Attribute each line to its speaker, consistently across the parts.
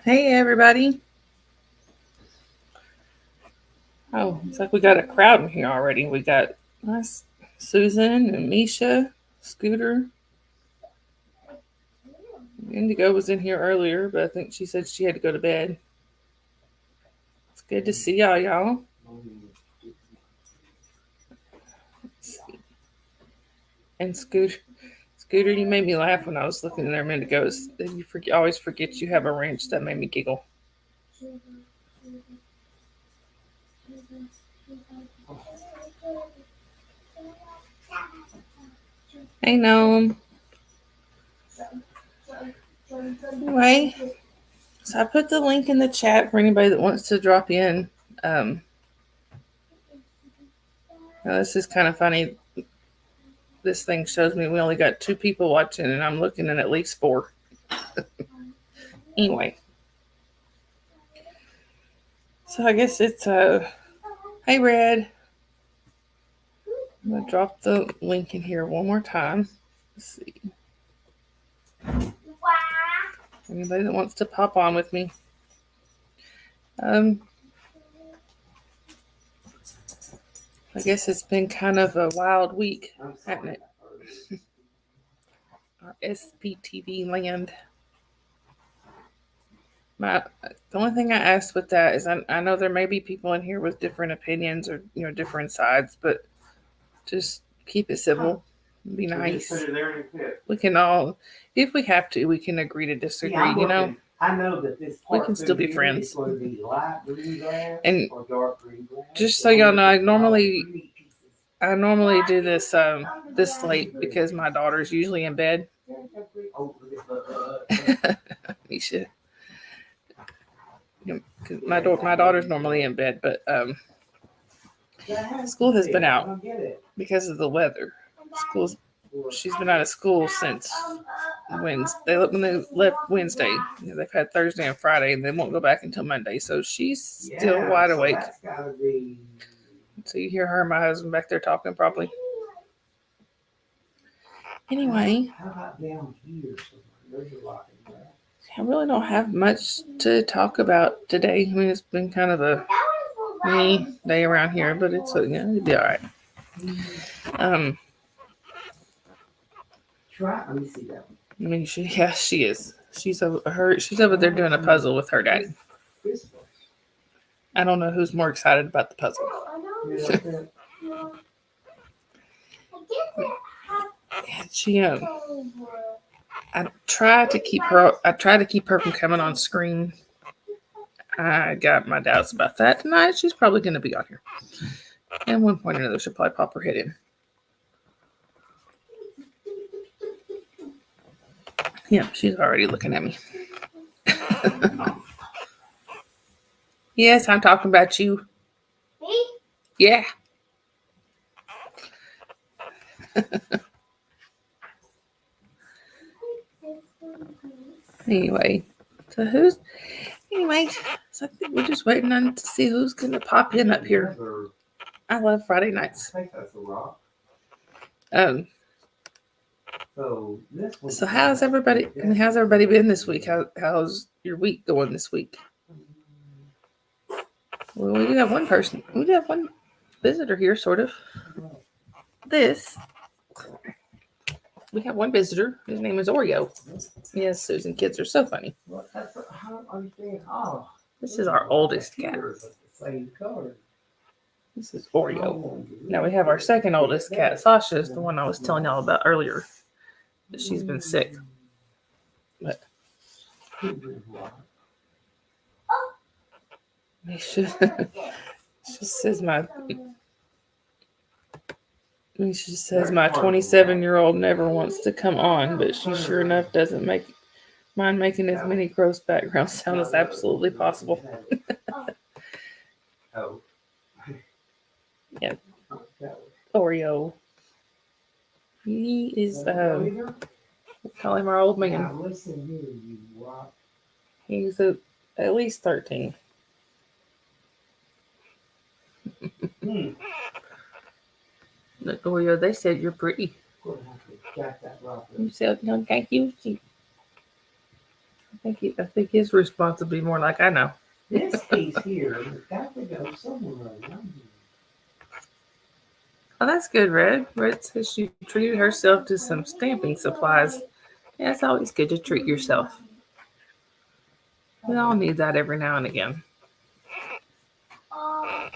Speaker 1: Hey everybody. Oh, it's like we got a crowd in here already. We got us, Susan and Misha, Scooter. Indigo was in here earlier, but I think she said she had to go to bed. It's good to see y'all. And Scooter, you made me laugh when I was looking there a minute ago. You always forget you have a wrench. That made me giggle. Hey, Gnome. Anyway, so I put the link in the chat for anybody that wants to drop in. Now this is kind of funny. This thing shows me we only got 2 people watching, and I'm looking at least 4. Anyway, so I guess it's hey Red. I'm gonna drop the link in here one more time. Let's see. Anybody that wants to pop on with me. I guess it's been kind of a wild week, hasn't it? Our SPTV land. The only thing I asked with that is I know there may be people in here with different opinions or different sides, but just keep it civil. Be nice. We can all, if we have to, we can agree to disagree. I know that this we can still be friends. And just so y'all know, I normally do this this late because my daughter's usually in bed. You should. My daughter's normally in bed, but school has been out because of the weather. She's been out of school since Wednesday. When they left Wednesday, they've had Thursday and Friday, and they won't go back until Monday. So she's still wide awake. So you hear her and my husband back there talking probably. Anyway, I really don't have much to talk about today. I mean, it's been kind of a mini day around here, but it'll be all right. Let me see that. I mean, she is. She's over there doing a puzzle with her daddy. I don't know who's more excited about the puzzle. She I try to keep her from coming on screen. I got my doubts about that tonight. She's probably going to be on here. At one point or another, she'll probably pop her head in. Yeah, she's already looking at me. Yes, I'm talking about you. Me? Yeah. Anyway, so I think we're just waiting on to see who's going to pop in up here. I love Friday nights. So how's everybody been this week? How's your week going this week? Well, we do have one person. We do have one visitor here, sort of. We have one visitor. His name is Oreo. Yes, Susan, kids are so funny. This is our oldest cat. This is Oreo. Now we have our second oldest cat, Sasha, is the one I was telling y'all about earlier. But she's been sick. But she says my 27-year-old never wants to come on, but she sure enough doesn't mind making as many gross background sounds as absolutely possible. Yeah. Oreo. He is, call him our old man. He's at least 13. Look, Oreo, they said you're pretty. You said, no, thank you. I think his response would be more like, I know.
Speaker 2: This piece here has got to go somewhere around here.
Speaker 1: Oh, that's good, Red. Red says she treated herself to some stamping supplies. Yeah, it's always good to treat yourself. We all need that every now and again. I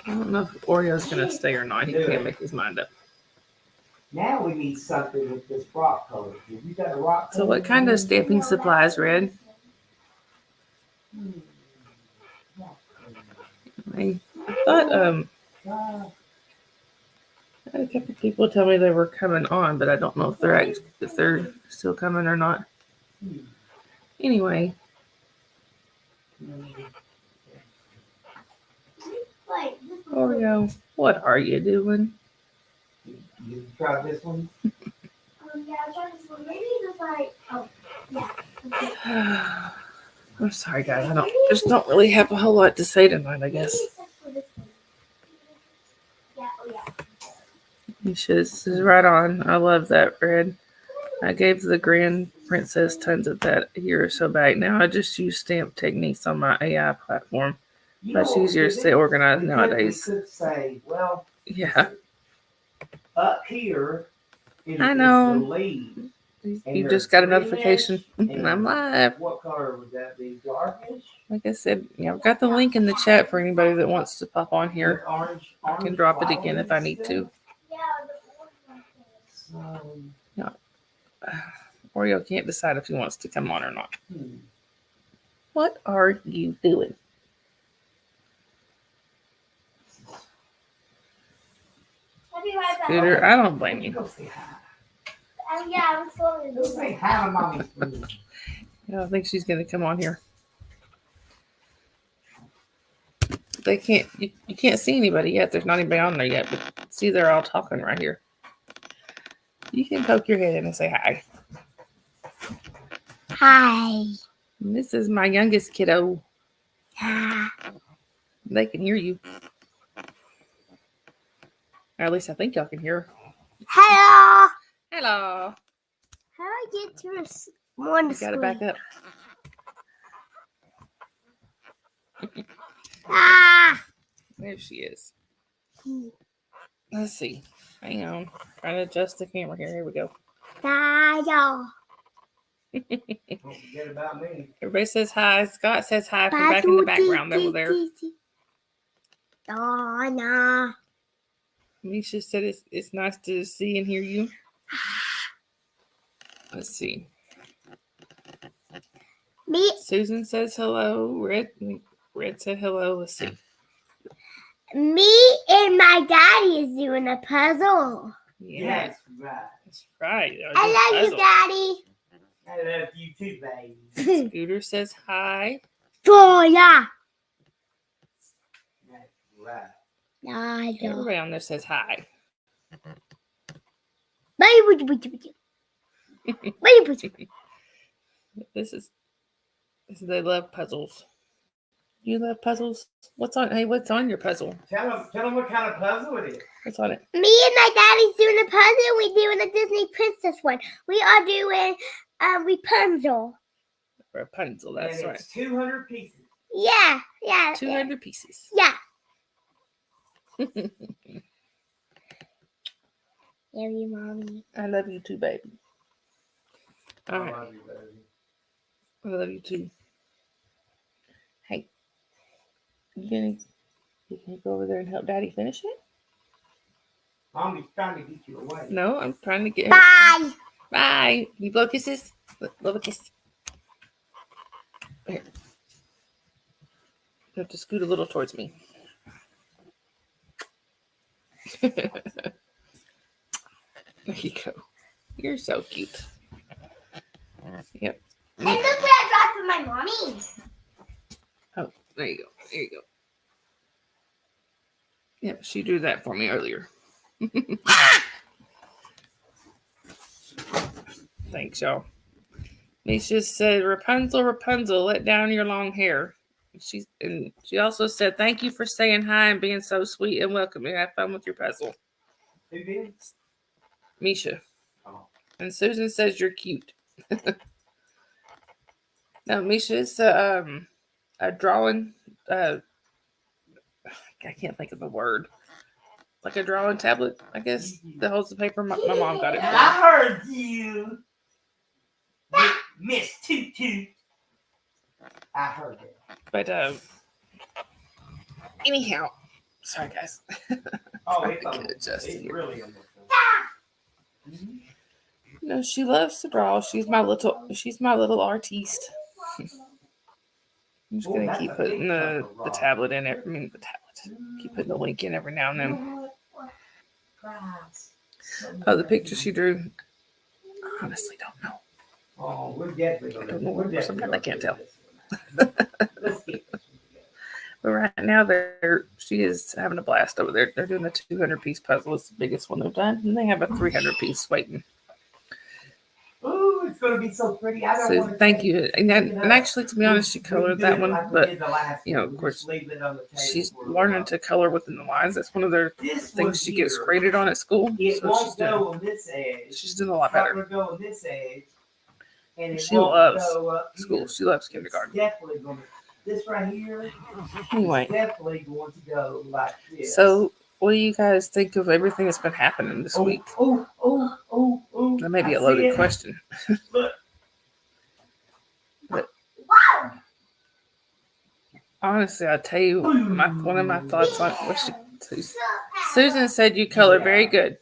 Speaker 1: don't know if Oreo's going to stay or not. He can't make his mind up.
Speaker 2: Now we need something with this rock color. Have you got a rock color?
Speaker 1: So what kind of stamping supplies, Red? I thought I had a couple people tell me they were coming on, but I don't know if they're still coming or not. Anyway. Oreo, what are you doing?
Speaker 2: You try this one?
Speaker 3: Yeah, I tried this one. Maybe just like, oh, yeah.
Speaker 1: I'm sorry, guys. I don't really have a whole lot to say tonight, I guess. This is right on. I love that, Red. I gave the Grand Princess tons of that a year or so back. Now I just use stamp techniques on my AI platform. Much easier to stay organized nowadays.
Speaker 2: You could say, well,
Speaker 1: yeah.
Speaker 2: Up here,
Speaker 1: I know.
Speaker 2: the lead.
Speaker 1: You just got a notification. And I'm live.
Speaker 2: What color would that be? Darkish?
Speaker 1: Like I said, yeah, I've got the link in the chat for anybody that wants to pop on here.
Speaker 2: Orange,
Speaker 1: I can drop it again if I need to. No. Oreo can't decide if he wants to come on or not. What are you doing? Scooter, I don't blame you.
Speaker 3: Yeah, I was going to
Speaker 2: say hi to mommy.
Speaker 1: I don't think she's going to come on here. They can't. You can't see anybody yet. There's not anybody on there yet. But see, they're all talking right here. You can poke your head in and say hi.
Speaker 3: Hi.
Speaker 1: This is my youngest kiddo.
Speaker 3: Yeah.
Speaker 1: They can hear you. Or at least I think y'all can hear.
Speaker 3: Hello.
Speaker 1: Hello.
Speaker 3: How do I get to one?
Speaker 1: You gotta back up. There she is. Let's see. Hang on. Trying to adjust the camera here. Here we go.
Speaker 3: Don't
Speaker 2: forget about me.
Speaker 1: Everybody says hi. Scott says hi from back in the background over there.
Speaker 3: Donna.
Speaker 1: Misha said it's nice to see and hear you. Let's see.
Speaker 3: Me.
Speaker 1: Susan says hello. Red said hello. Let's see.
Speaker 3: Me and my daddy is doing a puzzle.
Speaker 1: Yeah.
Speaker 2: Yes, right.
Speaker 1: That's right.
Speaker 3: I love you, Daddy.
Speaker 2: I love you too, baby.
Speaker 1: Scooter says hi.
Speaker 3: Oh, yeah.
Speaker 2: That's right.
Speaker 1: Everybody on there says hi. They love puzzles. You love puzzles? What's on your puzzle?
Speaker 2: Tell them what kind of puzzle it is.
Speaker 1: What's on it?
Speaker 3: Me and my daddy's doing a puzzle. We're doing a Disney princess one. We are doing Rapunzel.
Speaker 1: Rapunzel, that's right.
Speaker 2: It's 200 pieces.
Speaker 3: Yeah.
Speaker 1: 200 pieces.
Speaker 3: Yeah. Love you, Mommy.
Speaker 1: I love you too, baby. All right.
Speaker 2: I love you, baby.
Speaker 1: I love you too. Hey, you gonna go over there and help Daddy finish it?
Speaker 2: Mommy's trying to get you away.
Speaker 1: No, I'm trying to get her.
Speaker 3: Bye.
Speaker 1: Bye. You blow kisses? Blow a kiss. Here. You have to scoot a little towards me. There you go. You're so cute. Yep.
Speaker 3: And look what I got for my mommy.
Speaker 1: Oh, there you go. There you go. Yep, she drew that for me earlier. Thanks, y'all. Misha said, Rapunzel, Rapunzel, let down your long hair. She also said, thank you for saying hi and being so sweet and welcoming. Have fun with your puzzle.
Speaker 2: Who did?
Speaker 1: Misha.
Speaker 2: Oh.
Speaker 1: And Susan says you're cute. No, Misha's a drawing. I can't think of the word. Like a drawing tablet, I guess, that holds the paper. My mom got it for me.
Speaker 2: I heard you, Miss Toot Toot. I heard it.
Speaker 1: But anyhow, sorry guys.
Speaker 2: Oh,
Speaker 1: Trying
Speaker 2: it's
Speaker 1: to get
Speaker 2: almost,
Speaker 1: adjusted
Speaker 2: it's
Speaker 1: here.
Speaker 2: really almost done.
Speaker 1: No, she loves to draw. She's my little artiste. I'm just gonna keep putting the tablet in it. I mean the tablet. Keep putting the link in every now and then. Oh, the picture she drew. I honestly don't know.
Speaker 2: Oh, we're definitely
Speaker 1: I
Speaker 2: gonna.
Speaker 1: don't know.
Speaker 2: We're definitely
Speaker 1: Sometimes I
Speaker 2: gonna
Speaker 1: can't
Speaker 2: do
Speaker 1: tell.
Speaker 2: this. Let's get this one together.
Speaker 1: But right now, she is having a blast over there. They're doing a 200-piece puzzle. It's the biggest one they've done, and they have a 300-piece waiting.
Speaker 2: Ooh, it's gonna be so pretty. I don't
Speaker 1: So
Speaker 2: want to
Speaker 1: thank you. And actually, to be honest, she colored that one, but of course, she's learning to color within the lines. That's one of their things she gets graded on at school.
Speaker 2: It
Speaker 1: So
Speaker 2: won't go on this edge.
Speaker 1: she's doing a lot
Speaker 2: It's not
Speaker 1: better.
Speaker 2: gonna go on this edge. And it
Speaker 1: She
Speaker 2: won't
Speaker 1: loves
Speaker 2: go up
Speaker 1: school.
Speaker 2: here.
Speaker 1: She loves
Speaker 2: It's
Speaker 1: kindergarten.
Speaker 2: definitely gonna. This right here.
Speaker 1: Anyway,
Speaker 2: It's definitely going to go like this.
Speaker 1: so what do you guys think of everything that's been happening this week?
Speaker 2: Oh.
Speaker 1: That may be a loaded question.
Speaker 2: Look.
Speaker 1: But honestly, I'll tell you one of my thoughts on what Susan said you color very good.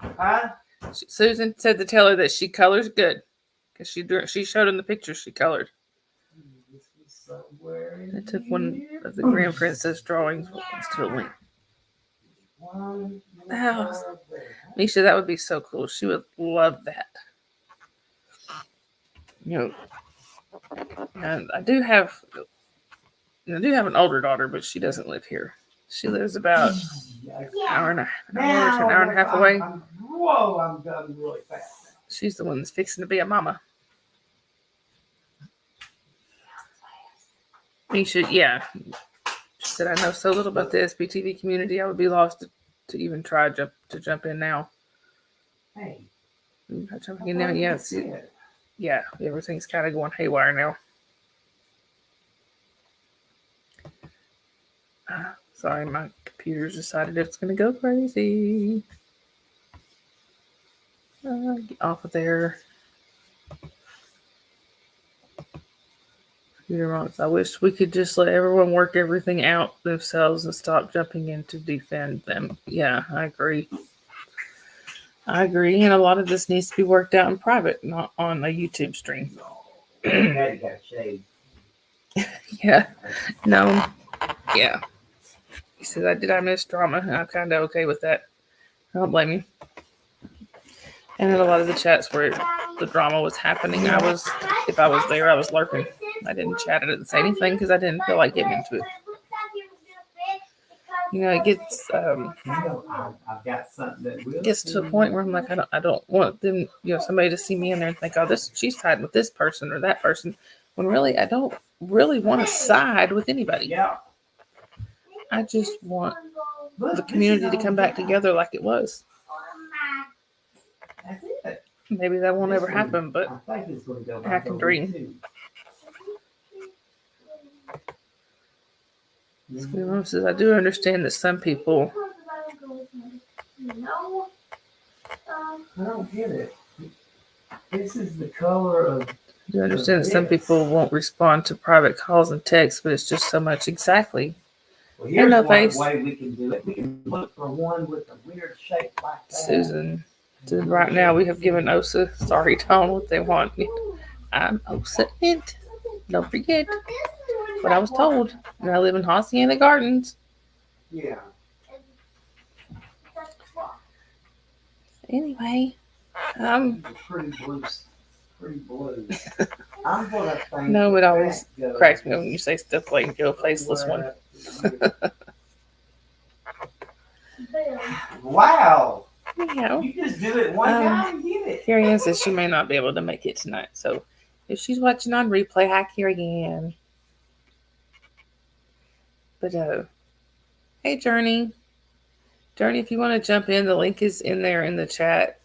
Speaker 2: Huh?
Speaker 1: Susan said to tell her that she colors good because she showed in the picture she colored. I took one of the Grand Princess drawings to a link. Oh, Misha, that would be so cool. She would love that. And I do have an older daughter, but she doesn't live here. She lives about an hour to an hour and a half away.
Speaker 2: I'm done really fast.
Speaker 1: She's the one that's fixing to be a mama. Misha, yeah. She said, I know so little about the SBTV community, I would be lost to even try to jump in now.
Speaker 2: Hey.
Speaker 1: Jumping in now, yeah, everything's kind of going haywire now. Sorry, my computer's decided it's going to go crazy. Get off of there. I wish we could just let everyone work everything out themselves and stop jumping in to defend them. Yeah, I agree. And a lot of this needs to be worked out in private, not on a YouTube stream.
Speaker 2: Daddy got shade.
Speaker 1: Yeah. No. Yeah. He said, I miss drama? And I'm kind of okay with that. I don't blame you. And in a lot of the chats where the drama was happening, if I was there, I was lurking. I didn't chat. I didn't say anything because I didn't feel like getting into it. It gets
Speaker 2: I've got something that will
Speaker 1: gets to a point where I'm like, I don't want them, somebody to see me in there and think, oh, she's siding with this person or that person. When really, I don't really want to side with anybody.
Speaker 2: Yeah.
Speaker 1: I just want the community to come back together like it was.
Speaker 2: That's it.
Speaker 1: Maybe that won't ever happen, but
Speaker 2: I think it's going to go
Speaker 1: I can dream. I do understand that some people.
Speaker 2: I don't get it. This is the color of.
Speaker 1: I do understand that some people won't respond to private calls and texts, but it's just so much. Exactly.
Speaker 2: Well, here's
Speaker 1: no
Speaker 2: one
Speaker 1: face.
Speaker 2: way we can do it. We can look for one with a weird shape like that.
Speaker 1: Susan. Right now, we have given OSA, sorry, Tom, what they want. I'm OSA Int. Don't forget what I was told. And I live in Hacienda Gardens.
Speaker 2: Yeah.
Speaker 1: Anyway,
Speaker 2: Pretty blue. I'm gonna think.
Speaker 1: No, it always cracks me when you say stuff like "Joe Faceless One."
Speaker 2: Wow.
Speaker 1: Yeah.
Speaker 2: You just do it one time and get it.
Speaker 1: Carrie Ann says she may not be able to make it tonight. So if she's watching on replay, hi Carrie Ann. But hey Journey. Journey, if you want to jump in, the link is in there in the chat.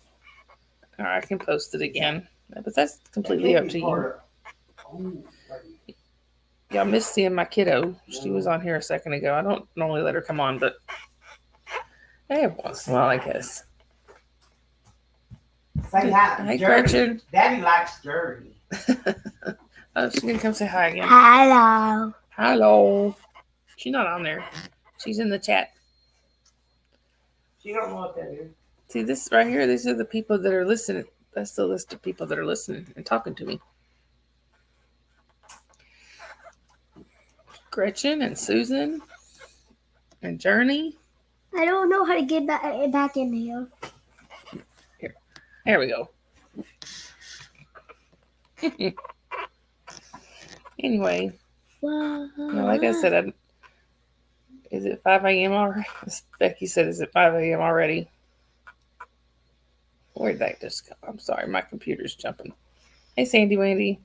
Speaker 1: Or I can post it again. But that's completely up to you. Y'all missed seeing my kiddo. She was on here a second ago. I don't normally let her come on, but hey, once in a while, I guess.
Speaker 2: Say hi,
Speaker 1: Hey,
Speaker 2: Journey.
Speaker 1: Gretchen.
Speaker 2: Daddy likes Journey.
Speaker 1: Oh, she's gonna come say hi again.
Speaker 3: Hello.
Speaker 1: Hello. She's not on there. She's in the chat.
Speaker 2: She don't know what that is.
Speaker 1: See this right here? These are the people that are listening. That's the list of people that are listening and talking to me. Gretchen and Susan and Journey.
Speaker 3: I don't know how to get back in here.
Speaker 1: There we go. Anyway, like I said, is it 5 a.m. already? Becky said, is it 5 a.m. already? Where'd that just go? I'm sorry, my computer's jumping. Hey, Sandy Wendy.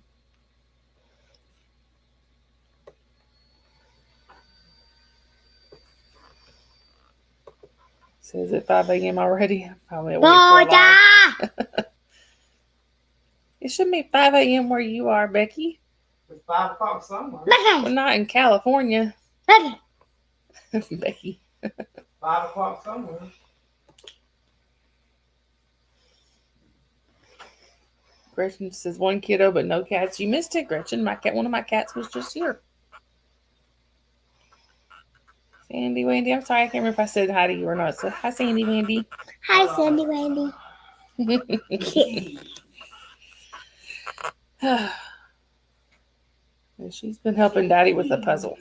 Speaker 1: Says it 5 a.m. already? I'm probably awake for a while. It should be 5 a.m. where you are, Becky.
Speaker 2: It's 5 o'clock somewhere.
Speaker 1: Well, not in California. Becky.
Speaker 2: 5 o'clock somewhere.
Speaker 1: Gretchen says 1 kiddo, but no cats. You missed it, Gretchen. One of my cats was just here. Sandy Wendy. I'm sorry, I can't remember if I said hi to you or not. So hi, Sandy Wendy.
Speaker 3: Hi, Sandy Wendy.
Speaker 1: And she's been helping Daddy with a puzzle.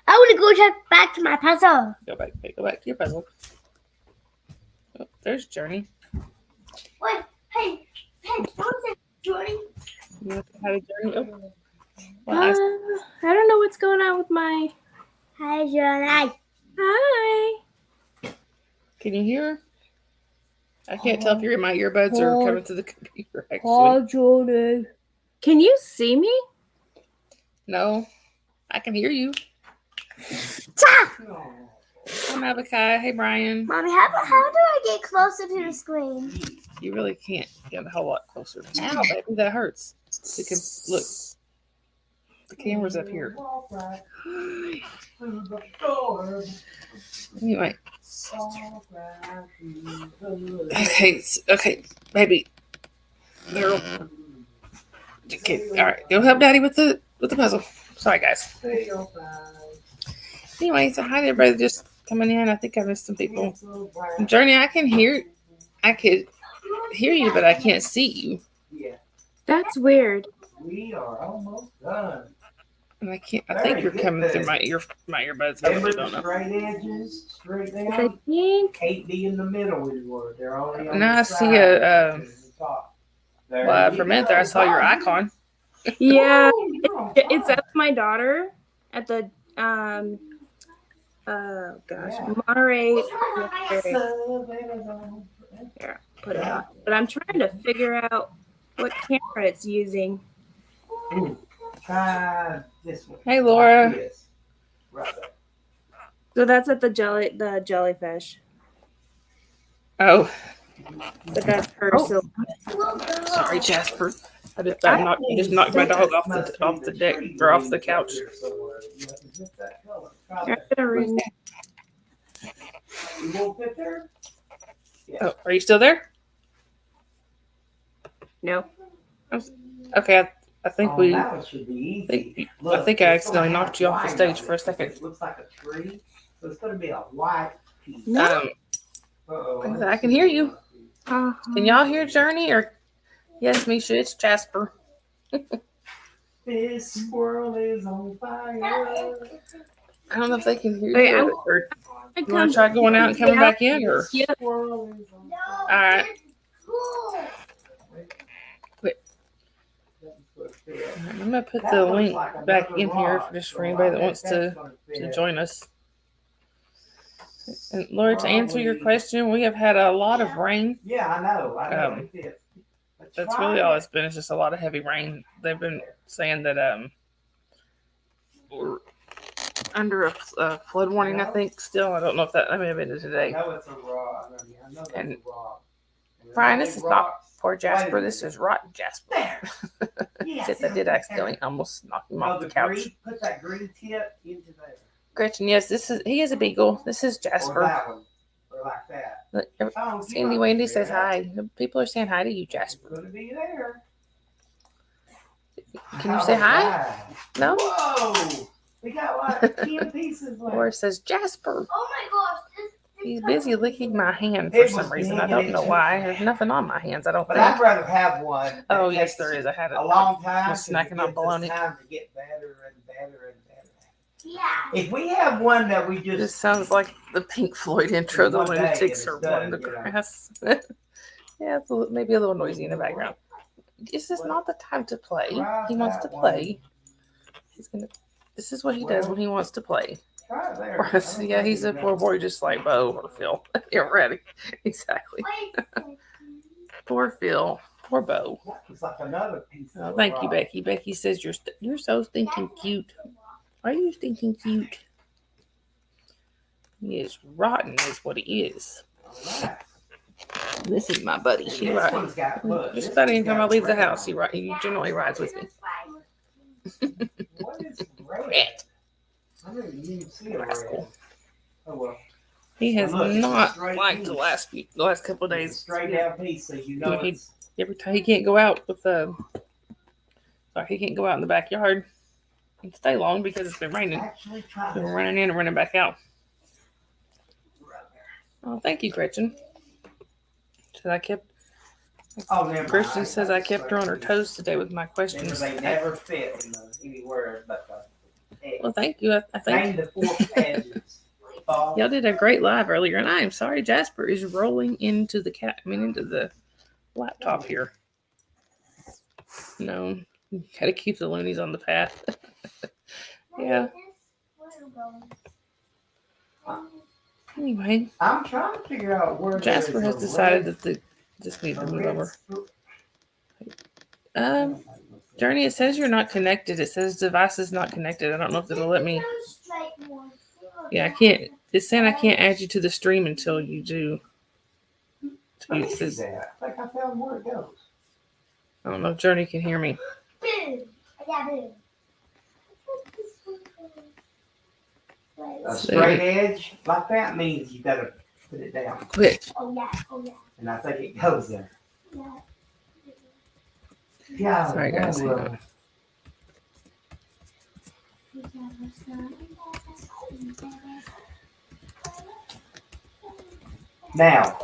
Speaker 3: I want to go back to my puzzle.
Speaker 1: Go back to your puzzle. Oh, there's Journey.
Speaker 3: Wait, hey, what's that, Jordan?
Speaker 1: You want to say hi to Journey? Oh. Well,
Speaker 4: I don't know what's going on with my.
Speaker 3: Hi, Jordan.
Speaker 4: Hi.
Speaker 1: can you hear her? I can't tell if you're in my earbuds or coming to the computer, actually.
Speaker 3: Jordan.
Speaker 4: Can you see me?
Speaker 1: No, I can hear you.
Speaker 2: Oh.
Speaker 1: Hi, Nabakai. Hey, Brian.
Speaker 3: Mommy, how do I get closer to the screen?
Speaker 1: You really can't get a whole lot closer. Ow, baby, that hurts. You can look. The camera's up here. Anyway. Okay, baby. Girl. Okay, all right. Go help Daddy with the puzzle. Sorry, guys. Anyway, so hi to everybody just coming in. I think I missed some people. Journey, I could hear you, but I can't see you.
Speaker 2: Yeah,
Speaker 4: That's weird.
Speaker 2: we are almost done.
Speaker 1: And I think you're coming through my earbuds. I
Speaker 2: Remember
Speaker 1: really
Speaker 2: the
Speaker 1: don't know.
Speaker 2: straight edges, straight
Speaker 4: I
Speaker 2: down?
Speaker 4: think.
Speaker 2: Can't be in the middle anymore. They're only on
Speaker 1: Now
Speaker 2: the
Speaker 1: I
Speaker 2: side
Speaker 1: see a,
Speaker 2: and the top. There
Speaker 1: Well,
Speaker 2: you
Speaker 1: for a minute
Speaker 2: go.
Speaker 1: there, I saw your icon.
Speaker 4: Yeah,
Speaker 2: Woo, you're on
Speaker 4: it's
Speaker 2: fire.
Speaker 4: at my daughter at the Monterey. Here, put it on. But I'm trying to figure out what camera it's using.
Speaker 2: Ooh, try this one.
Speaker 1: Hey, Laura.
Speaker 2: Like this. Right there.
Speaker 4: So that's at the jellyfish.
Speaker 1: Oh,
Speaker 4: But that's her.
Speaker 1: Oh.
Speaker 4: So
Speaker 1: sorry, Jasper. I just knocked my dog off the deck or off the couch.
Speaker 4: I'm gonna ring.
Speaker 2: You won't fit there?
Speaker 1: Oh, are you still there?
Speaker 4: No.
Speaker 1: Okay, I think we.
Speaker 2: Now it should be easy.
Speaker 1: I think I accidentally knocked you off the stage for a second.
Speaker 2: It looks like a tree, so it's going to be a white piece.
Speaker 4: No.
Speaker 1: I can hear you. Can y'all hear Journey or? Yes, Misha, it's Jasper.
Speaker 2: This squirrel is on fire.
Speaker 1: I don't know if they can hear
Speaker 4: Wait,
Speaker 1: you. Or you want to try going out and coming back in, or?
Speaker 4: Yeah.
Speaker 2: Squirrel is on fire.
Speaker 1: All right. I'm gonna put the link back in here for anybody that wants to join us. And Laura, to answer your question, we have had a lot of rain.
Speaker 2: Yeah, I know. It is.
Speaker 1: That's really all it's been. It's just a lot of heavy rain. They've been saying that we're under a flood warning. I think still. I don't know if that may have been today.
Speaker 2: I know it's a rock. I know that's
Speaker 1: And
Speaker 2: a rock.
Speaker 1: Brian, this is not poor Jasper. This is rotten Jasper. Except I did accidentally almost knock him off the couch.
Speaker 2: Put that green tip into there.
Speaker 1: Gretchen, yes, he is a beagle. This is
Speaker 2: Or
Speaker 1: Jasper.
Speaker 2: that one. Or like that.
Speaker 1: Look, Sandy Wendy says hi. People are saying hi to you,
Speaker 2: It's
Speaker 1: Jasper.
Speaker 2: gonna be there.
Speaker 1: Can you say hi?
Speaker 2: Right.
Speaker 1: No?
Speaker 2: Whoa! We got like 10 pieces left.
Speaker 1: Or it says Jasper.
Speaker 3: Oh my gosh.
Speaker 1: He's busy licking my hand for some reason. I don't know why. There's nothing on my hands, I don't
Speaker 2: But
Speaker 1: think.
Speaker 2: I'd rather have one. that
Speaker 1: Oh, yes,
Speaker 2: takes
Speaker 1: there is. I had
Speaker 2: a long time.
Speaker 1: was snacking on bologna.
Speaker 2: Time to get better and better and better.
Speaker 3: Yeah.
Speaker 2: If we have one that we
Speaker 1: This
Speaker 2: just
Speaker 1: sounds like the Pink Floyd intro. The
Speaker 2: One day
Speaker 1: lunatics
Speaker 2: and
Speaker 1: are
Speaker 2: it's done,
Speaker 1: on the
Speaker 2: you know.
Speaker 1: grass. Yeah, it's maybe a little noisy in the background. This is not the time to play. He wants to play. He's gonna. This is what he does when he wants to play.
Speaker 2: try it there.
Speaker 1: Yeah, he's a poor boy, just like Bo or Phil. You're ready. Exactly. Poor Phil. Poor Bo.
Speaker 2: It's like another piece.
Speaker 1: Oh, thank you, Becky. Becky says you're so stinking cute. Are you stinking cute? He is rotten, is what he is. This is my buddy. He
Speaker 2: This
Speaker 1: rides.
Speaker 2: one's got foot.
Speaker 1: Just about anytime I leave the house, he generally rides with me.
Speaker 2: What is red?
Speaker 1: Rat.
Speaker 2: I didn't even see a red.
Speaker 1: Rascal.
Speaker 2: Oh well.
Speaker 1: He has
Speaker 2: Look, it's a
Speaker 1: not
Speaker 2: straight
Speaker 1: liked the
Speaker 2: piece.
Speaker 1: last couple of
Speaker 2: It's a
Speaker 1: days.
Speaker 2: straight down piece, so you know
Speaker 1: He-
Speaker 2: it's
Speaker 1: Every time he can't go out with he can't go out in the backyard and stay long because it's been raining.
Speaker 2: actually trying
Speaker 1: Been
Speaker 2: to
Speaker 1: running in and running back out.
Speaker 2: run there.
Speaker 1: Oh, thank you, Gretchen. So I kept.
Speaker 2: Oh, never mind.
Speaker 1: Kristen says I kept her on her toes today with my
Speaker 2: Remember,
Speaker 1: questions.
Speaker 2: they never fit anywhere but the edge.
Speaker 1: Well, thank you. I think
Speaker 2: Name the 4 edges. Fall.
Speaker 1: y'all did a great live earlier, and I am sorry Jasper is rolling into into the laptop here. No, you gotta keep the loonies on the path. Yeah. Anyway,
Speaker 2: I'm trying to figure out where
Speaker 1: Jasper
Speaker 2: there
Speaker 1: has
Speaker 2: is a
Speaker 1: decided
Speaker 2: red-
Speaker 1: that just need
Speaker 2: a
Speaker 1: to move
Speaker 2: red
Speaker 1: over.
Speaker 2: stro-
Speaker 1: Journey, it says you're not connected. It says device is not connected. I don't know if it'll let me. Yeah, I can't. It's saying I can't add you to the stream until you do.
Speaker 2: Let
Speaker 1: It
Speaker 2: me see
Speaker 1: says,
Speaker 2: that. I think I found where it goes.
Speaker 1: I don't know if Journey can hear me.
Speaker 2: A straight edge like that means you gotta put it down.
Speaker 1: Quit.
Speaker 3: Oh yeah.
Speaker 2: And I think it goes there. Yeah.
Speaker 1: Sorry, guys. Hang on.
Speaker 2: Now,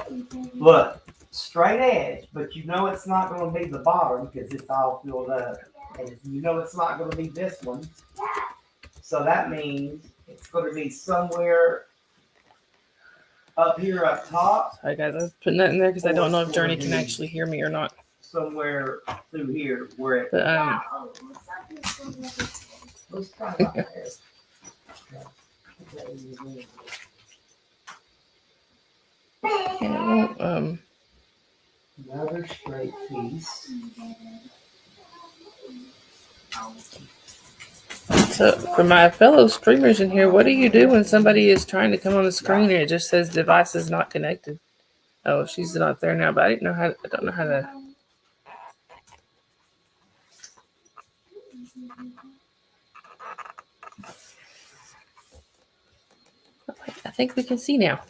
Speaker 2: look, straight edge, but you know it's not going to be the bottom because it's all filled up. And you know it's not going to be this one. So that means it's going to be somewhere up here up top,
Speaker 1: Sorry, guys. I was putting that in there because I don't know if Journey can actually hear me or not.
Speaker 2: somewhere through here where it
Speaker 1: But
Speaker 2: was kind of there.
Speaker 1: yeah, it won't,
Speaker 2: Another straight piece.
Speaker 1: So, for my fellow streamers in here, what do you do when somebody is trying to come on the screen and it just says device is not connected? Oh, she's not there now, but I don't know how to. I think we can see now.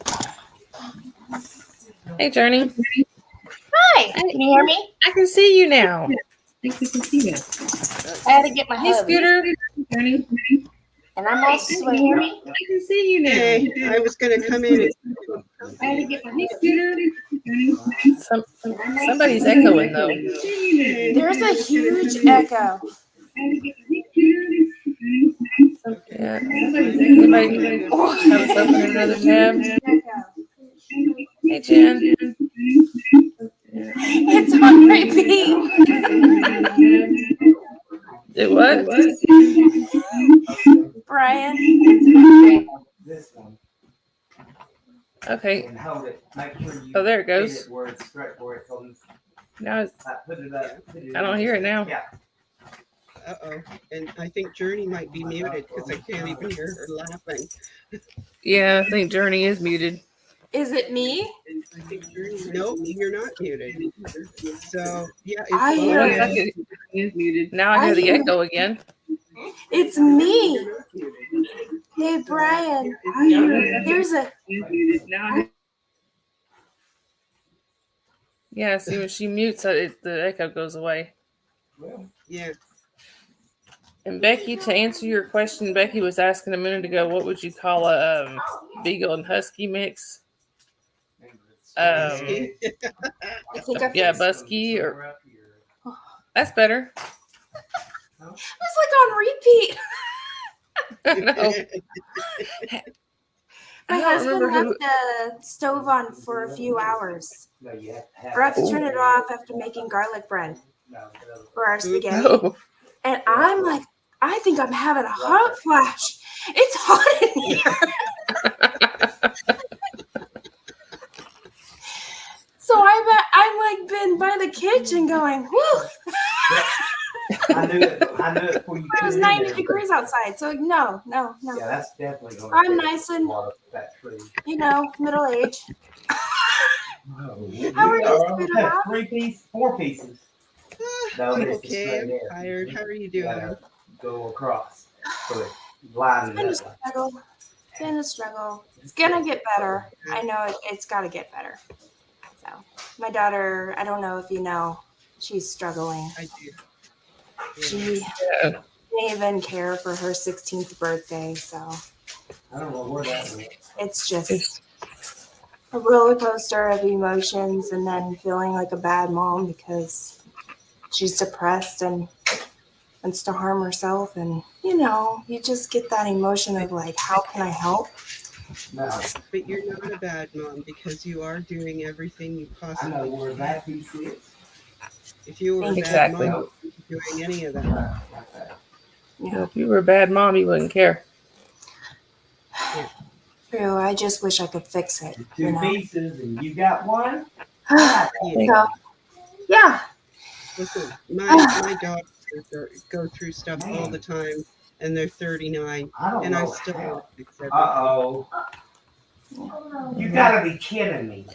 Speaker 1: Hey, Journey.
Speaker 5: Hi, can you hear me?
Speaker 1: I can see you now. I think we can see now.
Speaker 5: I had to get my
Speaker 1: Hey,
Speaker 5: hubby.
Speaker 1: Scooter. Journey.
Speaker 5: And I'm also, you hear me?
Speaker 1: I can see you now.
Speaker 6: Hey, I was gonna come in.
Speaker 1: I had to get my Scooter. Somebody's echoing though.
Speaker 5: There's a huge echo.
Speaker 1: Yeah. Anybody have us open another tab? Hey, Jen.
Speaker 5: It's on repeat.
Speaker 1: It what?
Speaker 5: Brian.
Speaker 2: This one.
Speaker 1: Okay.
Speaker 2: And hold it. Make sure you
Speaker 1: Oh, there it
Speaker 2: hit
Speaker 1: goes.
Speaker 2: it where it's straight, where it's on.
Speaker 1: Now it's,
Speaker 2: Put it up. Put it
Speaker 1: I don't
Speaker 2: in.
Speaker 1: hear it now.
Speaker 2: Yeah.
Speaker 6: Uh-oh. And I think Journey might be muted because I can't even hear her laughing.
Speaker 1: yeah, I think Journey is muted.
Speaker 5: Is it me?
Speaker 6: I think Journey, nope, you're not muted. So, yeah.
Speaker 5: I
Speaker 6: it's
Speaker 5: hear
Speaker 6: fine.
Speaker 5: it.
Speaker 1: Now I hear the echo again.
Speaker 5: It's me. Hey, Brian. There's a.
Speaker 1: Yeah, see when she mutes, the echo goes away.
Speaker 6: Yeah.
Speaker 1: And Becky, to answer your question, Becky was asking a minute ago, what would you call a Beagle and Husky mix?
Speaker 6: Husky.
Speaker 5: I think I
Speaker 1: Yeah,
Speaker 5: fixed it.
Speaker 1: Busky or that's better.
Speaker 5: It's like on repeat.
Speaker 1: No,
Speaker 5: My
Speaker 1: I don't
Speaker 5: husband
Speaker 1: remember
Speaker 5: left the stove on for a few hours. Forgot to turn it off after making garlic bread for our spaghetti.
Speaker 1: Oh,
Speaker 5: And I'm like, I think I'm having a hot flash. It's hot in here. So I'm like been by the kitchen going, whoo.
Speaker 2: I knew it before you
Speaker 5: It was
Speaker 2: came in
Speaker 5: 90
Speaker 2: there.
Speaker 5: degrees outside. So no.
Speaker 2: Yeah, that's definitely going
Speaker 5: I'm nice and, middle age. How are you, sweetheart?
Speaker 2: 4 pieces. No, it's the
Speaker 6: Okay,
Speaker 2: straight
Speaker 6: I'm
Speaker 2: edge.
Speaker 6: tired. How are you
Speaker 2: You
Speaker 6: doing?
Speaker 2: gotta go across. So it lines
Speaker 5: It's been a
Speaker 2: up.
Speaker 5: struggle. It's been a struggle. It's gonna get better. I know it's got to get better. So my daughter, I don't know if you know, she's struggling.
Speaker 6: I do.
Speaker 5: She
Speaker 1: yeah.
Speaker 5: didn't even care for her 16th birthday. So
Speaker 2: I don't know where that went.
Speaker 5: it's just a roller coaster of emotions, and then feeling like a bad mom because she's depressed and wants to harm herself. And, you just get that emotion of like, how can I help?
Speaker 2: No,
Speaker 6: But you're not a bad mom because you are doing everything you
Speaker 2: I know
Speaker 6: possibly
Speaker 2: where
Speaker 6: can.
Speaker 2: that piece is.
Speaker 6: If you were a bad
Speaker 1: Exactly.
Speaker 6: mom, you wouldn't be doing any of that.
Speaker 1: Well, if you were a bad mom, you wouldn't care.
Speaker 5: True. I just wish I could fix it.
Speaker 2: 2 pieces and you got one?
Speaker 6: Yeah.
Speaker 5: So, yeah.
Speaker 6: Listen, my daughters go through stuff all the time, and they're 39,
Speaker 2: I don't
Speaker 6: and I
Speaker 2: know
Speaker 6: still
Speaker 2: how.
Speaker 6: don't fix everything.
Speaker 2: Uh-oh. You gotta be kidding me.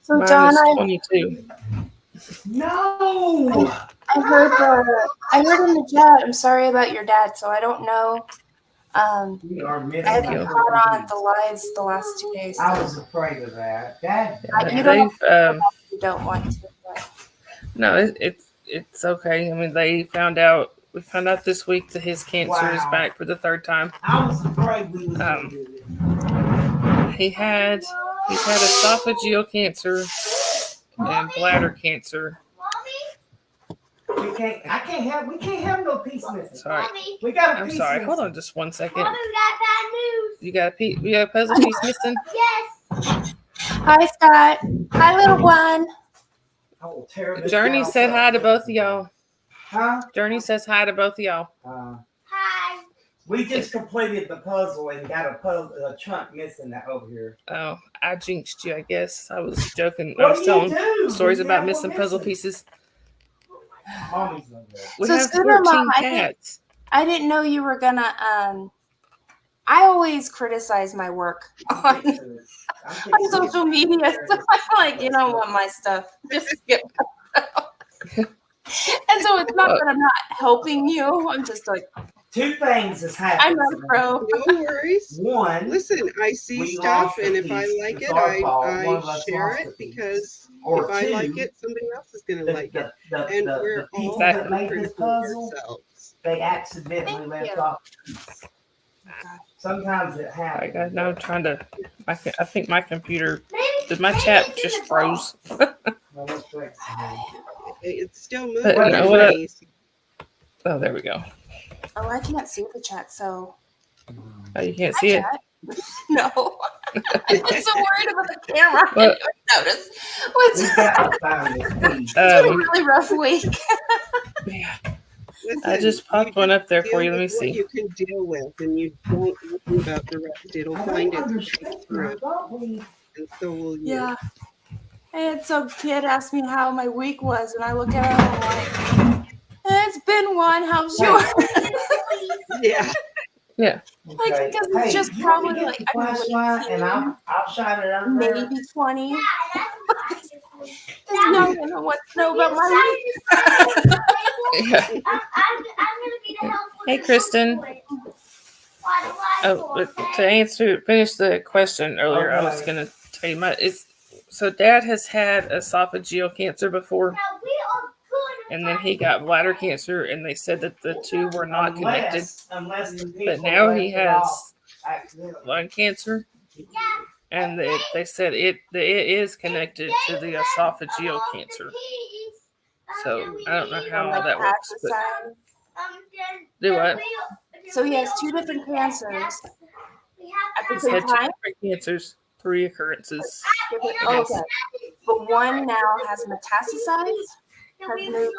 Speaker 5: So,
Speaker 1: Mine
Speaker 5: John,
Speaker 1: is
Speaker 5: I
Speaker 1: 22.
Speaker 2: No!
Speaker 5: I heard in the chat. I'm sorry about your dad. So I don't know.
Speaker 2: We are
Speaker 5: I
Speaker 2: missing
Speaker 5: haven't
Speaker 1: you.
Speaker 5: caught on the lives the last 2 days.
Speaker 2: I was afraid of that. That
Speaker 5: You don't
Speaker 1: They've
Speaker 5: you don't want to. But
Speaker 1: no, it's okay. I mean, we found out this week that his cancer is back for the 3rd time.
Speaker 2: I was afraid we was gonna do this.
Speaker 1: He's had esophageal cancer and bladder cancer.
Speaker 2: We can't have no piece missing.
Speaker 1: Sorry.
Speaker 2: We got a
Speaker 1: I'm
Speaker 2: piece
Speaker 1: sorry.
Speaker 2: missing.
Speaker 1: Hold on just one second.
Speaker 3: Mommy, we got bad news.
Speaker 1: You got a puzzle piece missing?
Speaker 3: Yes.
Speaker 5: hi, Scott. Hi, little one.
Speaker 2: I will tear this
Speaker 1: Journey
Speaker 2: house
Speaker 1: said
Speaker 2: up.
Speaker 1: hi to both of y'all.
Speaker 2: Huh?
Speaker 1: Journey says hi to both of y'all.
Speaker 3: Hi.
Speaker 2: We just completed the puzzle and got a chunk missing over here.
Speaker 1: Oh, I jinxed you, I guess. I was joking. I
Speaker 2: What
Speaker 1: was
Speaker 2: do
Speaker 1: telling
Speaker 2: you do?
Speaker 1: stories
Speaker 2: You
Speaker 1: about
Speaker 2: got
Speaker 1: missing
Speaker 2: one
Speaker 1: puzzle
Speaker 2: missing.
Speaker 1: pieces.
Speaker 2: Mommy's not there.
Speaker 1: We
Speaker 5: So,
Speaker 1: have
Speaker 5: Scooter
Speaker 1: 14
Speaker 5: Mom,
Speaker 1: cats.
Speaker 5: I didn't know you were gonna. I always criticize my work on social media, so I'm like, you don't want my stuff. Just skip. And so it's not that I'm not helping you. I'm just like,
Speaker 2: 2 things has
Speaker 5: I'm
Speaker 2: happened.
Speaker 5: not a pro.
Speaker 6: No worries.
Speaker 2: One,
Speaker 6: Listen, I see
Speaker 2: We
Speaker 6: stuff,
Speaker 2: lost a
Speaker 6: and if I
Speaker 2: piece.
Speaker 6: like
Speaker 2: It's
Speaker 6: it,
Speaker 2: our fault. One
Speaker 6: I
Speaker 2: of us
Speaker 6: share
Speaker 2: lost
Speaker 6: it
Speaker 2: a piece.
Speaker 6: because
Speaker 2: or
Speaker 6: if I
Speaker 2: 2,
Speaker 6: like it, somebody else is going to like it. And
Speaker 2: the
Speaker 6: we're
Speaker 2: people
Speaker 6: all
Speaker 2: that made this
Speaker 6: critical of
Speaker 2: puzzle,
Speaker 6: ourselves.
Speaker 2: they accidentally
Speaker 5: Thank
Speaker 2: left
Speaker 5: you.
Speaker 2: off a piece. Sometimes it
Speaker 1: I
Speaker 2: happens.
Speaker 1: got now I'm trying to. I think my computer. Did my chat just froze?
Speaker 2: Well, let's fix it.
Speaker 6: It's still moving.
Speaker 1: But you know what?
Speaker 6: anyways.
Speaker 1: Oh, there we go.
Speaker 5: Oh, I can't see the chat, so
Speaker 1: Oh, you can't
Speaker 5: hi,
Speaker 1: see it.
Speaker 5: chat. No, I'm so worried about the camera. I
Speaker 1: What?
Speaker 5: didn't notice.
Speaker 2: We
Speaker 5: What's
Speaker 2: got to find this piece.
Speaker 5: It's been a really rough week.
Speaker 1: Yeah.
Speaker 6: Listen,
Speaker 1: I just popped one up there for you. Let me
Speaker 6: deal with what
Speaker 1: see.
Speaker 6: you can deal with, and you don't worry about the rest. It'll
Speaker 2: I
Speaker 6: find
Speaker 2: don't
Speaker 6: its way
Speaker 2: understand. I
Speaker 6: through,
Speaker 2: thought we.
Speaker 6: and so will you.
Speaker 5: Yeah. And some kid asked me how my week was, and I look at him and I'm like, it's been one. How's yours?
Speaker 6: Yeah.
Speaker 1: Yeah.
Speaker 5: Like,
Speaker 2: Okay.
Speaker 5: because it's just
Speaker 2: you want me
Speaker 5: probably
Speaker 2: to
Speaker 5: like,
Speaker 2: get the
Speaker 5: I mean,
Speaker 2: flashlight and I'll shine it under there.
Speaker 5: maybe 20. Because no one wants to know about my week.
Speaker 1: Yeah.
Speaker 3: I'm gonna be the help with
Speaker 1: Hey,
Speaker 3: the
Speaker 1: Kristen.
Speaker 3: chocolate. Why do I
Speaker 1: Oh,
Speaker 3: want
Speaker 1: but
Speaker 3: that?
Speaker 1: to finish the question earlier, I was
Speaker 2: Okay.
Speaker 1: gonna tell you so Dad has had esophageal cancer before,
Speaker 3: Now we are good.
Speaker 1: and then he got bladder cancer, and they said that the two were not connected.
Speaker 2: Unless the people
Speaker 1: But now he
Speaker 2: left it off
Speaker 1: has
Speaker 2: accidentally.
Speaker 1: lung cancer, and they said it is connected to the esophageal cancer. So I don't know how all that works, but
Speaker 5: Metastasized.
Speaker 1: do what?
Speaker 5: So he has two different cancers at the
Speaker 1: He's
Speaker 5: same
Speaker 1: had two
Speaker 5: time.
Speaker 1: different cancers, 3 occurrences.
Speaker 5: Oh, okay, but one now has metastasized, has moved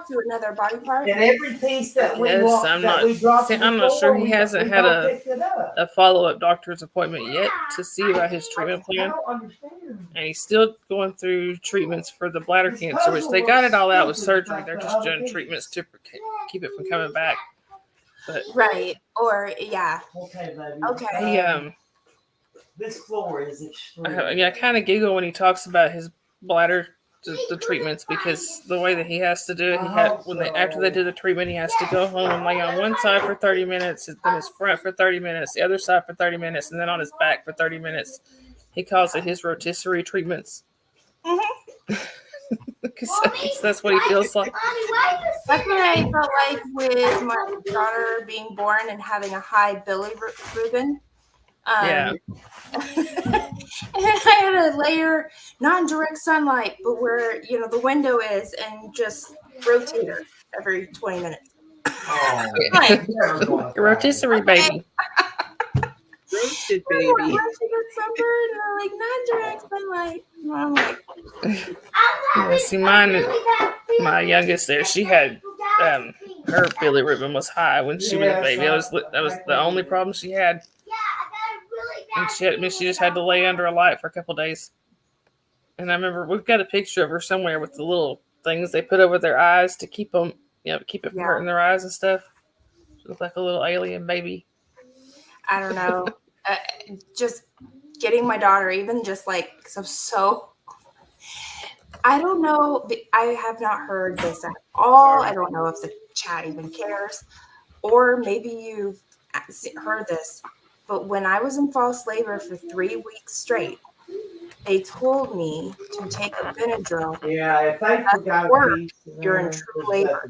Speaker 5: to another body part.
Speaker 2: And every piece that we
Speaker 1: Yes,
Speaker 2: walked,
Speaker 1: I'm
Speaker 2: that
Speaker 1: not-
Speaker 2: we dropped
Speaker 1: see,
Speaker 2: to the
Speaker 1: I'm not sure
Speaker 2: floor,
Speaker 1: he
Speaker 2: we-
Speaker 1: hasn't
Speaker 2: we
Speaker 1: had
Speaker 2: all picked it up.
Speaker 1: A follow-up doctor's appointment yet to see about his treatment
Speaker 2: I
Speaker 1: plan,
Speaker 2: don't understand.
Speaker 1: and he's still going through treatments for the bladder cancer, which they got it all out with surgery. They're just doing treatments to keep it from coming back. But
Speaker 5: Right. Or yeah.
Speaker 2: Okay, baby.
Speaker 5: Okay.
Speaker 2: This floor is extreme.
Speaker 1: I kind of giggle when he talks about his bladder, the treatments, because the way that he has to do it, after they do the treatment, he has to go home and lay on one side for 30 minutes, then his front for 30 minutes, the other side for 30 minutes, and then on his back for 30 minutes. He calls it his rotisserie treatments. Because that's what he feels like.
Speaker 5: That's what I felt like with my daughter being born and having a high bilirubin.
Speaker 1: Yeah.
Speaker 5: And I had to layer not in direct sunlight, but where the window is, and just rotate her every 20 minutes.
Speaker 2: Oh,
Speaker 5: Like,
Speaker 1: Rotisserie baby.
Speaker 6: Roasted
Speaker 5: I'm
Speaker 6: baby.
Speaker 5: like, why she get sunburned? And I'm like, not direct sunlight. And I'm like,
Speaker 1: Yeah, see, my youngest there, she had her bilirubin was high when she was a baby. That was the only problem she had. And she just had to lay under a light for a couple days. And I remember we've got a picture of her somewhere with the little things they put over their eyes to keep them, keep it from hurting their eyes and stuff. She looked like a little alien baby.
Speaker 5: I don't know. Just getting my daughter, even just like, because I'm so, I don't know. I have not heard this at all. I don't know if the chat even cares, or maybe you've heard this. But when I was in false labor for 3 weeks straight, they told me to take a Benadryl.
Speaker 2: Yeah, if they forgot a piece,
Speaker 5: During true labor.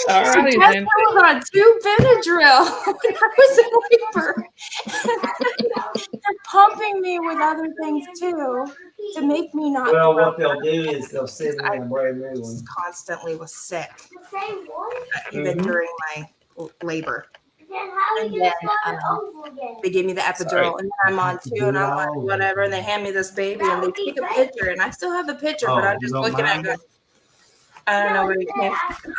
Speaker 1: Alrighty
Speaker 5: So
Speaker 1: then.
Speaker 5: I was on 2 Benadryl when I was in labor. They're pumping me with other things too to make me not.
Speaker 2: Well, what they'll do is they'll send me a brand new one.
Speaker 5: Constantly was sick, even during my labor. And then they gave me the epidural, and then I'm on 2, and I'm like, whatever. And they hand me this baby, and they take a picture, and I still have the picture, but I'm just looking at it. I don't know where it came from.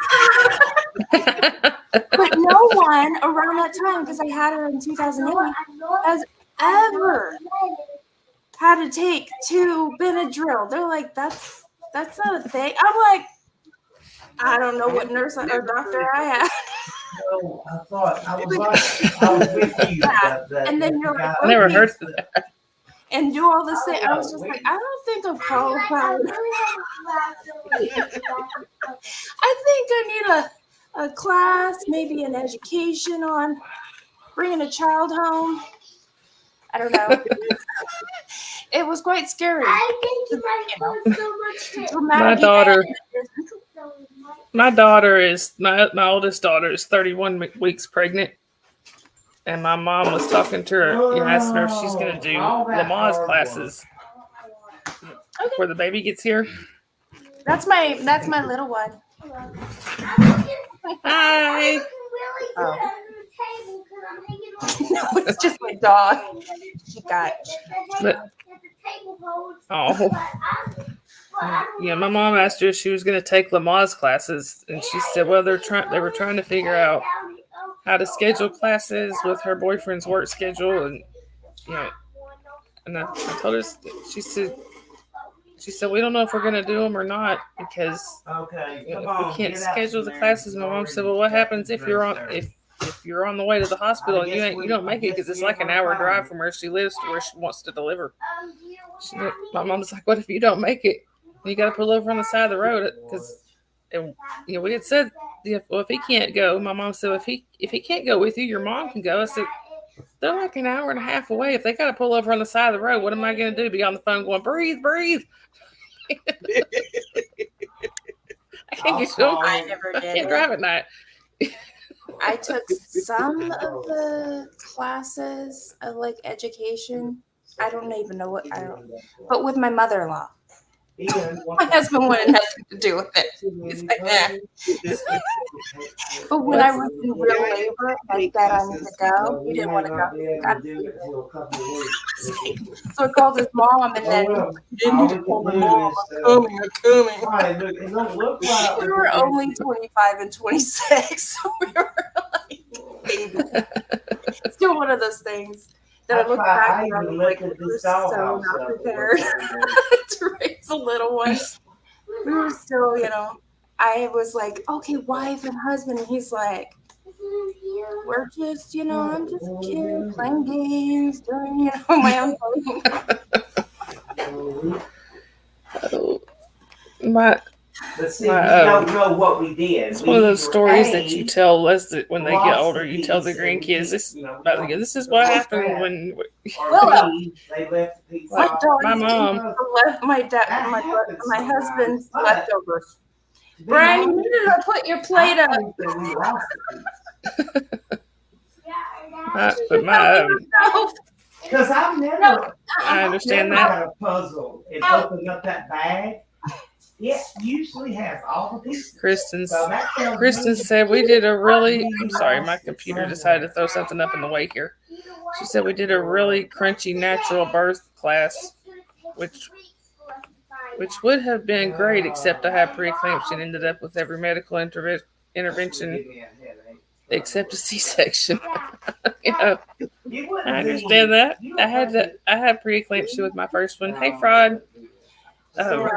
Speaker 5: But no one around that time, because I had her in 2008, has ever had to take 2 Benadryl. They're like, that's not a thing. I'm like, I don't know what nurse or doctor I had.
Speaker 2: No, I thought I was with you.
Speaker 5: And then you're like,
Speaker 1: I never heard of
Speaker 5: okay,
Speaker 1: that.
Speaker 5: and do all this thing. I was just like, I don't think I'm qualified. I think I need a class, maybe an education on bringing a child home. I don't know. It was quite scary.
Speaker 1: My daughter is my oldest daughter is 31 weeks pregnant, and my mom was talking to her, asking her if she's going to do Lamaze classes before the baby gets here.
Speaker 5: That's my little one.
Speaker 1: Hi.
Speaker 5: Oh. No, it's just my dog. She got.
Speaker 1: Yeah, my mom asked her if she was going to take Lamaze classes, and she said, well, they were trying to figure out how to schedule classes with her boyfriend's work schedule, and and I told her, she said we don't know if we're going to do them or not, because if we can't schedule the classes. My mom said, well, what happens if you're on the way to the hospital and you don't make it, because it's like an hour drive from where she lives to where she wants to deliver. My mom's like, what if you don't make it? You got to pull over on the side of the road because, we had said, if he can't go, my mom said, if he can't go with you, your mom can go. I said, they're like an hour and a half away. If they got to pull over on the side of the road, what am I going to do? Be on the phone going, breathe, breathe. I can't get you.
Speaker 5: I never
Speaker 1: I
Speaker 5: did
Speaker 1: can't
Speaker 5: it.
Speaker 1: drive at night.
Speaker 5: I took some of the classes of like education. I don't even know what but with my mother-in-law. My husband wanted nothing to do with it. He's like, nah. But when I was in real labor, I said I need to go. He didn't want to go. So I called his mom, and then he need to call my mom. I'm coming. We were only 25 and 26, so we were like babies. Still one of those things that I look back and I'm like, we were so not prepared to raise a little one. We were still, I was like, okay, wife and husband, and he's like, we're just, I'm just a kid playing games, doing, my own thing.
Speaker 1: Oh,
Speaker 2: But see, we don't know what we did.
Speaker 1: It's one of those stories that you tell us that when they get older, you tell the grandkids this is what happened when.
Speaker 2: They left
Speaker 1: my mom
Speaker 5: left my husband's leftovers. Brian, you needed to put your plate up.
Speaker 2: Because I've never.
Speaker 1: I understand
Speaker 2: never
Speaker 1: that.
Speaker 2: had a puzzle and opened up that bag. It usually has all the pieces.
Speaker 1: Kristen said we did a really. I'm sorry, my computer decided to throw something up in the way here. She said we did a really crunchy natural birth class, which would have been great, except I had preeclampsia and ended up with every medical intervention except a C-section. I understand that. I had preeclampsia with my first one. Hey, Fraud.
Speaker 5: My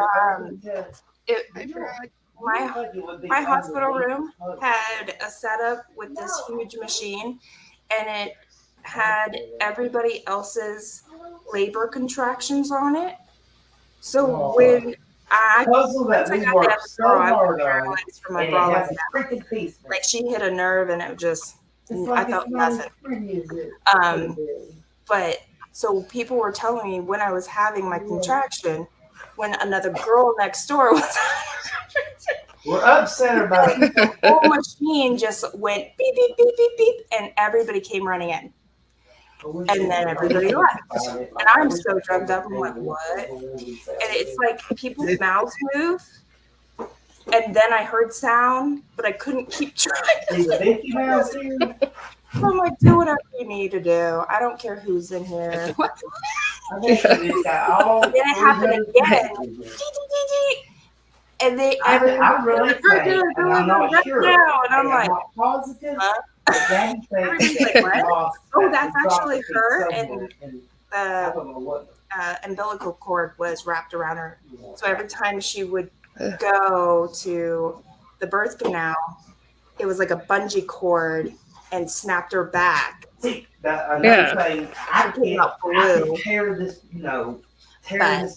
Speaker 5: hospital room had a setup with this huge machine, and it had everybody else's labor contractions on it. So when I got that girl, I was paralyzed from my bra. Like she hit a nerve, and it just I felt nothing. But so people were telling me when I was having my contraction, when another girl next door was
Speaker 2: we're upset about it.
Speaker 5: The whole machine just went beep, beep, beep, beep, beep, and everybody came running in. And then everybody left. And I'm so drugged up. I'm like, what? And it's like people's mouths move. And then I heard sound, but I couldn't keep track. So I'm like, do whatever you need to do. I don't care who's in here. Then it happened again. And
Speaker 2: I'm really afraid, and I'm not sure.
Speaker 5: And I'm like,
Speaker 2: positive.
Speaker 5: Huh?
Speaker 2: Everybody's
Speaker 5: like, what? Oh, that's actually her. And the umbilical cord was wrapped around her. So every time she would go to the birth canal, it was like a bungee cord and snapped her back.
Speaker 2: See, another thing, I can tear this,
Speaker 5: but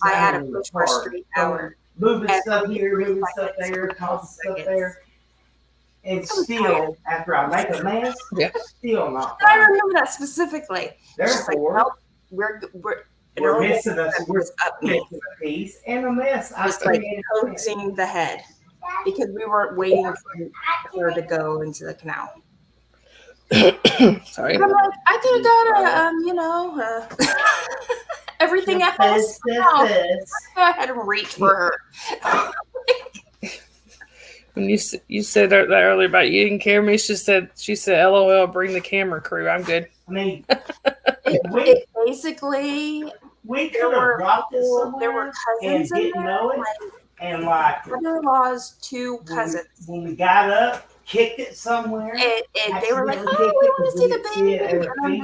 Speaker 5: I had to push her straight out.
Speaker 2: Moving stuff here, moving stuff there, tossing stuff there. And still, after I make a mess, still not.
Speaker 5: I remember that specifically.
Speaker 2: Therefore,
Speaker 5: like, we're
Speaker 2: missing a piece and a mess.
Speaker 5: Just like coaxing the head because we weren't waiting for her to go into the canal.
Speaker 1: Sorry.
Speaker 5: And I'm like, I could have got everything else. Go ahead and reach for her.
Speaker 1: When you said that earlier about you didn't care me, she said, LOL, bring the camera crew. I'm good.
Speaker 2: I mean,
Speaker 5: it basically,
Speaker 2: there
Speaker 5: were cousins in there.
Speaker 2: And like
Speaker 5: mother-in-law's two cousins.
Speaker 2: When we got up, kicked it somewhere.
Speaker 5: They were like, "Oh, we want to see the baby." And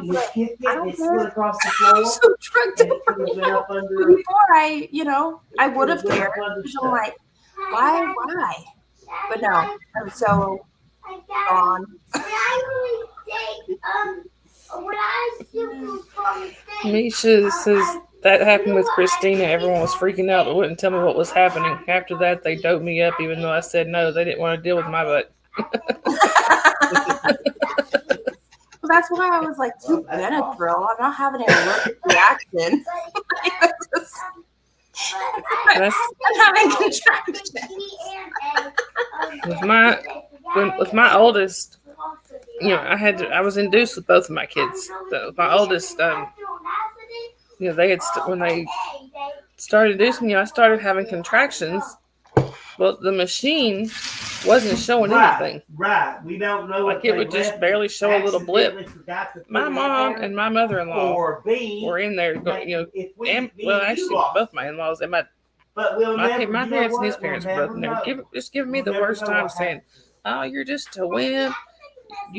Speaker 2: we kicked it.
Speaker 5: I don't
Speaker 2: It slid across the floor.
Speaker 5: I'm so drugged up. Before I would have cared. I'm like, why? But no, I'm so gone.
Speaker 1: Misha says That happened with Christina. Everyone was freaking out but wouldn't tell me what was happening. After that, they doped me up even though I said no. They didn't want to deal with my butt.
Speaker 5: Well, that's why I was like, do Benadryl. I'm not having an allergic reaction.
Speaker 1: That's
Speaker 5: I'm having contractions.
Speaker 1: with my oldest. I was induced with both of my kids. So my oldest, they had when they started inducing me, I started having contractions. Well, the machine wasn't showing anything.
Speaker 2: Right. We don't know.
Speaker 1: Like it would just barely show a little blip. My mom and my mother-in-law were in there. Actually, both my in-laws and my parents and his parents were both in there. Just giving me the worst time, saying, "Oh, you're just a wimp.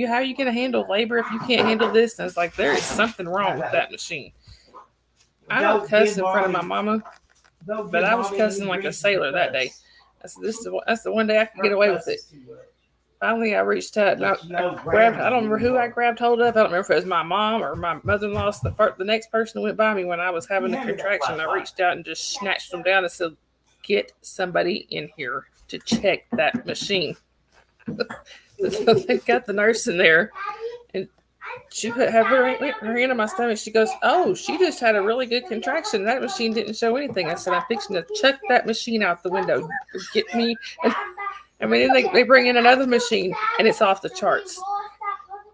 Speaker 1: How are you going to handle labor if you can't handle this?" And I was like, there is something wrong with that machine. I don't cuss in front of my mama, but I was cussing like a sailor that day. I said, that's the one day I can get away with it. Finally, I reached out and I grabbed. I don't remember who I grabbed hold of. I don't remember if it was my mom or my mother-in-law. The next person that went by me when I was having a contraction, I reached out and just snatched them down and said, "Get somebody in here to check that machine." So they got the nurse in there, and she had her hand on my stomach. She goes, "Oh, she just had a really good contraction. That machine didn't show anything." I said, "I'm fixing to chuck that machine out the window. Get me." And then they bring in another machine, and it's off the charts.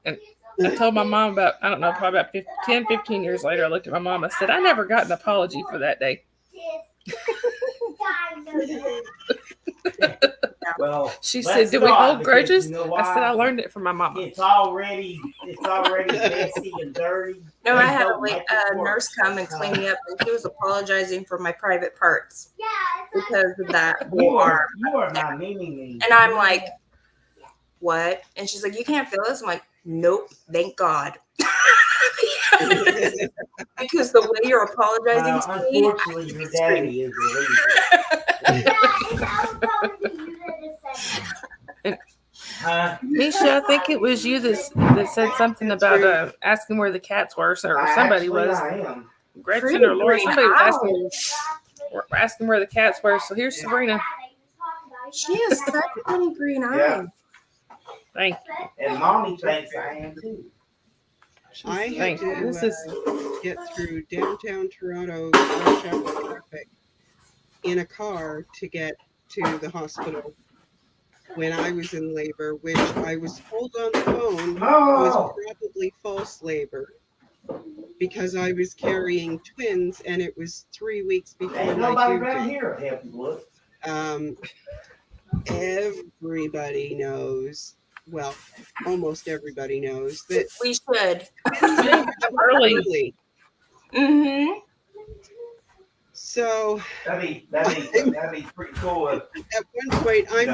Speaker 1: And I told my mom about, I don't know, probably about 10, 15 years later, I looked at my mom. I said, "I never got an apology for that day."
Speaker 2: Well,
Speaker 1: she said, "Do we hold grudges?" I said, "I learned it from my mama."
Speaker 2: It's already messy and dirty.
Speaker 5: No, I had a nurse come and clean me up, and she was apologizing for my private parts because of that whole arm.
Speaker 2: You are not meaning me.
Speaker 5: And I'm like, what? And she's like, "You can't feel this?" I'm like, "Nope, thank God." Because the way you're apologizing to me,
Speaker 2: unfortunately, your daddy is
Speaker 1: Misha, I think it was you that said something about asking where the cats were, or somebody was. Gretchen or Laura, somebody was asking where the cats were. So here's Sabrina.
Speaker 5: She has such pretty green eyes.
Speaker 2: Yeah.
Speaker 1: Thank you.
Speaker 2: And mommy thinks I am too.
Speaker 6: I had to get through downtown Toronto rush hour traffic in a car to get to the hospital when I was in labor, which I was told on the phone was probably false labor because I was carrying twins and it was 3 weeks before my due date. Everybody knows. Well, almost everybody knows that
Speaker 5: we should
Speaker 1: early.
Speaker 5: Mm-hmm.
Speaker 2: So that'd be pretty cool.
Speaker 6: At one point, I'm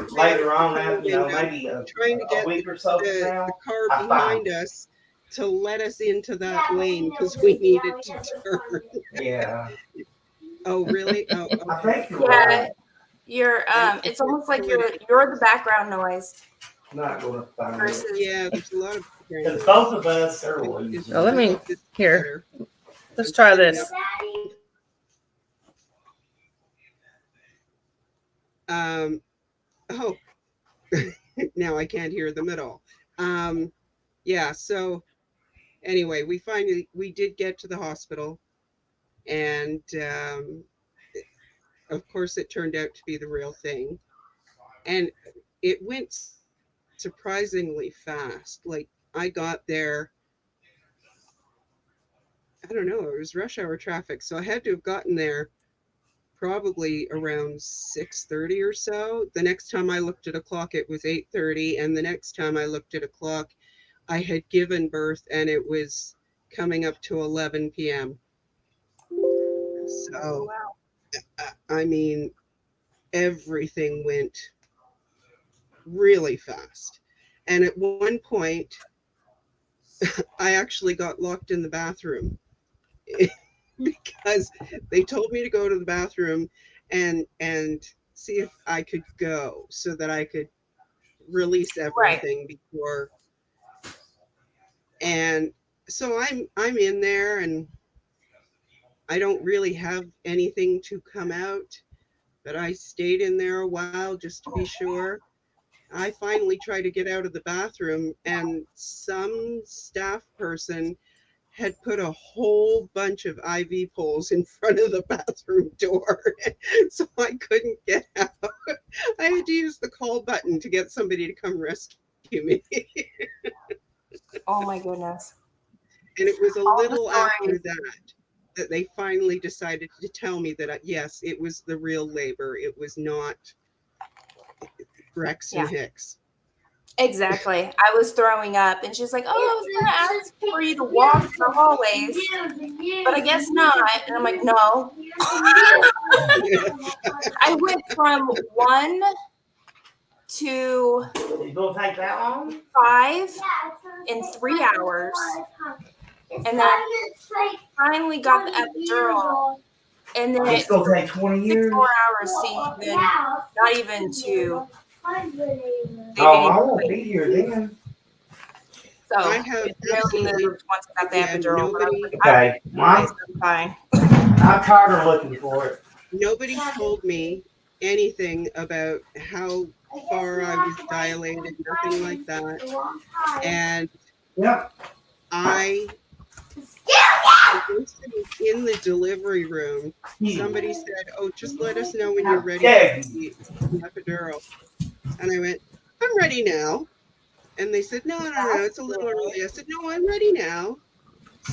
Speaker 2: later on, maybe
Speaker 6: trying to get the car behind us to let us into that lane because we needed to turn.
Speaker 2: Yeah.
Speaker 6: Oh, really? Oh, okay.
Speaker 2: I think you're right.
Speaker 5: You're it's almost like you're the background noise.
Speaker 2: Not going to find
Speaker 5: versus
Speaker 6: yeah, there's a lot of
Speaker 2: because both of us are losers.
Speaker 1: Oh, let me here. Let's try this.
Speaker 6: Oh, now I can't hear them at all. Yeah, so anyway, we did get to the hospital, and of course it turned out to be the real thing, and it went surprisingly fast. Like I got there, I don't know, it was rush hour traffic, so I had to have gotten there probably around 6:30 or so. The next time I looked at a clock, it was 8:30, and the next time I looked at a clock, I had given birth, and it was coming up to 11 p.m. So, I mean, everything went really fast. And at one point, I actually got locked in the bathroom because they told me to go to the bathroom and see if I could go so that I could release everything before. And so I'm in there, and I don't really have anything to come out, but I stayed in there a while just to be sure. I finally tried to get out of the bathroom, and some staff person had put a whole bunch of IV poles in front of the bathroom door, so I couldn't get out. I had to use the call button to get somebody to come rescue me.
Speaker 5: Oh my goodness.
Speaker 6: And it was a
Speaker 5: All the
Speaker 6: little after
Speaker 5: stories.
Speaker 6: that they finally decided to tell me that, yes, it was the real labor. It was not Rex and Hicks.
Speaker 5: Exactly. I was throwing up, and she's like, "Oh, I was going to ask for you to walk the hallways, but I guess not." And I'm like, "No." I went from 1 to
Speaker 2: It's gonna take that long?
Speaker 5: 5 in 3 hours, and then I finally got the epidural, and then
Speaker 2: It's
Speaker 5: it
Speaker 2: gonna take 20
Speaker 5: 6
Speaker 2: years.
Speaker 5: more hours to even, not even to.
Speaker 2: Oh, I won't be here then.
Speaker 5: So
Speaker 6: I have
Speaker 5: it really moved once I got the epidural. But I was like,
Speaker 2: Okay,
Speaker 5: I'm fine.
Speaker 2: I'm tired of looking for it.
Speaker 6: Nobody told me anything about how far I was dilated, nothing like that. And
Speaker 2: Yep.
Speaker 6: I was in the delivery room. Somebody said, "Oh, just let us know when you're ready for the epidural." And I went, "I'm ready now." And they said, no, it's a little early. I said, "No, I'm ready now."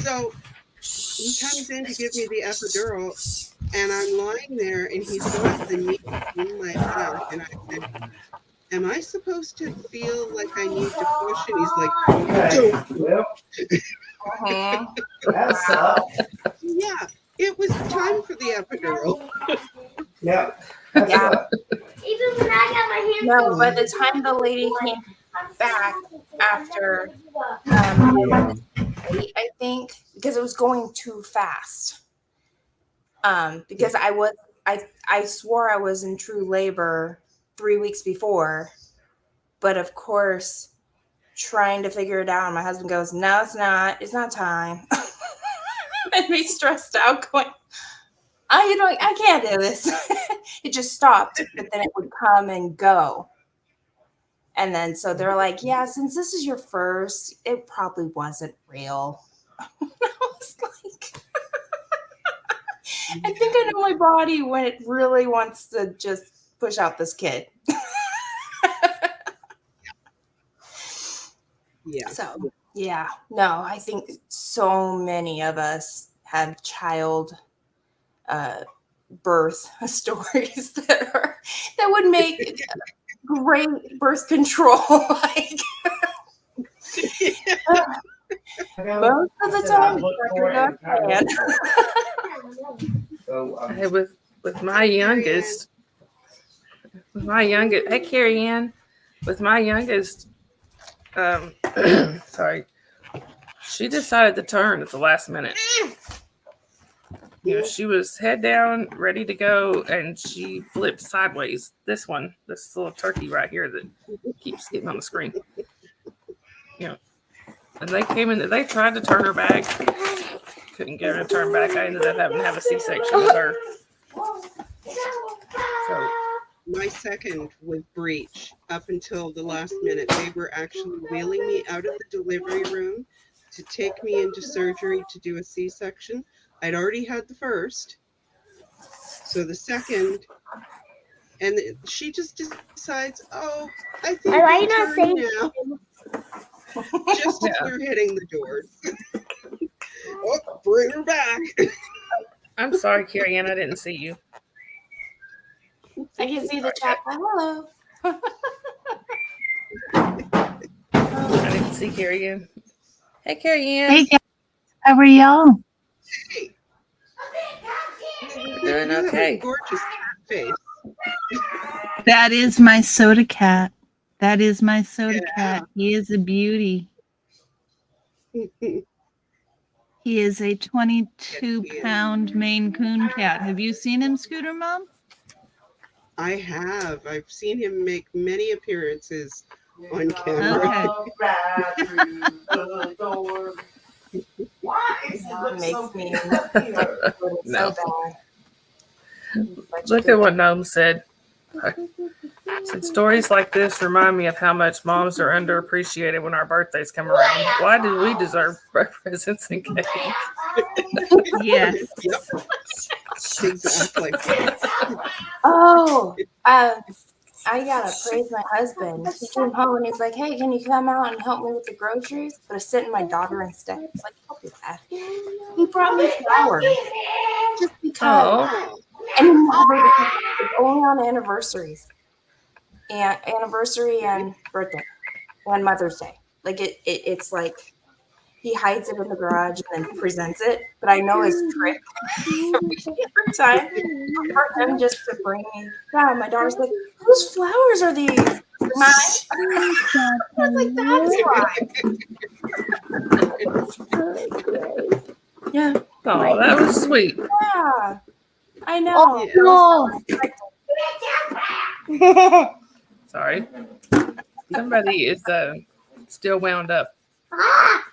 Speaker 6: So he comes in to give me the epidural, and I'm lying there, and he's got the needle in my back, and I said, "Am I supposed to feel like I need to push?" And he's like,
Speaker 2: Okay. Well, that sucks.
Speaker 6: yeah, it was time for the epidural.
Speaker 2: Yep.
Speaker 5: Yeah.
Speaker 3: Even when I got my hands
Speaker 5: No, by the time the lady came back after 8, I think, because it was going too fast. Because I swore I was in true labor 3 weeks before, but of course, trying to figure it out, and my husband goes, "No, it's not. It's not time." Made me stressed out, going, I can't do this." It just stopped, but then it would come and go. And then so they're like, "Yeah, since this is your first, it probably wasn't real." I was like, I think I know my body when it really wants to just push out this kid.
Speaker 6: Yeah.
Speaker 5: So, yeah, no, I think so many of us have child birth stories that would make great birth control. Like, most of the time,
Speaker 1: Hey, with my youngest, hey Carrie Ann, with my youngest, sorry, she decided to turn at the last minute. You know, she was head down, ready to go, and she flipped sideways. This little turkey right here that keeps getting on the screen. You know, and they came in, they tried to turn her back. Couldn't get her to turn back. I ended up having to have a C-section with her. So,
Speaker 6: my second was breech up until the last minute. They were actually wheeling me out of the delivery room to take me into surgery to do a C-section. I'd already had the first, so the second, and she just decides, "Oh, I think
Speaker 3: Why
Speaker 6: we'll
Speaker 3: not
Speaker 6: turn
Speaker 3: say
Speaker 6: now." Just as we're hitting the doors. Oh, bring her back.
Speaker 1: I'm sorry, Carrie Ann, I didn't see you.
Speaker 5: I can see the chat. Hello.
Speaker 1: I didn't see Carrie Ann. Hey, Carrie Ann.
Speaker 7: Hey guys, how are y'all?
Speaker 6: Hey.
Speaker 1: Doing okay.
Speaker 6: Gorgeous cat face.
Speaker 7: That is my soda cat. That is my soda cat. He is a beauty. He is a 22-pound Maine Coon cat. Have you seen him, Scooter Mom?
Speaker 6: I have. I've seen him make many appearances on camera.
Speaker 7: Okay.
Speaker 2: Why is it
Speaker 5: That
Speaker 2: look so
Speaker 5: makes me
Speaker 2: bad here?
Speaker 1: No.
Speaker 5: so bad.
Speaker 1: Look at what Gnome said. Said stories like this remind me of how much moms are underappreciated when our birthdays come around. Why do we deserve presents and cake?
Speaker 7: Yes.
Speaker 6: Yep, exactly.
Speaker 5: Oh, I gotta praise my husband. He came home and he's like, "Hey, can you come out and help me with the groceries?" But I sent my daughter instead. It's like, "I'll do that." He brought me flowers just because,
Speaker 1: Oh,
Speaker 5: and he never does that. It's only on anniversaries, and anniversary and birthday, and Mother's Day. Like it's like he hides it in the garage and then presents it. But I know his trick every time for him just to bring me. Yeah, my daughter's like, "Whose flowers are these?" Mine. I was like, "That's why." Yeah,
Speaker 1: oh, that was sweet.
Speaker 5: yeah. I know.
Speaker 6: Yeah.
Speaker 3: No.
Speaker 1: Sorry. Somebody is still wound up.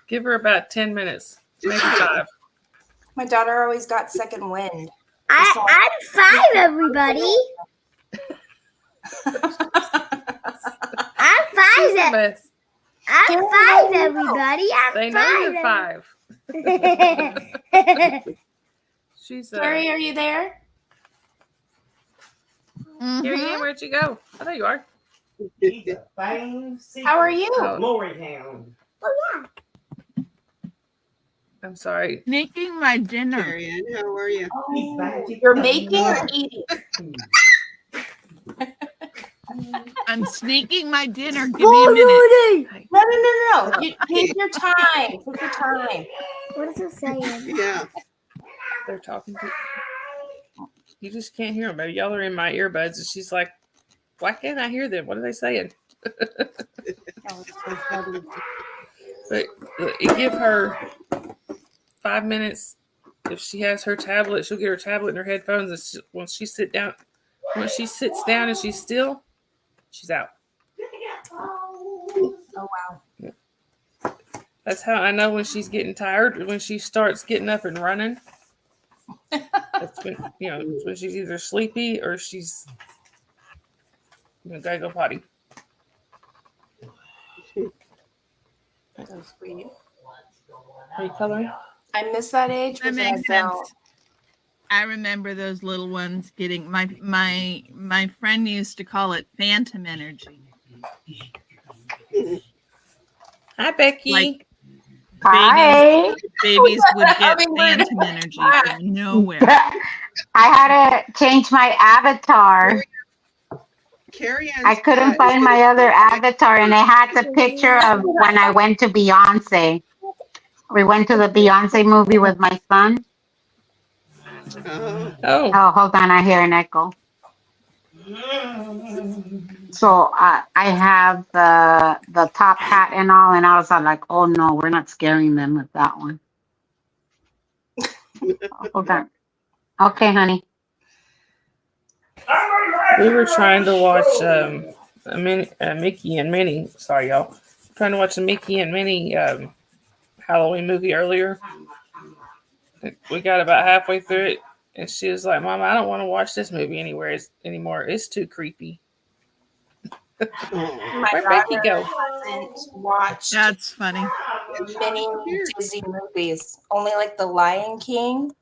Speaker 1: Give her about 10 minutes, maybe 5.
Speaker 5: My daughter always got second wind.
Speaker 3: I'm 5, everybody. I'm 5.
Speaker 1: She's the best.
Speaker 3: I'm 5, everybody.
Speaker 1: They
Speaker 3: I'm
Speaker 1: know you're
Speaker 3: 5.
Speaker 1: 5. She's
Speaker 5: Carrie, are you there?
Speaker 1: Here you where'd you go? Oh, there you are.
Speaker 2: He's a fame seeker.
Speaker 5: How are you?
Speaker 1: Oh.
Speaker 2: Glory hound.
Speaker 1: I'm sorry.
Speaker 7: Making my dinner.
Speaker 6: Carrie Ann, how are you?
Speaker 2: He's magic.
Speaker 5: You're making or eating?
Speaker 7: I'm sneaking my dinner. Give me a minute.
Speaker 5: No. You take your time. Take your time.
Speaker 3: What is it saying?
Speaker 6: Yeah.
Speaker 1: They're talking to you. Just can't hear them, baby. Y'all are in my earbuds. And she's like, why can't I hear them? What are they saying? But give her 5 minutes. If she has her tablet, she'll get her tablet and her headphones. And once she sits down and she's still, she's out.
Speaker 5: Oh wow.
Speaker 1: That's how I know when she's getting tired. When she starts getting up and running, that's when it's when she's either sleepy or she's gotta go potty.
Speaker 5: So sweet.
Speaker 1: Are you coloring?
Speaker 5: I miss that age.
Speaker 7: That
Speaker 5: but then I
Speaker 7: makes sense.
Speaker 5: don't.
Speaker 7: I remember those little ones getting my friend used to call it phantom energy.
Speaker 1: Hi, Becky.
Speaker 7: Like
Speaker 8: Hi.
Speaker 7: babies would get
Speaker 5: Having learned
Speaker 7: phantom energy from nowhere.
Speaker 8: I had to change my avatar.
Speaker 6: Carrie Ann's
Speaker 8: I couldn't
Speaker 6: cat is
Speaker 8: find my
Speaker 6: getting
Speaker 8: other avatar, and it had the picture of when I went to Beyonce. We went to the Beyonce movie with my son.
Speaker 6: Oh,
Speaker 1: Oh,
Speaker 8: Oh, hold on, I hear an echo. So I have the top hat and all, and I was like, oh no, we're not scaring them with that one. Hold on. Okay, honey.
Speaker 1: we were trying to watch Mickey and Minnie. Sorry, y'all. Trying to watch a Mickey and Minnie Halloween movie earlier. We got about halfway through it, and she was like, "Mom, I don't want to watch this movie anymore. It's too creepy."
Speaker 6: oh.
Speaker 5: My
Speaker 1: Where'd
Speaker 5: daughter
Speaker 1: Becky go?
Speaker 5: hasn't watched
Speaker 7: That's funny.
Speaker 5: many Disney movies. Only like The Lion King,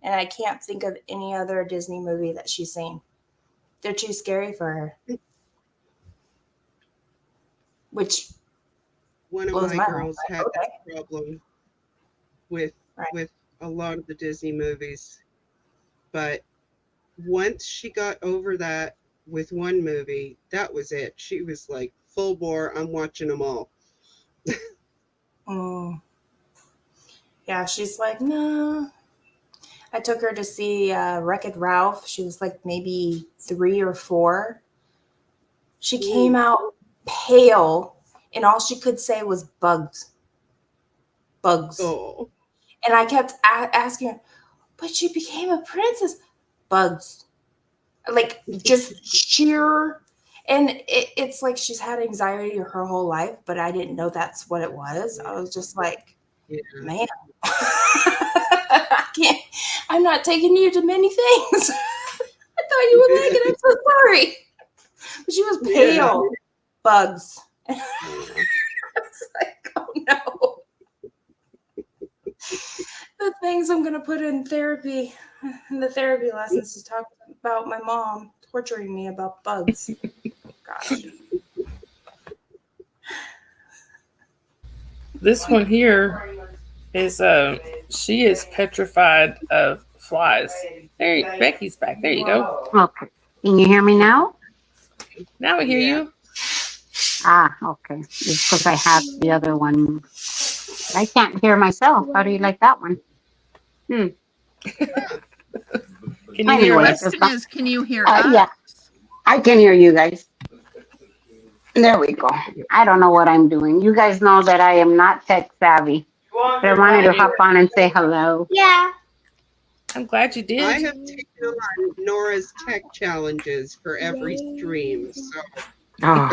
Speaker 5: and I can't think of any other Disney movie that she's seen. They're too scary for her. Which
Speaker 6: One of
Speaker 5: blows
Speaker 6: my
Speaker 5: my
Speaker 6: girls
Speaker 5: mind.
Speaker 6: had
Speaker 5: Okay.
Speaker 6: that problem with
Speaker 5: Right.
Speaker 6: with a lot of the Disney movies. But once she got over that with one movie, that was it. She was like full bore, I'm watching them all.
Speaker 5: Mm. Yeah, she's like, no. I took her to see Wreck-It Ralph. She was like maybe 3 or 4. She came out pale, and all she could say was bugs. Bugs.
Speaker 6: Oh.
Speaker 5: And I kept asking her, but she became a princess. Bugs. Like just sheer. And it's like she's had anxiety her whole life, but I didn't know that's what it was. I was just like,
Speaker 6: Yeah.
Speaker 5: man, I can't. I'm not taking you to many things. I thought you would like it. I'm so sorry. But she was pale. Bugs. I was like, oh no. The things I'm gonna put in therapy, in the therapy lessons, to talk about my mom torturing me about bugs. Gosh.
Speaker 1: This one here is she is petrified of flies. There, Becky's back. There you go.
Speaker 8: Okay. Can you hear me now?
Speaker 1: Now we hear you.
Speaker 8: Ah, okay. It's because I have the other one. I can't hear myself. How do you like that one?
Speaker 1: Can you
Speaker 7: The
Speaker 1: hear
Speaker 8: Anyways,
Speaker 1: us?
Speaker 7: question is, can you hear us?
Speaker 8: yeah, I can hear you guys. There we go. I don't know what I'm doing. You guys know that I am not tech savvy. But I wanted to hop on and say hello.
Speaker 3: Yeah.
Speaker 1: I'm glad you did.
Speaker 6: I have taken on Nora's tech challenges for every stream. So
Speaker 8: Oh.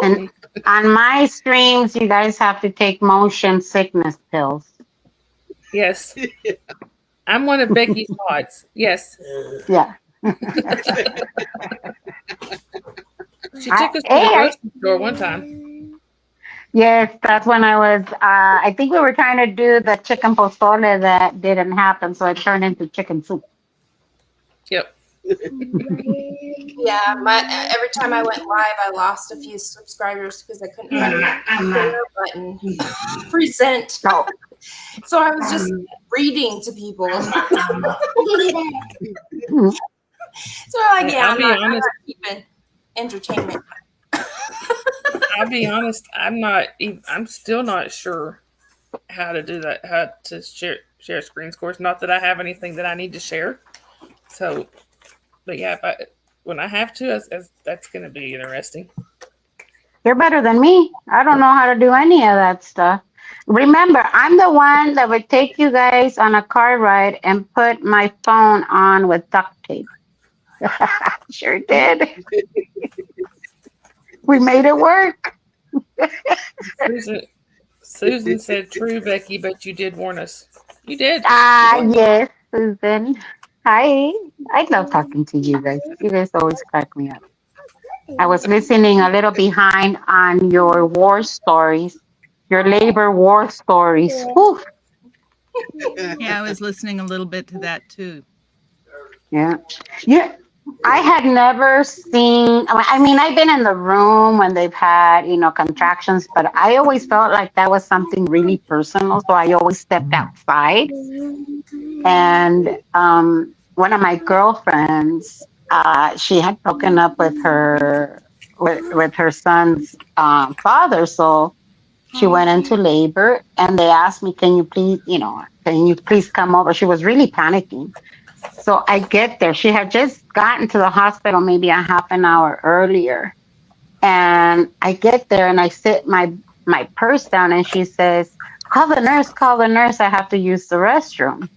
Speaker 8: And on my streams, you guys have to take motion sickness pills.
Speaker 1: Yes. I'm one of Becky's mods. Yes.
Speaker 8: Yeah.
Speaker 1: She took us to the grocery store one time.
Speaker 8: Yes, that's when I was, I think we were trying to do the chicken pozole that didn't happen, so it turned into chicken soup.
Speaker 1: Yep.
Speaker 5: Yeah, every time I went live, I lost a few subscribers because I couldn't find the share button. Present.
Speaker 8: Oh.
Speaker 5: So I was just reading to people. So I'm like, I'm not keeping entertainment.
Speaker 1: I'll be honest, I'm still not sure how to do that, how to share screen scores. Not that I have anything that I need to share. So, but yeah, when I have to, that's going to be interesting.
Speaker 8: You're better than me. I don't know how to do any of that stuff. Remember, I'm the one that would take you guys on a car ride and put my phone on with duct tape. Sure did. We made it work.
Speaker 1: Susan said, "True, Becky, but you did warn us. You did."
Speaker 8: Yes, Susan. Hi. I love talking to you guys. You guys always crack me up. I was listening a little behind on your war stories, your labor war stories. Whew.
Speaker 7: Yeah, I was listening a little bit to that too.
Speaker 8: Yeah. Yeah. I had never seen, I mean, I've been in the room when they've had, contractions, but I always felt like that was something really personal. So I always stepped outside. And one of my girlfriends, she had broken up with her son's father. So she went into labor and they asked me, can you please come over? She was really panicking. So I get there. She had just gotten to the hospital maybe a half an hour earlier. And I get there and I sit my purse down and she says, call the nurse. I have to use the restroom.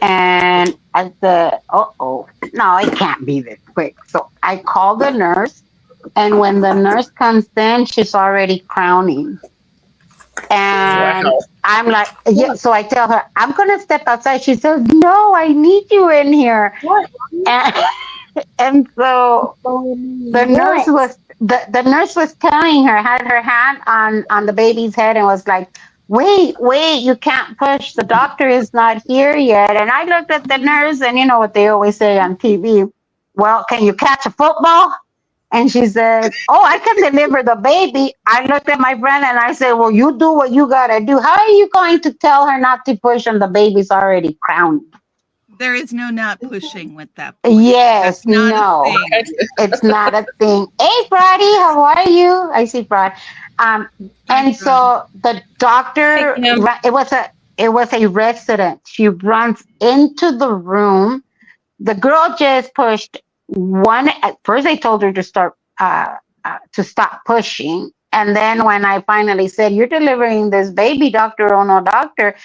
Speaker 8: And I said, no, it can't be this quick. So I call the nurse. And when the nurse comes in, she's already crowning. And wow. I'm like, yeah. So I tell her, I'm going to step outside. She says, no, I need you in here. And so the nurse was telling her, had her hand on the baby's head and was like, wait, you can't push. The doctor is not here yet. And I looked at the nurse and you know what they always say on TV. Well, can you catch a football? And she says, oh, I can deliver the baby. I looked at my friend and I said, well, you do what you got to do. How are you going to tell her not to push and the baby's already crowned?
Speaker 7: There is no not pushing with that.
Speaker 8: Yes, no, it's not a thing. Hey, Brady, how are you? I see Brad. And so the doctor, it was a resident. She runs into the room. The girl just pushed one. At first, I told her to stop pushing. And then when I finally said, you're delivering this baby, doctor, oh no, doctor,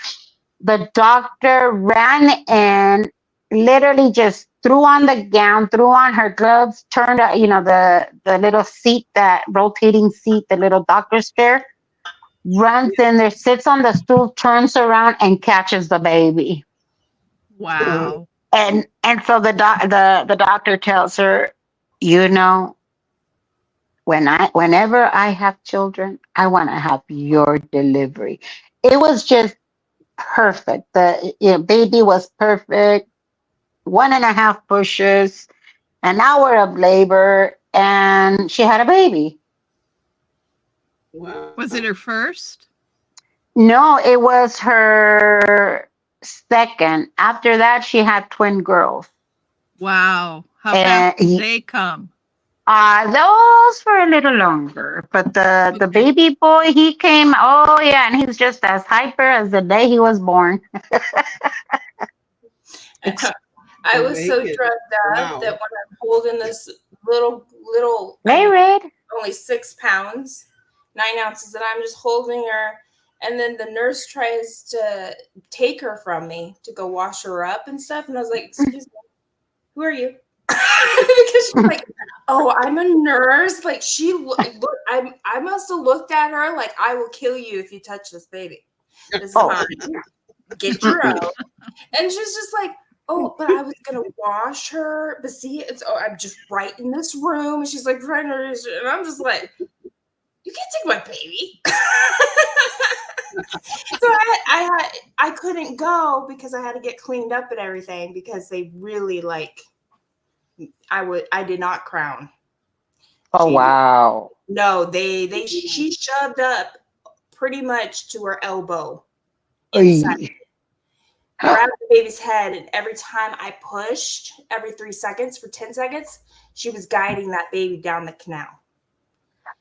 Speaker 8: the doctor ran in, literally just threw on the gown, threw on her gloves, turned, the little seat, that rotating seat, the little doctor's chair, runs in there, sits on the stool, turns around, and catches the baby.
Speaker 7: Wow.
Speaker 8: And so the doctor tells her, you know, whenever I have children, I want to have your delivery. It was just perfect. The baby was perfect. 1.5 pushes, an hour of labor, and she had a baby.
Speaker 6: Wow.
Speaker 7: Was it her first?
Speaker 8: No, it was her second. After that, she had twin girls.
Speaker 7: Wow. How fast
Speaker 8: And
Speaker 7: did they come?
Speaker 8: those for a little longer. But the
Speaker 7: Okay.
Speaker 8: baby boy, he came, oh yeah, and he's just as hyper as the day he was born.
Speaker 4: I was so
Speaker 6: Naked.
Speaker 4: drugged up
Speaker 6: Wow.
Speaker 4: that when I'm holding this little, I
Speaker 8: Hey,
Speaker 4: mean,
Speaker 8: Red.
Speaker 4: only 6 pounds, 9 ounces, and I'm just holding her. And then the nurse tries to take her from me to go wash her up and stuff. And I was like, excuse me, who are you? Because she's like, oh, I'm a nurse. Like I must have looked at her like, I will kill you if you touch this baby. This is
Speaker 8: Oh.
Speaker 4: mine. Get your own. And she's just like, oh, but I was gonna wash her. But see, I'm just right in this room. And she's like, right in her, and I'm just like, you can't take my baby. So I couldn't go because I had to get cleaned up and everything because they really I did not crown.
Speaker 8: Oh, wow.
Speaker 4: No, she shoved up pretty much to her elbow inside.
Speaker 8: Oy.
Speaker 4: Grabbed the baby's head, and every time I pushed, every 3 seconds for 10 seconds, she was guiding that baby down the canal.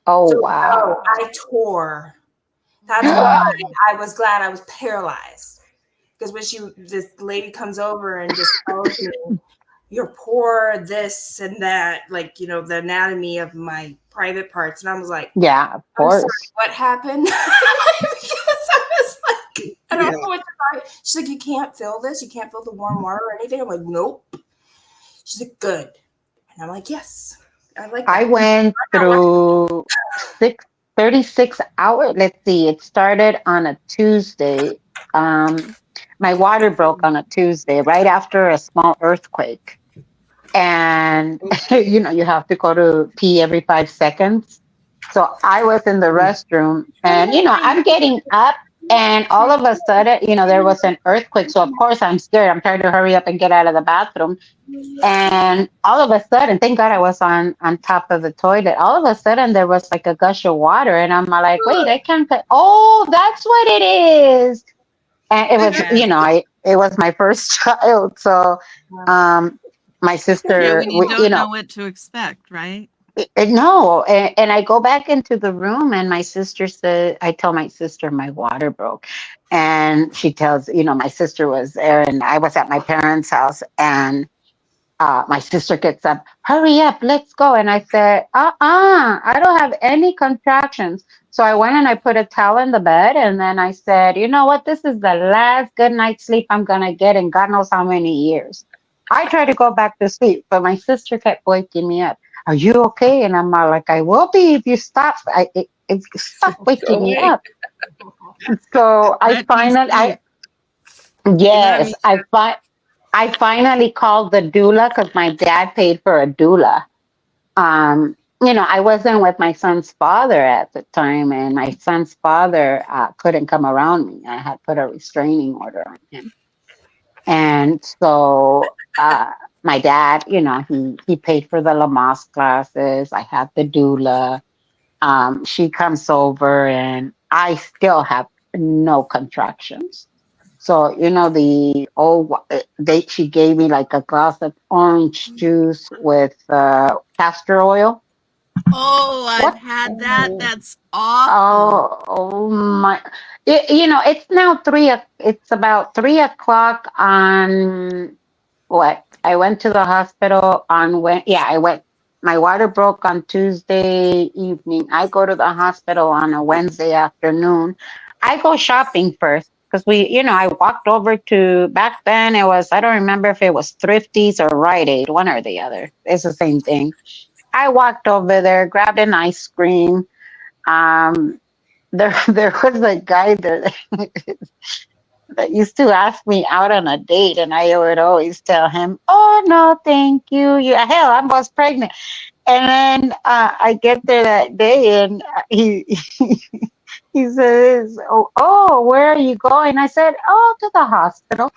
Speaker 8: Oh,
Speaker 4: So
Speaker 8: wow.
Speaker 4: I tore. That's why I was glad I was paralyzed. Because when this lady comes over and just tells me, you're poor, this and that, like, the anatomy of my private parts. And I was like,
Speaker 8: Yeah, of
Speaker 4: I'm
Speaker 8: course.
Speaker 4: sorry, what happened? Because I was like, I don't know what to buy. She's like, you can't feel this. You can't feel the warm water or anything. I'm like, nope. She's like, good. And I'm like, yes. I like that.
Speaker 8: I went through 36 hours. Let's see, it started on a Tuesday. My water broke on a Tuesday right after a small earthquake. And, you have to go to pee every 5 seconds. So I was in the restroom and, I'm getting up and all of a sudden, there was an earthquake. So of course I'm scared. I'm trying to hurry up and get out of the bathroom. And all of a sudden, thank God I was on top of the toilet. All of a sudden, there was like a gush of water, and I'm like, "Wait, I can't." Oh, that's what it is. And it was,
Speaker 7: Yeah.
Speaker 8: it was my first child. So, my
Speaker 7: Yeah,
Speaker 8: sister,
Speaker 7: when you don't know what to expect, right?
Speaker 8: no, and I go back into the room, and my sister said, I tell my sister my water broke, and she tells, my sister was there, and I was at my parents' house, and my sister gets up, hurry up, let's go. And I said, I don't have any contractions. So I went and I put a towel in the bed. And then I said, you know what? This is the last good night's sleep I'm going to get in God knows how many years. I tried to go back to sleep, but my sister kept waking me up. Are you okay? And I'm like, I will be if you stop. Stop waking me
Speaker 1: away.
Speaker 8: up. So I
Speaker 7: Let me
Speaker 8: finally,
Speaker 7: sleep.
Speaker 8: yes, I finally called the doula because my dad paid for a doula. I wasn't with my son's father at the time, and my son's father couldn't come around me. I had put a restraining order on him. And so my dad, he paid for the Lamaze classes. I had the doula. She comes over, and I still have no contractions. So, the she gave me like a glass of orange juice with castor oil.
Speaker 7: Oh, I've
Speaker 8: What?
Speaker 7: had that. That's awful.
Speaker 8: Oh my! It's now it's about 3 o'clock on what? I went to the hospital on when? Yeah, I went. My water broke on Tuesday evening. I go to the hospital on a Wednesday afternoon. I go shopping first because I walked over to back then. It was I don't remember if it was Thrifties or Rite Aid, one or the other. It's the same thing. I walked over there, grabbed an ice cream. Um, there was a guy there that used to ask me out on a date, and I would always tell him, "Oh no, thank you. Yeah, hell, I was pregnant." And then I get there that day, and he says, "Oh, where are you going?" I said, "Oh, to the hospital."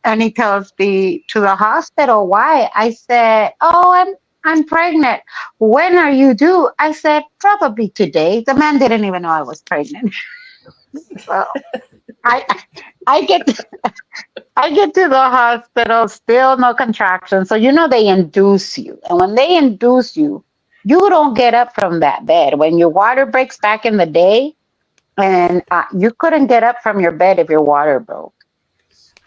Speaker 8: And he tells me, "To the hospital? Why?" I said, "Oh, I'm pregnant." "When are you due?" I said, "Probably today." The man didn't even know I was pregnant. So I I get I get to the hospital, still no contractions. So they induce you, and when they induce you, you don't get up from that bed. When your water breaks back in the day, and you couldn't get up from your bed if your water broke.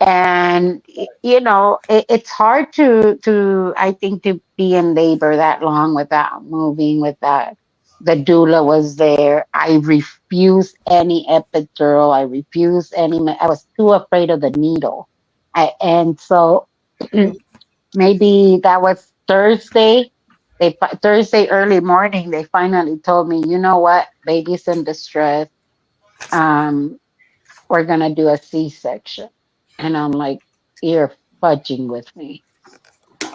Speaker 8: And it's hard to I think to be in labor that long without moving, without the doula was there. I refused any epidural. I refused I was too afraid of the needle. And so maybe that was Thursday. Thursday early morning, they finally told me, "You know what, baby's in distress. um we're gonna do a C-section." And I'm like, "You're fudging with me."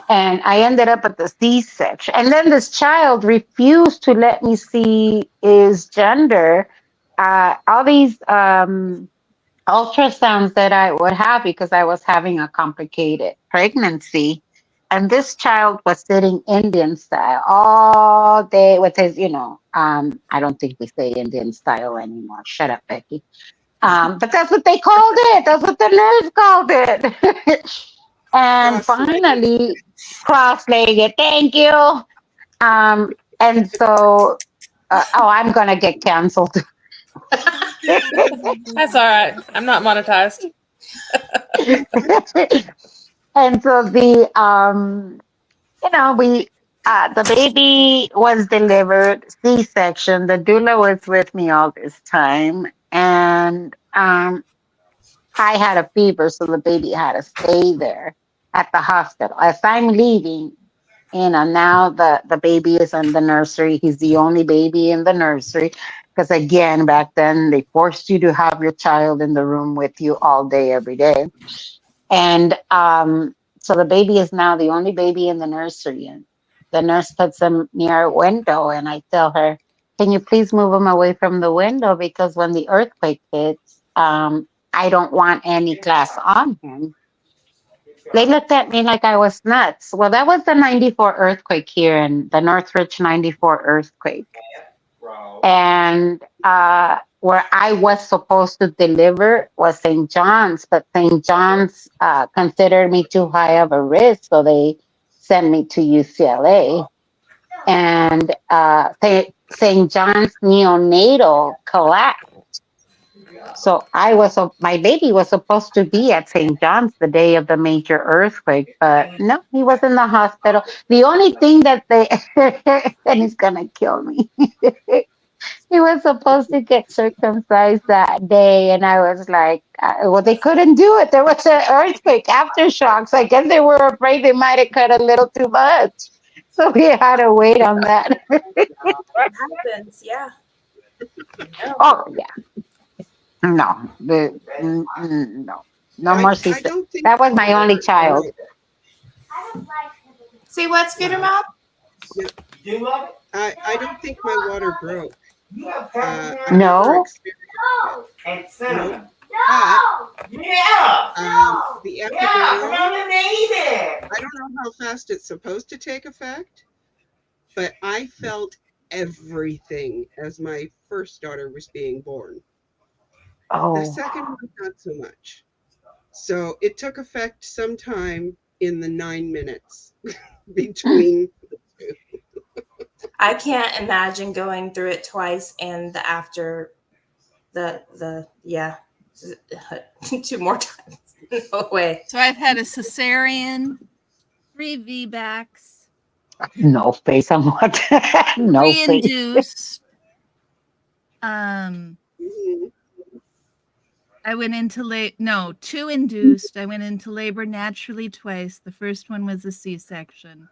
Speaker 8: And I ended up at the C-section. And then this child refused to let me see his gender. All these ultrasounds that I would have because I was having a complicated pregnancy. And this child was sitting Indian style all day with his, I don't think we say Indian style anymore. Shut up, Becky. But that's what they called it. That's what the nurse called it. And
Speaker 6: Cross-legged.
Speaker 8: finally, cross-legged. Thank you. And so, I'm gonna get canceled.
Speaker 1: That's all right. I'm not monetized.
Speaker 8: And so we the baby was delivered C-section. The doula was with me all this time, and I had a fever, so the baby had to stay there at the hospital. As I'm leaving, now the baby is in the nursery. He's the only baby in the nursery because, again, back then they forced you to have your child in the room with you all day, every day. And so the baby is now the only baby in the nursery. And the nurse puts him near a window, and I tell her, "Can you please move him away from the window? Because when the earthquake hits, I don't want any glass on him." They looked at me like I was nuts. Well, that was the 94 earthquake here, in the Northridge 94 earthquake. And where I was supposed to deliver was St. John's, but St. John's considered me too high of a risk, so they sent me to UCLA. And St. John's neonatal collapsed. So my baby was supposed to be at St. John's the day of the major earthquake, but no, he was in the hospital. The only thing that and he's gonna kill me. He was supposed to get circumcised that day, and I was like, well, they couldn't do it. There was an earthquake, aftershocks. I guess they were afraid they might have cut a little too much. So we had to wait on that.
Speaker 4: It happens, yeah.
Speaker 8: Oh, yeah. No, no more
Speaker 6: I
Speaker 8: C-section.
Speaker 6: don't think
Speaker 8: That was my only child.
Speaker 4: See what, Scooter Mouth?
Speaker 6: I don't think my water broke. I've
Speaker 8: No?
Speaker 6: never experienced
Speaker 2: And
Speaker 6: it.
Speaker 2: cinnamon.
Speaker 6: The
Speaker 2: Yeah,
Speaker 6: epidural,
Speaker 2: come on and eat it.
Speaker 6: I don't know how fast it's supposed to take effect, but I felt everything as my first daughter was being born. The
Speaker 8: Oh,
Speaker 6: second one, not so much. So it took effect sometime in the 9 minutes between the two.
Speaker 4: I can't imagine going through it twice and the after the yeah 2 more times. No way.
Speaker 7: So I've had a cesarean, 3 VBACs,
Speaker 8: no face. I'm what? No
Speaker 7: 3
Speaker 8: face.
Speaker 7: induced.
Speaker 6: Mhm.
Speaker 7: I went into 2 induced. I went into labor naturally twice. The first one was a C-section.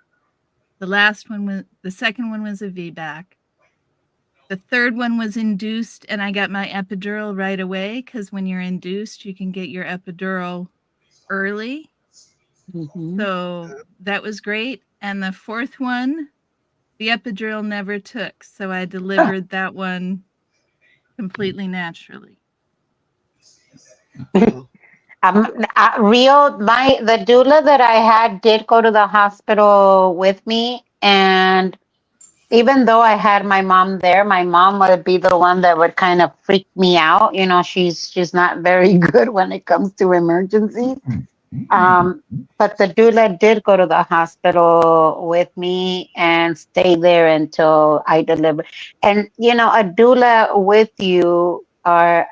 Speaker 7: The second one was a VBAC. The third one was induced, and I got my epidural right away because when you're induced, you can get your epidural early. So that was great. And the fourth one, the epidural never took. So I delivered that one completely naturally.
Speaker 6: Oh,
Speaker 8: The doula that I had did go to the hospital with me, and even though I had my mom there, my mom would be the one that would kind of freak me out. You know, she's not very good when it comes to emergencies. Um, but the doula did go to the hospital with me and stay there until I delivered. And you know, a doula with you are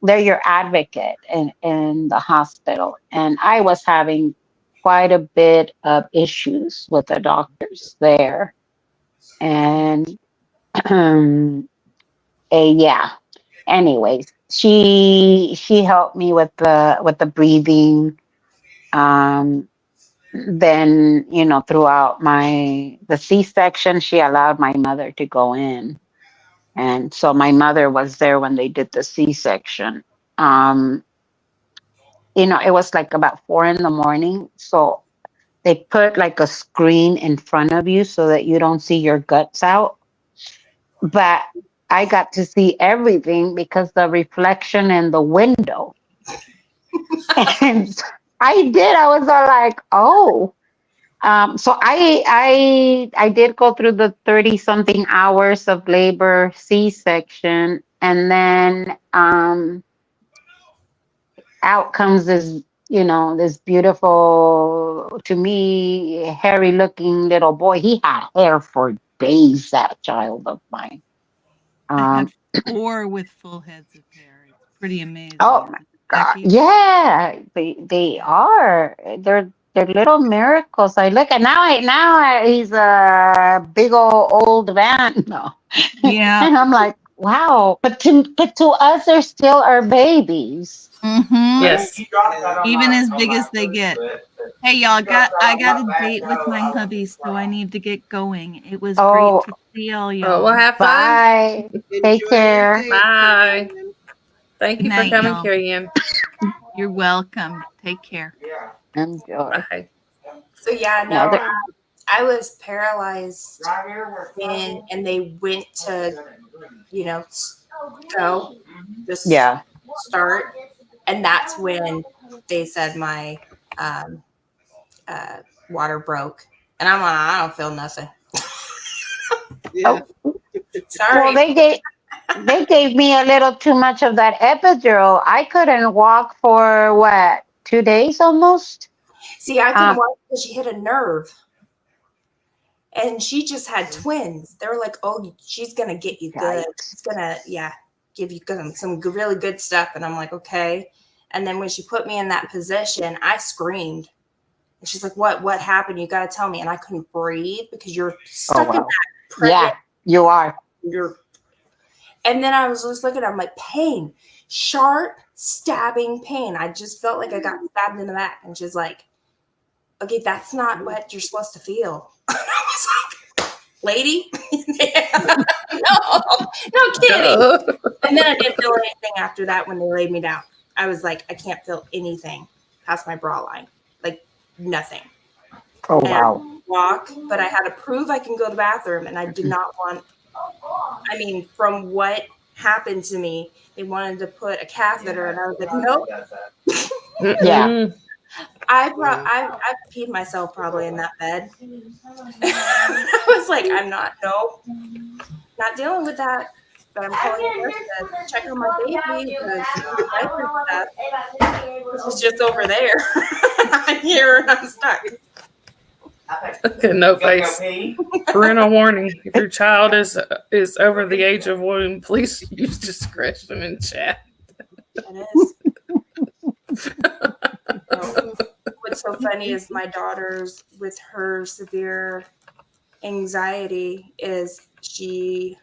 Speaker 8: they're your advocate in the hospital. And I was having quite a bit of issues with the doctors there. And yeah. Anyways, she helped me with the breathing. Um, then you know throughout the C-section, she allowed my mother to go in, and so my mother was there when they did the C-section. Um, you know, it was like about 4 a.m, so they put like a screen in front of you so that you don't see your guts out. But I got to see everything because the reflection in the window. And I did. I was all like, oh. So I did go through the 30 something hours of labor C-section, and then out comes this, you know, this beautiful, to me, hairy looking little boy. He had hair for days, that child of mine.
Speaker 7: I
Speaker 8: Um,
Speaker 7: had 4 with full heads of hair. It's pretty amazing.
Speaker 8: oh my God.
Speaker 7: Jackie?
Speaker 8: Yeah, they are. They're little miracles. I look at he's a big old man. No.
Speaker 7: Yeah.
Speaker 8: And I'm like, wow. But to us they're still our babies.
Speaker 7: Mm-hmm.
Speaker 1: Yes.
Speaker 7: Even as big as they get. Hey, y'all, I got a date with my hubby, so I need to get going. It was great
Speaker 8: Oh,
Speaker 7: to see all
Speaker 1: Oh,
Speaker 7: y'all.
Speaker 1: well, have fun.
Speaker 8: bye. Take
Speaker 6: enjoy your
Speaker 8: care.
Speaker 6: day,
Speaker 1: Bye.
Speaker 6: Carrie Ann.
Speaker 1: Thank
Speaker 7: Good
Speaker 1: you for
Speaker 7: night,
Speaker 1: coming,
Speaker 7: y'all.
Speaker 1: Carrie Ann.
Speaker 7: You're welcome. Take care.
Speaker 8: Enjoy.
Speaker 1: Bye.
Speaker 4: So yeah,
Speaker 8: No,
Speaker 4: no, I was paralyzed and they went to, you know, go, just
Speaker 8: yeah.
Speaker 4: start. And that's when they said my um, water broke. And I'm like, I don't feel nothing.
Speaker 6: Yeah.
Speaker 8: Oh,
Speaker 4: Sorry.
Speaker 8: well, they gave me a little too much of that epidural. I couldn't walk for what, 2 days almost.
Speaker 4: See, I couldn't watch because she hit a nerve. And she just had twins. They were like, "Oh, she's gonna get you good.
Speaker 8: Yikes.
Speaker 4: She's gonna, yeah, give you some really good stuff." And I'm like, "Okay." And then when she put me in that position, I screamed. And she's like, "What? What happened? You got to tell me." And I couldn't breathe because you're
Speaker 8: Oh
Speaker 4: stuck in
Speaker 8: wow.
Speaker 4: that pregnant.
Speaker 8: Yeah, you are.
Speaker 4: And then I was just looking at her, I'm like, pain, sharp, stabbing pain. I just felt like I got stabbed in the back. And she's like, "Okay, that's not what you're supposed to feel." I was like, "Lady?" No kidding. And then I didn't feel anything after that when they laid me down. I was like, I can't feel anything past my bra line, like nothing.
Speaker 8: Oh
Speaker 4: And
Speaker 8: wow.
Speaker 4: I walk, but I had to prove I can go to the bathroom, and I did not want. I mean, from what happened to me, they wanted to put a catheter, and I was like, nope.
Speaker 8: Yeah.
Speaker 4: I peed myself probably in that bed. I was like, I'm not dealing with that. But I'm calling a nurse to check on my baby because the diaper stuff is just over there. I'm here and I'm stuck.
Speaker 1: No face. Parental warning: if your child is over the age of 1, please use discretion in chat.
Speaker 4: It is. What's so funny is my daughter's, with her severe anxiety, is she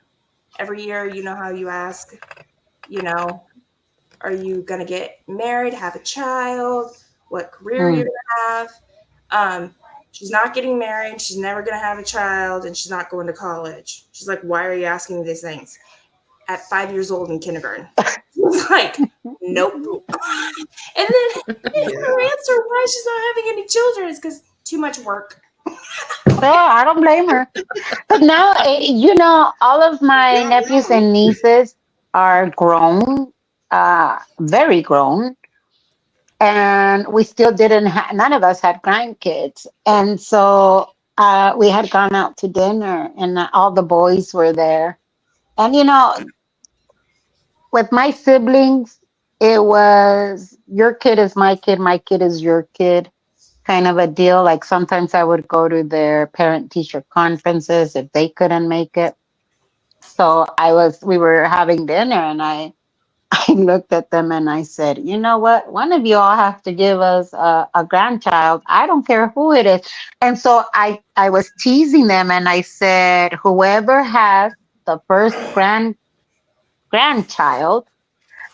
Speaker 4: every year, you know how you ask, you know, are you gonna get married, have a child, what career you're gonna have?
Speaker 5: She's not getting married. She's never going to have a child, and she's not going to college. She's like, why are you asking me these things? At 5 years old in kindergarten. It's like, nope. And then her answer why she's not having any children is because too much work.
Speaker 8: So I don't blame her. But now, all of my nephews and nieces are grown, very grown, and we still didn't none of us had grandkids. And so we had gone out to dinner, and all the boys were there. And, with my siblings, it was your kid is my kid is your kid kind of a deal. Like sometimes I would go to their parent teacher conferences if they couldn't make it. So we were having dinner, and I looked at them and I said, you know what? One of you all have to give us a grandchild. I don't care who it is. And so I was teasing them, and I said, whoever has the first grandchild,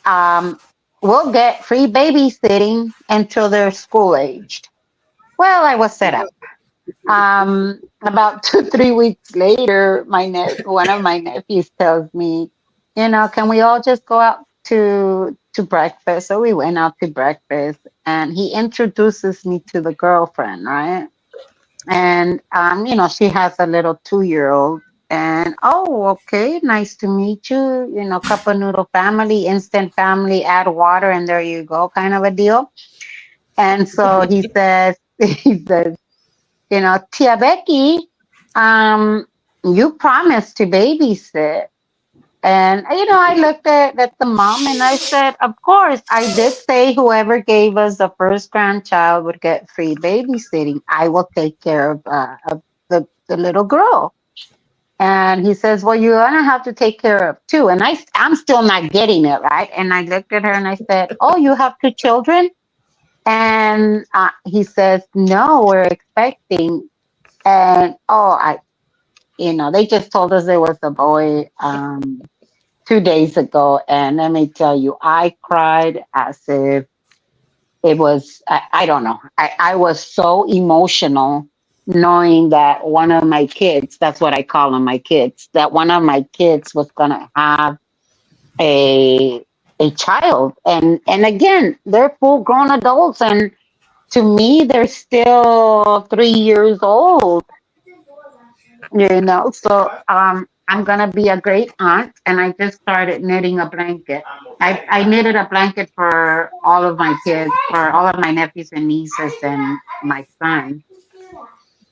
Speaker 8: um, will get free babysitting until they're school aged. Well, I was set up. About 2, 3 weeks later, one of my nephews tells me, can we all just go out to breakfast? So we went out to breakfast, and he introduces me to the girlfriend, right? And she has a little 2-year-old. And oh, okay, nice to meet you. Cup of noodle family, instant family, add water, and there you go, kind of a deal. And so he says, he says, Tia Becky, you promised to babysit. And, I looked at the mom and I said, of course, I did say whoever gave us the first grandchild would get free babysitting. I will take care of the little girl. And he says, well, you're going to have to take care of two. And I'm still not getting it, right? And I looked at her and I said, oh, you have 2 children? And he says, no, we're expecting. And they just told us there was a boy 2 days ago, and let me tell you, I cried as if it was. I don't know. I was so emotional knowing that one of my kids. That's what I call them, my kids. That one of my kids was gonna have a child, and again, they're full grown adults, and to me, they're still 3 years old. So I'm gonna be a great aunt, and I just started knitting a blanket. I knitted a blanket for all of my kids, for all of my nephews and nieces and my son.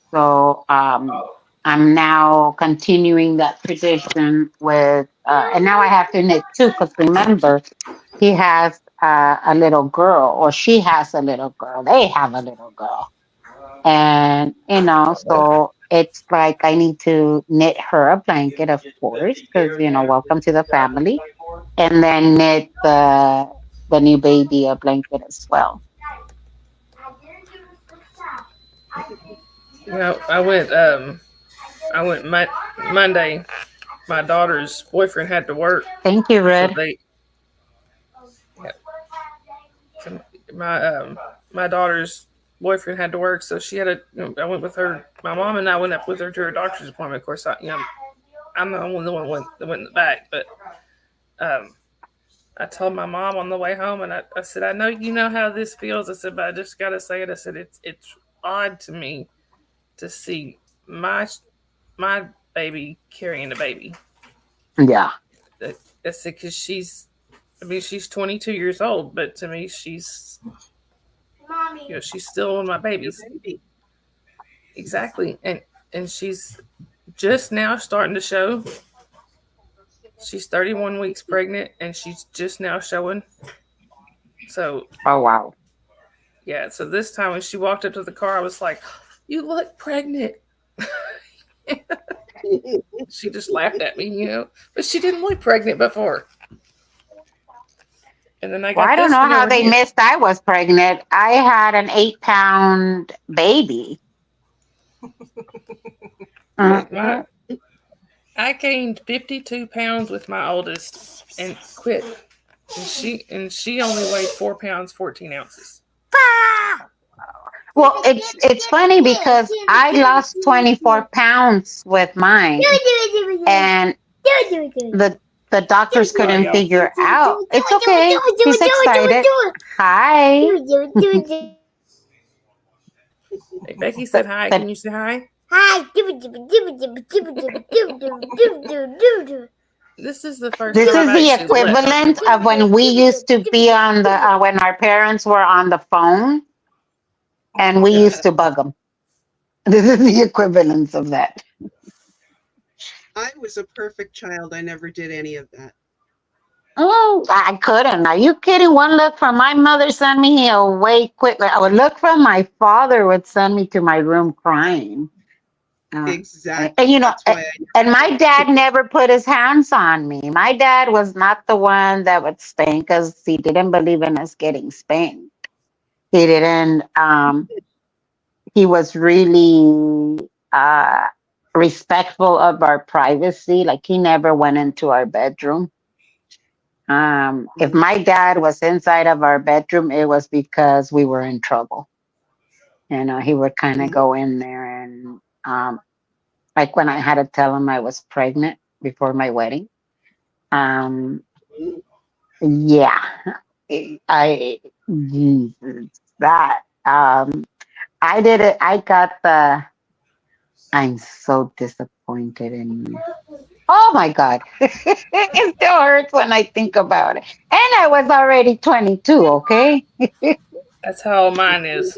Speaker 8: So I'm now continuing that tradition with and now I have to knit too, because remember, he has a little girl, or she has a little girl, they have a little girl. And, so it's like I need to knit her a blanket, of course, because, welcome to the family. And then knit the new baby a blanket as well.
Speaker 1: I went Monday. My daughter's boyfriend had to work,
Speaker 8: Thank you,
Speaker 1: so
Speaker 8: Red.
Speaker 1: my daughter's boyfriend had to work, so she had I went with her. My mom and I went up with her to her doctor's appointment. Of course, I'm the only one that went in the back, but I told my mom on the way home, and I said, I know you know how this feels. I said, but I just gotta say it. I said, it's odd to me to see my baby carrying a baby.
Speaker 8: Yeah.
Speaker 1: I said, because she's 22 years old, but to me, she's still one of my babies. Exactly, and she's just now starting to show. She's 31 weeks pregnant, and she's just now showing. So,
Speaker 8: oh wow.
Speaker 1: Yeah, so this time when she walked up to the car, I was like, "You look pregnant." She just laughed at me, but she didn't look pregnant before. And then I got
Speaker 8: I don't know how they
Speaker 1: here.
Speaker 8: missed I was pregnant. I had an 8-pound baby.
Speaker 1: I gained 52 pounds with my oldest and quit. And she only weighed 4 pounds 14 ounces.
Speaker 8: Well, it's funny because I lost 24 pounds with mine, and the the doctors
Speaker 1: Sorry,
Speaker 8: couldn't
Speaker 1: y'all.
Speaker 8: figure out. It's okay. She's excited. Hi.
Speaker 1: Hey, Becky said hi.
Speaker 8: But
Speaker 1: Can you say hi?
Speaker 3: Hi.
Speaker 1: This is the first
Speaker 8: this
Speaker 1: time I've
Speaker 8: is the
Speaker 1: actually left.
Speaker 8: equivalent of when we used to be on the when our parents were on the phone and we used to bug them. This is the equivalence of that.
Speaker 6: I was a perfect child. I never did any of that.
Speaker 8: Oh, I couldn't. Are you kidding? One look from my mother sent me away quickly. I would look from my father would send me to my room crying. And,
Speaker 6: Exactly. That's why I
Speaker 8: and
Speaker 6: never
Speaker 8: my
Speaker 6: did
Speaker 8: dad
Speaker 6: it.
Speaker 8: never put his hands on me. My dad was not the one that would spank because he didn't believe in us getting spanked. He didn't. He was really respectful of our privacy. Like he never went into our bedroom. If my dad was inside of our bedroom, it was because we were in trouble. You know, he would kind of
Speaker 6: Mhm.
Speaker 8: go in there and, like when I had to tell him I was pregnant before my wedding. Um, yeah, I, Jesus, that, I did it. I got the, I'm so disappointed in you. Oh my God. It still hurts when I think about it. And I was already 22, okay?
Speaker 1: That's how mine is.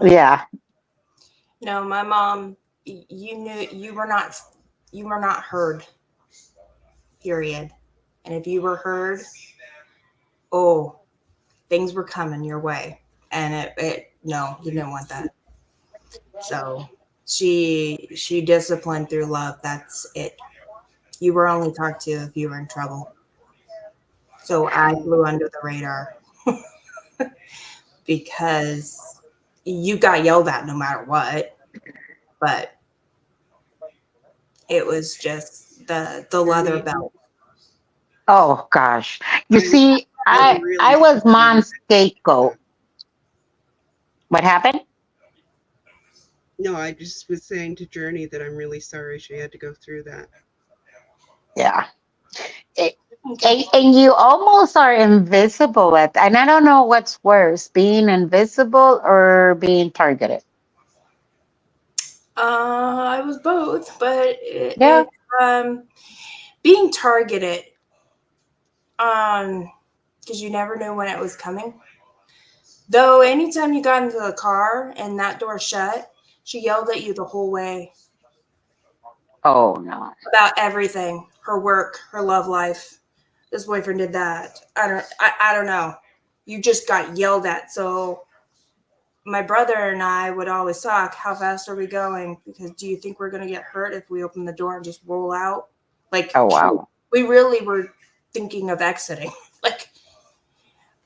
Speaker 8: Yeah.
Speaker 5: No, my mom, you knew you were not heard, period. And if you were heard, oh, things were coming your way. And it no, you didn't want that. So she disciplined through love. That's it. You were only talked to if you were in trouble. So I flew under the radar because you got yelled at no matter what. But it was just the leather
Speaker 6: Journey.
Speaker 5: belt.
Speaker 8: Oh gosh. You
Speaker 6: I'm
Speaker 8: see, I
Speaker 6: really
Speaker 8: was
Speaker 6: sorry.
Speaker 8: mom's scapegoat. What happened?
Speaker 6: No, I just was saying to Journey that I'm really sorry she had to go through that.
Speaker 8: Yeah. It,
Speaker 5: Okay.
Speaker 8: and you almost are invisible and I don't know what's worse, being invisible or being targeted.
Speaker 5: I was both, but
Speaker 8: Yeah.
Speaker 5: being targeted, because you never knew when it was coming. Though, anytime you got into the car and that door shut, she yelled at you the whole way
Speaker 8: Oh no.
Speaker 5: about everything, her work, her love life. This boyfriend did that. I don't know. You just got yelled at. So my brother and I would always talk, how fast are we going? Because do you think we're going to get hurt if we open the door and just roll out? Like,
Speaker 8: Oh wow.
Speaker 5: we really were thinking of exiting. Like,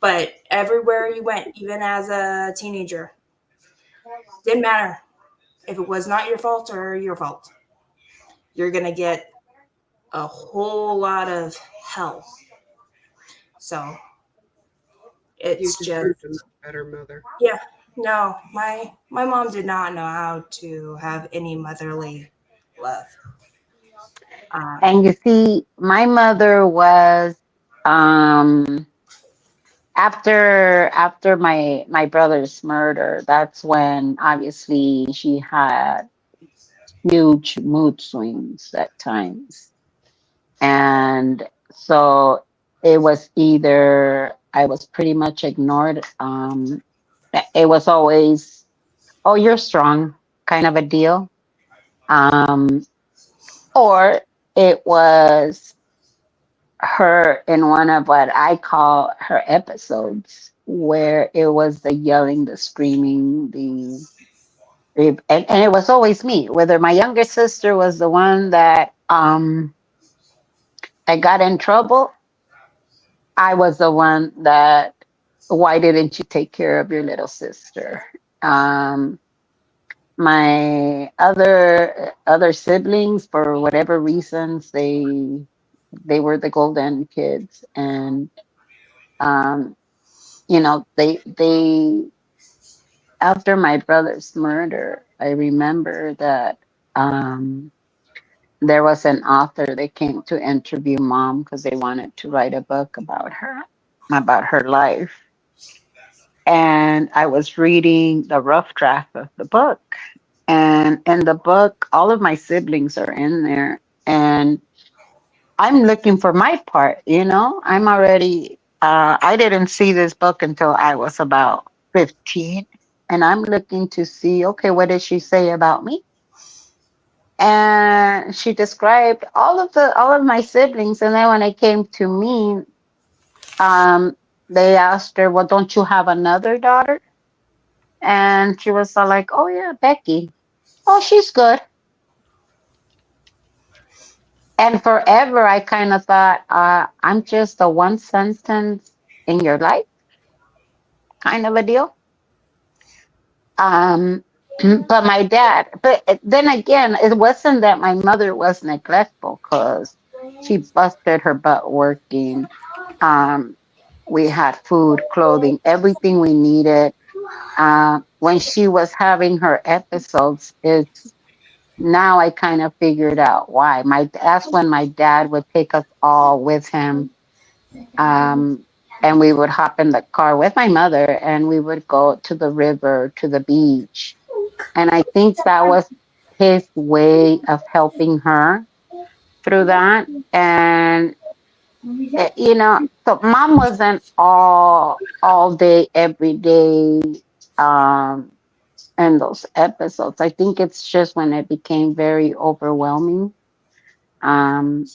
Speaker 5: but everywhere you went, even as a teenager, didn't matter if it was not your fault or your fault. You're going to get a whole lot of hell. So
Speaker 6: You
Speaker 5: it's just,
Speaker 6: deserved a much better mother.
Speaker 5: yeah, no, my mom did not know how to have any motherly love. Um,
Speaker 8: And you see, my mother was um after my brother's murder, that's when obviously she had huge mood swings at times. And so it was either I was pretty much ignored. It was always, oh, you're strong, kind of a deal. Um, or it was her in one of what I call her episodes, where it was the yelling, the screaming, and it was always me. Whether my younger sister was the one that I got in trouble, I was the one that, why didn't you take care of your little sister? Um, my other siblings, for whatever reasons, they were the golden kids, and um, you know, they after my brother's murder, I remember that um, there was an author that came to interview mom because they wanted to write a book about her life. And I was reading the rough draft of the book. And in the book, all of my siblings are in there. And I'm looking for my part, I'm already, I didn't see this book until I was about 15. And I'm looking to see, okay, what did she say about me? And she described all of my siblings. And then when it came to me, um, they asked her, well, don't you have another daughter? And she was all like, oh, yeah, Becky. Oh, she's good. And forever, I kind of thought, I'm just a one sentence in your life kind of a deal. Um, but my dad, but then again, it wasn't that my mother was neglectful because she busted her butt working. Um, we had food, clothing, everything we needed. When she was having her episodes, it's now I kind of figured out why. That's when my dad would take us all with him, um, and we would hop in the car with my mother, and we would go to the river, to the beach, and I think that was his way of helping her through that. And so mom wasn't all day every day um in those episodes. I think it's just when it became very overwhelming. um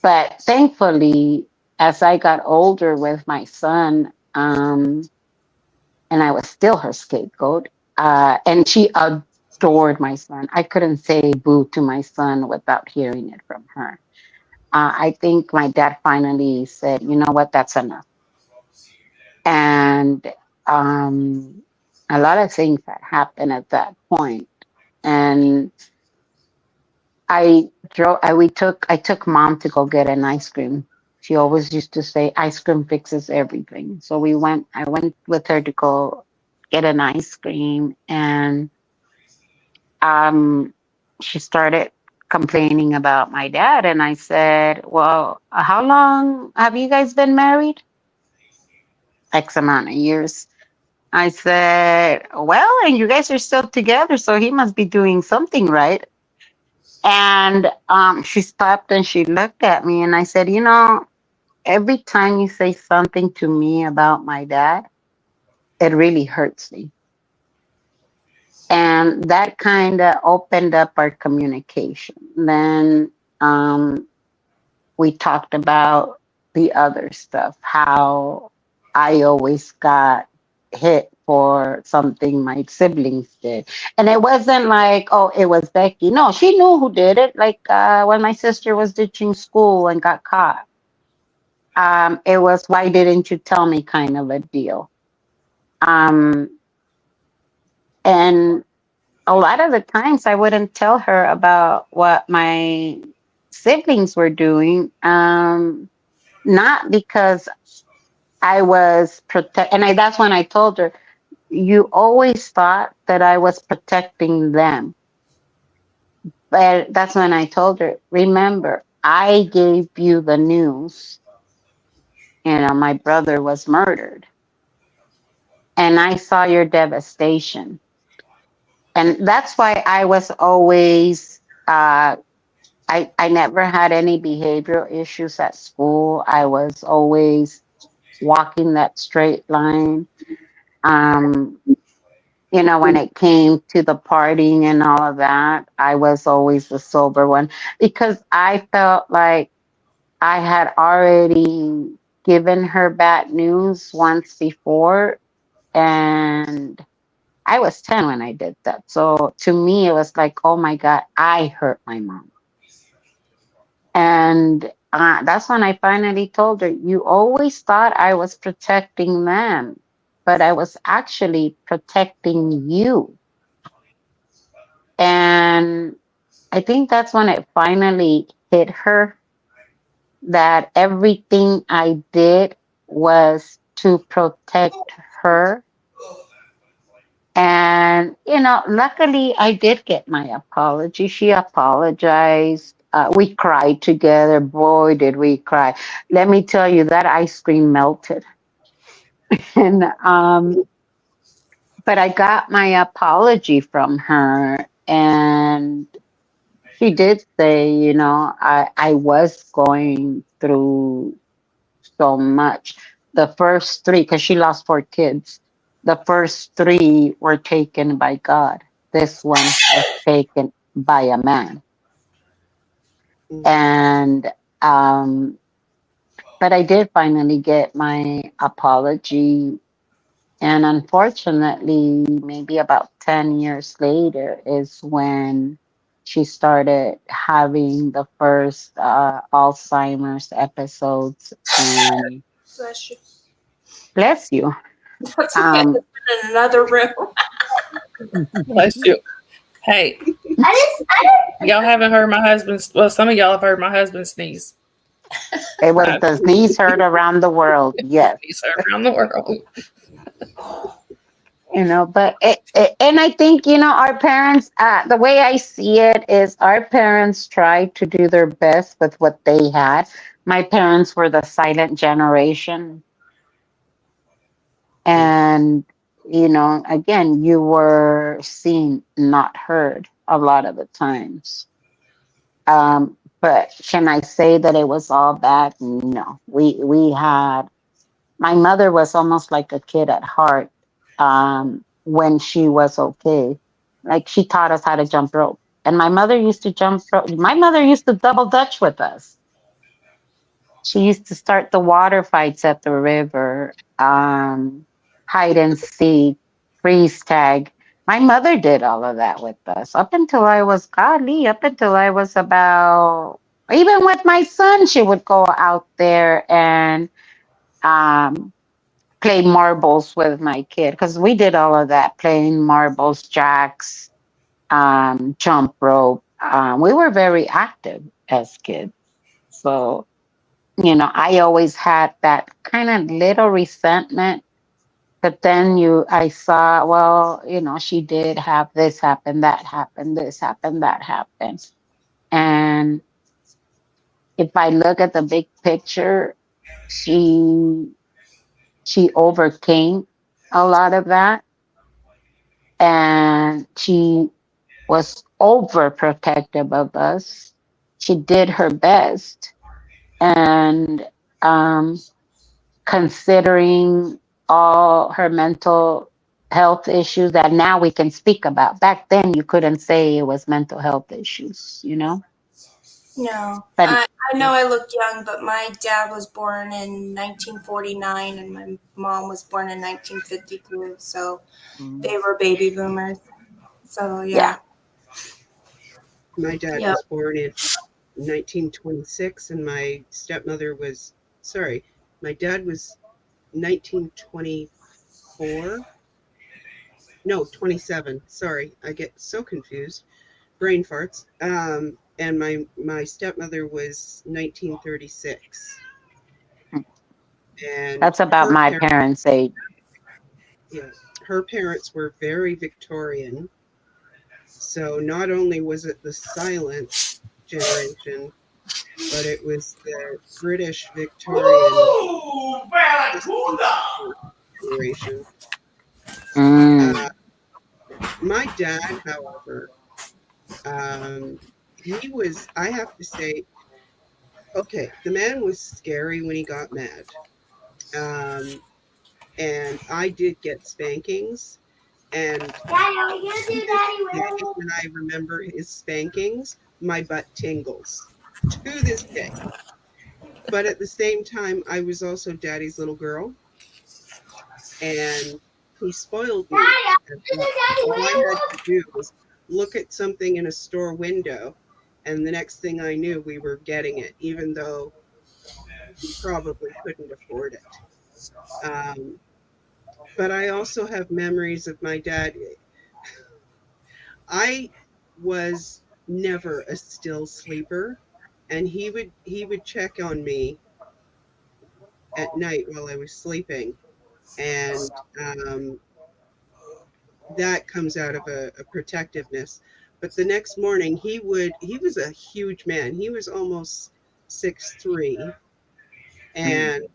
Speaker 8: but thankfully, as I got older with my son, and I was still her scapegoat, and she adored my son. I couldn't say boo to my son without hearing it from her. I think my dad finally said, you know what, that's enough. And um, a lot of things that happened at that point. And I took mom to go get an ice cream. She always used to say ice cream fixes everything. So I went with her to go get an ice cream, and um she started complaining about my dad, and I said, well, how long have you guys been married? X amount of years. I said, well, and you guys are still together, so he must be doing something right. And she stopped and she looked at me, and I said, every time you say something to me about my dad, it really hurts me. And that kind of opened up our communication. Then um, we talked about the other stuff, how I always got hit for something my siblings did. And it wasn't like, oh, it was Becky. No, she knew who did it. Like when my sister was ditching school and got caught, it was, why didn't you tell me kind of a deal. Um, and a lot of the times I wouldn't tell her about what my siblings were doing. Not because I was and that's when I told her, you always thought that I was protecting them. But that's when I told her, remember, I gave you the news. My brother was murdered, and I saw your devastation. And that's why I was always, I never had any behavioral issues at school. I was always walking that straight line. Um, when it came to the partying and all of that, I was always the sober one because I felt like I had already given her bad news once before, and I was 10 when I did that. So to me, it was like, oh my God, I hurt my mom. And that's when I finally told her, you always thought I was protecting them, but I was actually protecting you. And I think that's when it finally hit her that everything I did was to protect her And, luckily I did get my apology. She apologized. We cried together. Boy, did we cry. Let me tell you, that ice cream melted. And, but I got my apology from her. And she did say, I was going through so much. The first three, because she lost four kids, the first three were taken by God. This one was taken by a man.
Speaker 6: Mm.
Speaker 8: And, but I did finally get my apology. And unfortunately, maybe about 10 years later is when she started having the first Alzheimer's episodes. And
Speaker 4: Bless you.
Speaker 8: bless you.
Speaker 4: That's okay.
Speaker 8: Um,
Speaker 4: It's in another room.
Speaker 1: Bless you. Hey,
Speaker 3: I
Speaker 1: y'all haven't heard my husband's. Well, some of y'all have heard my husband sneeze.
Speaker 8: it was
Speaker 1: I
Speaker 8: the sneeze heard around the world. Yes.
Speaker 1: sneeze around the world.
Speaker 8: But and I think, our parents, the way I see it is our parents tried to do their best with what they had. My parents were the silent generation. And, again, you were seen, not heard a lot of the times. But can I say that it was all bad? No. We had, my mother was almost like a kid at heart, when she was okay. Like, she taught us how to jump rope. And my mother used to jump rope. My mother used to double dutch with us. She used to start the water fights at the river, hide and seek, freeze tag. My mother did all of that with us up until I was godly, up until I was about, even with my son, she would go out there and um, play marbles with my kid, because we did all of that, playing marbles, jacks, jump rope. We were very active as kids. So, I always had that kind of little resentment. But then I saw, well, she did have this happen, that happened, this happened, that happened. And if I look at the big picture, she she overcame a lot of that, and she was overprotective of us. She did her best. And um, considering all her mental health issues that now we can speak about. Back then, you couldn't say it was mental health issues.
Speaker 4: No,
Speaker 8: But
Speaker 4: I know I look young, but my dad was born in 1949 and my mom was born in 1952. So they were baby boomers. So
Speaker 8: yeah,
Speaker 4: yeah.
Speaker 6: My dad
Speaker 4: Yep.
Speaker 6: was born in 1926, and my stepmother was, sorry, my dad was 1924. No, 27. Sorry, I get so confused. Brain farts. And my stepmother was 1936, and
Speaker 8: that's about my parents' age.
Speaker 6: yeah, her parents were very Victorian. So not only was it the silent generation, but it was the British Victorian generation.
Speaker 8: Mm.
Speaker 6: Uh, my dad, however, he was, I have to say, okay, the man was scary when he got mad. Um, and I did get spankings. And
Speaker 3: Daddy, are we gonna
Speaker 6: to
Speaker 3: do
Speaker 6: this
Speaker 3: Daddy
Speaker 6: day,
Speaker 3: Werewolf?
Speaker 6: when I remember his spankings, my butt tingles to this day. But at the same time, I was also daddy's little girl, and he spoiled me.
Speaker 3: Daddy, are
Speaker 6: And
Speaker 3: we gonna do Daddy
Speaker 6: all I had to
Speaker 3: Werewolf?
Speaker 6: do was look at something in a store window, and the next thing I knew, we were getting it, even though we probably couldn't afford it. Um, but I also have memories of my dad. I was never a still sleeper, and he would check on me at night while I was sleeping, and that comes out of a protectiveness. But the next morning, he was a huge man. He was almost 6'3", and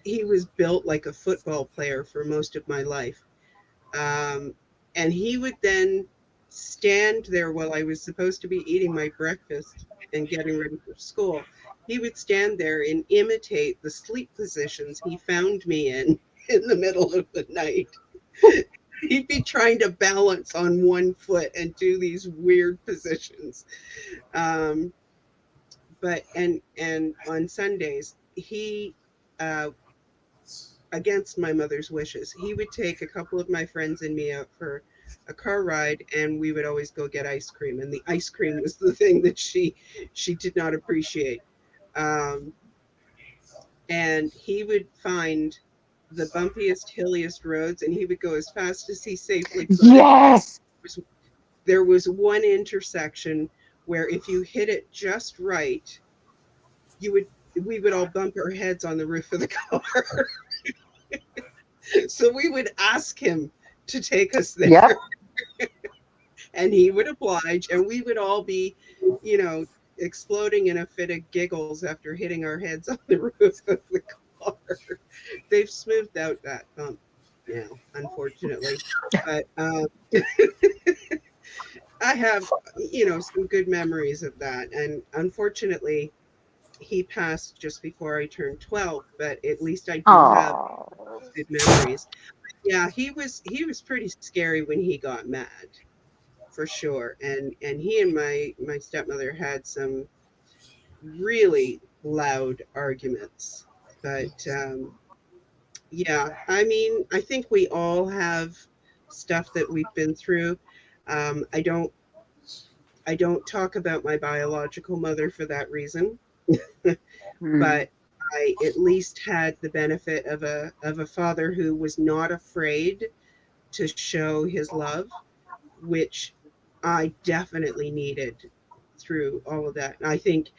Speaker 6: he was built like a football player for most of my life. Um, and he would then stand there while I was supposed to be eating my breakfast and getting ready for school. He would stand there and imitate the sleep positions he found me in the middle of the night. He'd be trying to balance on one foot and do these weird positions. Um, but and on Sundays, he against my mother's wishes, he would take a couple of my friends and me out for a car ride, and we would always go get ice cream. And the ice cream was the thing that she did not appreciate. Um, and he would find the bumpiest, hilliest roads, and he would go as fast as he safely could.
Speaker 8: Yes.
Speaker 6: There was one intersection where if you hit it just right, you would we would all bump our heads on the roof of the car. So we would ask him to take us there,
Speaker 8: Yep.
Speaker 6: and he would oblige, and we would all be, you know, exploding in a fit of giggles after hitting our heads on the roof of the car. They've smoothed out that bump now, unfortunately, but I have, you know, some good memories of that. And unfortunately, he passed just before I turned 12, but at least I do have
Speaker 8: Oh.
Speaker 6: good memories. Yeah, he was pretty scary when he got mad, for sure. And he and my stepmother had some really loud arguments. But yeah, I mean, I think we all have stuff that we've been through. Um, I don't I don't talk about my biological mother for that reason,
Speaker 8: Hmm.
Speaker 6: but I at least had the benefit of a father who was not afraid to show his love, which I definitely needed through all of that. And I think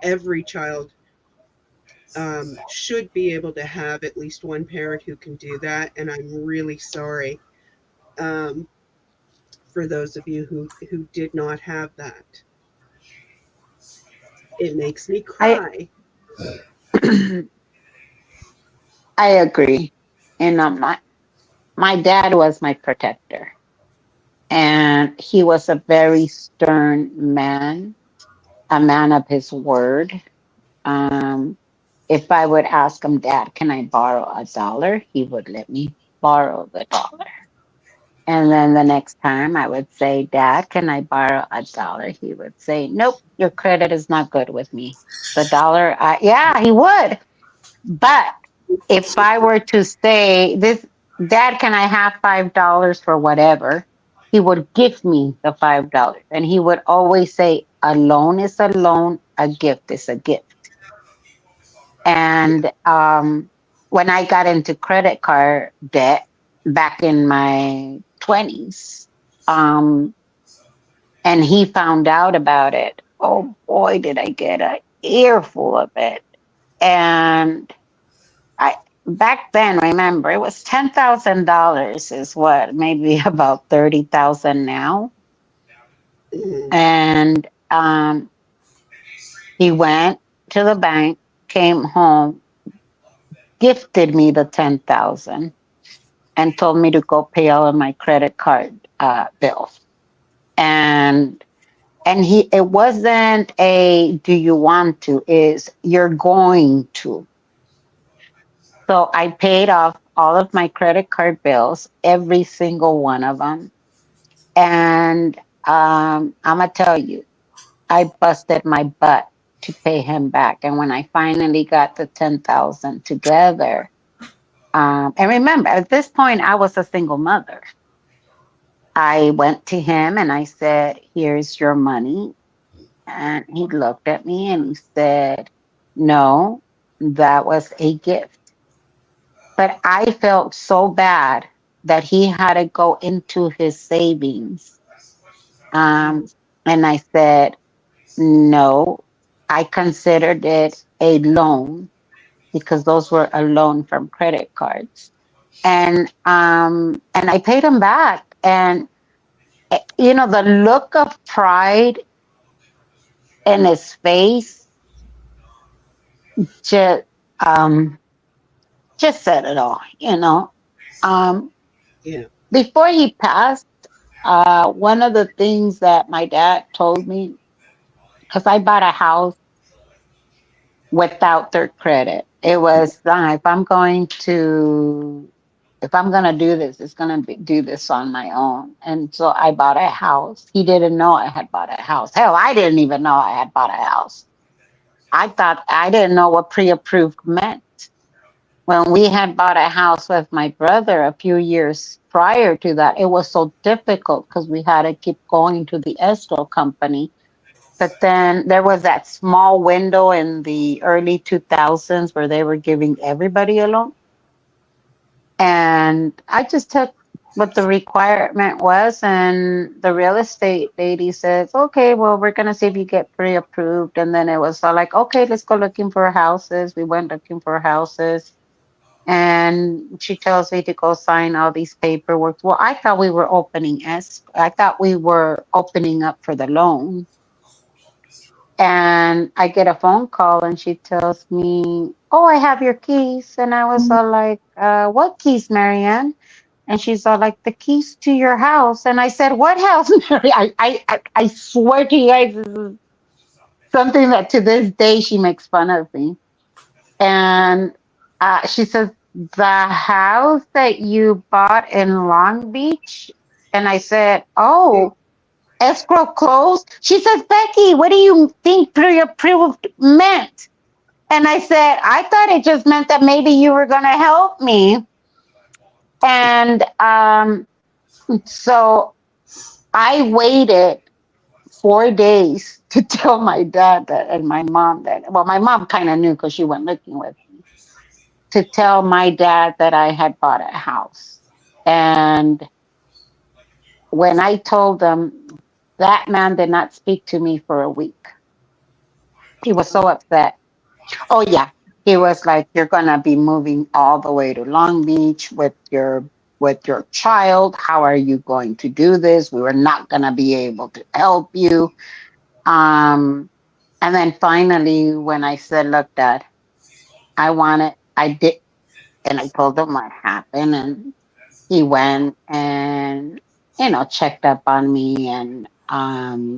Speaker 6: every child should be able to have at least one parent who can do that. And I'm really sorry um, for those of you who did not have that. It makes me
Speaker 8: I
Speaker 6: cry.
Speaker 8: I agree. And my dad was my protector, and he was a very stern man, a man of his word. Um, if I would ask him, Dad, can I borrow $1? He would let me borrow the dollar. And then the next time I would say, Dad, can I borrow $1? He would say, Nope, your credit is not good with me. The dollar, yeah, he would. But if I were to say, this, Dad, can I have $5 for whatever? He would give me the $5. And he would always say, a loan is a loan, a gift is a gift.
Speaker 6: Yeah.
Speaker 8: And when I got into credit card debt back in my 20s, um, and he found out about it, oh boy, did I get an earful of it. And I back then, remember, it was $10,000 is what, maybe about 30,000 now.
Speaker 6: Mhm.
Speaker 8: And he went to the bank, came home, gifted me the 10,000 and told me to go pay all of my credit card bills. And he it wasn't a do you want to, is you're going to. So I paid off all of my credit card bills, every single one of them. And I'm gonna tell you, I busted my butt to pay him back. And when I finally got the 10,000 together, and remember, at this point, I was a single mother. I went to him and I said, Here's your money. And he looked at me and he said, No, that was a gift. But I felt so bad that he had to go into his savings. Um, and I said, No, I considered it a loan because those were a loan from credit cards. And I paid him back. And the look of pride in his face just um just said it all. Um
Speaker 6: Yeah.
Speaker 8: Before he passed, one of the things that my dad told me, because I bought a house without their credit. It was, if I'm gonna do this, it's gonna do this on my own. And so I bought a house. He didn't know I had bought a house. Hell, I didn't even know I had bought a house. I didn't know what pre-approved meant. When we had bought a house with my brother a few years prior to that, it was so difficult because we had to keep going to the escrow company. But then there was that small window in the early 2000s where they were giving everybody a loan. And I just took what the requirement was, and the real estate lady says, okay, well, we're going to see if you get pre approved. And then it was all like, okay, let's go looking for houses. We went looking for houses. And she tells me to go sign all these paperwork. Well, I thought we were I thought we were opening up for the loan. And I get a phone call and she tells me, oh, I have your keys. And I was all like, what keys, Marianne? And she's all like, the keys to your house. And I said, what house, Mary? I swear to you guys, this is something that to this day she makes fun of me. And she says, the house that you bought in Long Beach. And I said, oh, escrow closed. She says, Becky, what do you think pre-approved meant? And I said, I thought it just meant that maybe you were going to help me. And so I waited 4 days to tell my dad that, and my mom that, well, my mom kind of knew because she went looking with me, to tell my dad that I had bought a house. And when I told them, that man did not speak to me for a week. He was so upset. Oh yeah. He was like, you're gonna be moving all the way to Long Beach with your child. How are you going to do this? We were not gonna be able to help you. And then finally when I said, look, Dad, I did, and I told him what happened, and he went and checked up on me, and I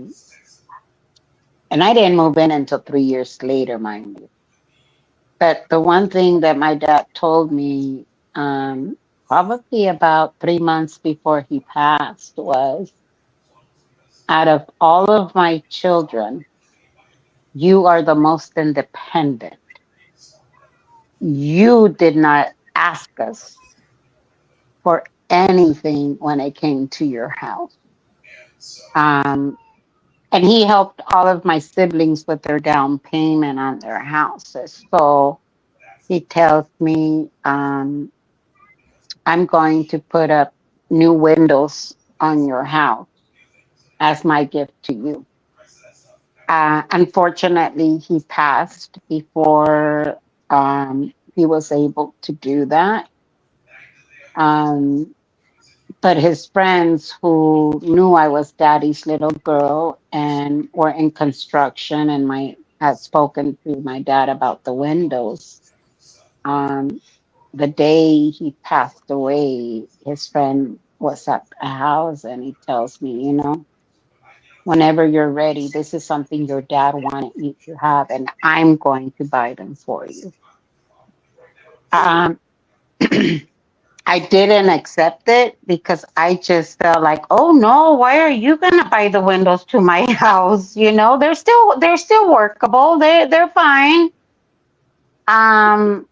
Speaker 8: didn't move in until 3 years later, mind you. But the one thing that my dad told me, probably about 3 months before he passed, was, out of all of my children, you are the most independent. You did not ask us for anything when it came to your house. Um, and he helped all of my siblings with their down payment on their houses. So he tells me, I'm going to put up new windows on your house as my gift to you. Unfortunately, he passed before he was able to do that. Um, but his friends who knew I was daddy's little girl and were in construction, and my had spoken to my dad about the windows. Um, the day he passed away, his friend was at the house and he tells me, whenever you're ready, this is something your dad wanted you to have, and I'm going to buy them for you. Um, I didn't accept it because I just felt like, oh no, why are you gonna buy the windows to my house? They're still workable. They're fine. Um,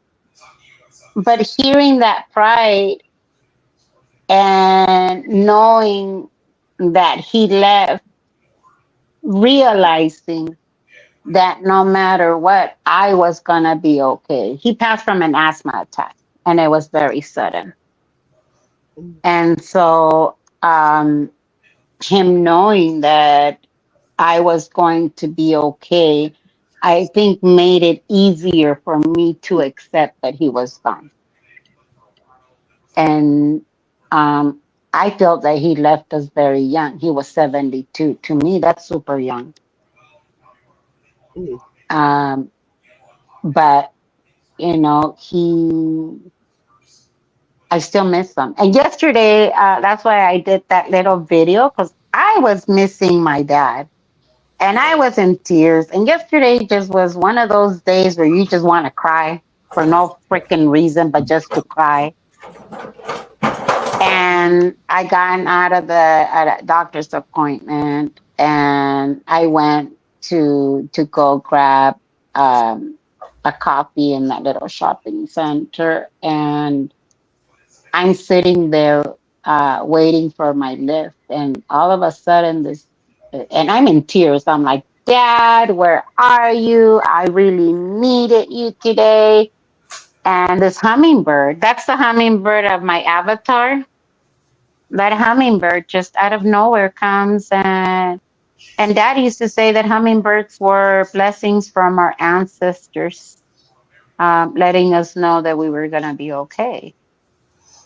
Speaker 8: but hearing that pride and knowing that he left, realizing that no matter what, I was gonna be okay. He passed from an asthma attack, and it was very sudden. And so, him knowing that I was going to be okay, I think made it easier for me to accept that he was gone. And I felt that he left us very young. He was 72. To me, that's super young.
Speaker 6: Mm.
Speaker 8: Um, but I still miss him. And yesterday, that's why I did that little video because I was missing my dad and I was in tears. And yesterday just was one of those days where you just want to cry for no freaking reason, but just to cry. And I got out of the doctor's appointment, and I went to go grab a coffee in that little shopping center, and I'm sitting there waiting for my lift, and all of a sudden and I'm in tears. I'm like, Dad, where are you? I really needed you today. And this hummingbird, that's the hummingbird of my avatar. That hummingbird just out of nowhere comes, and Dad used to say that hummingbirds were blessings from our ancestors, letting us know that we were gonna be okay.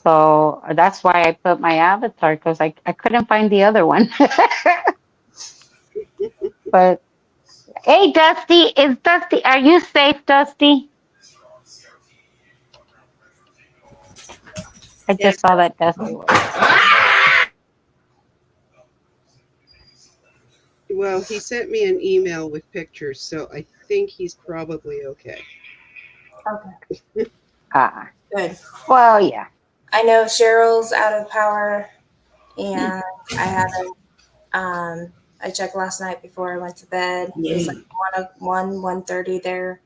Speaker 8: So that's why I put my avatar because I couldn't find the other one. But hey, Dusty, is Dusty? Are you safe, Dusty? I
Speaker 4: Yeah.
Speaker 8: just saw that Dusty was.
Speaker 6: Well, he sent me an email with pictures, so I think he's probably okay.
Speaker 4: Okay.
Speaker 8: Ah,
Speaker 4: Good.
Speaker 8: well, yeah.
Speaker 4: I know Cheryl's out of power, and I haven't. I checked last night before I went to bed. It was like 1:30 there.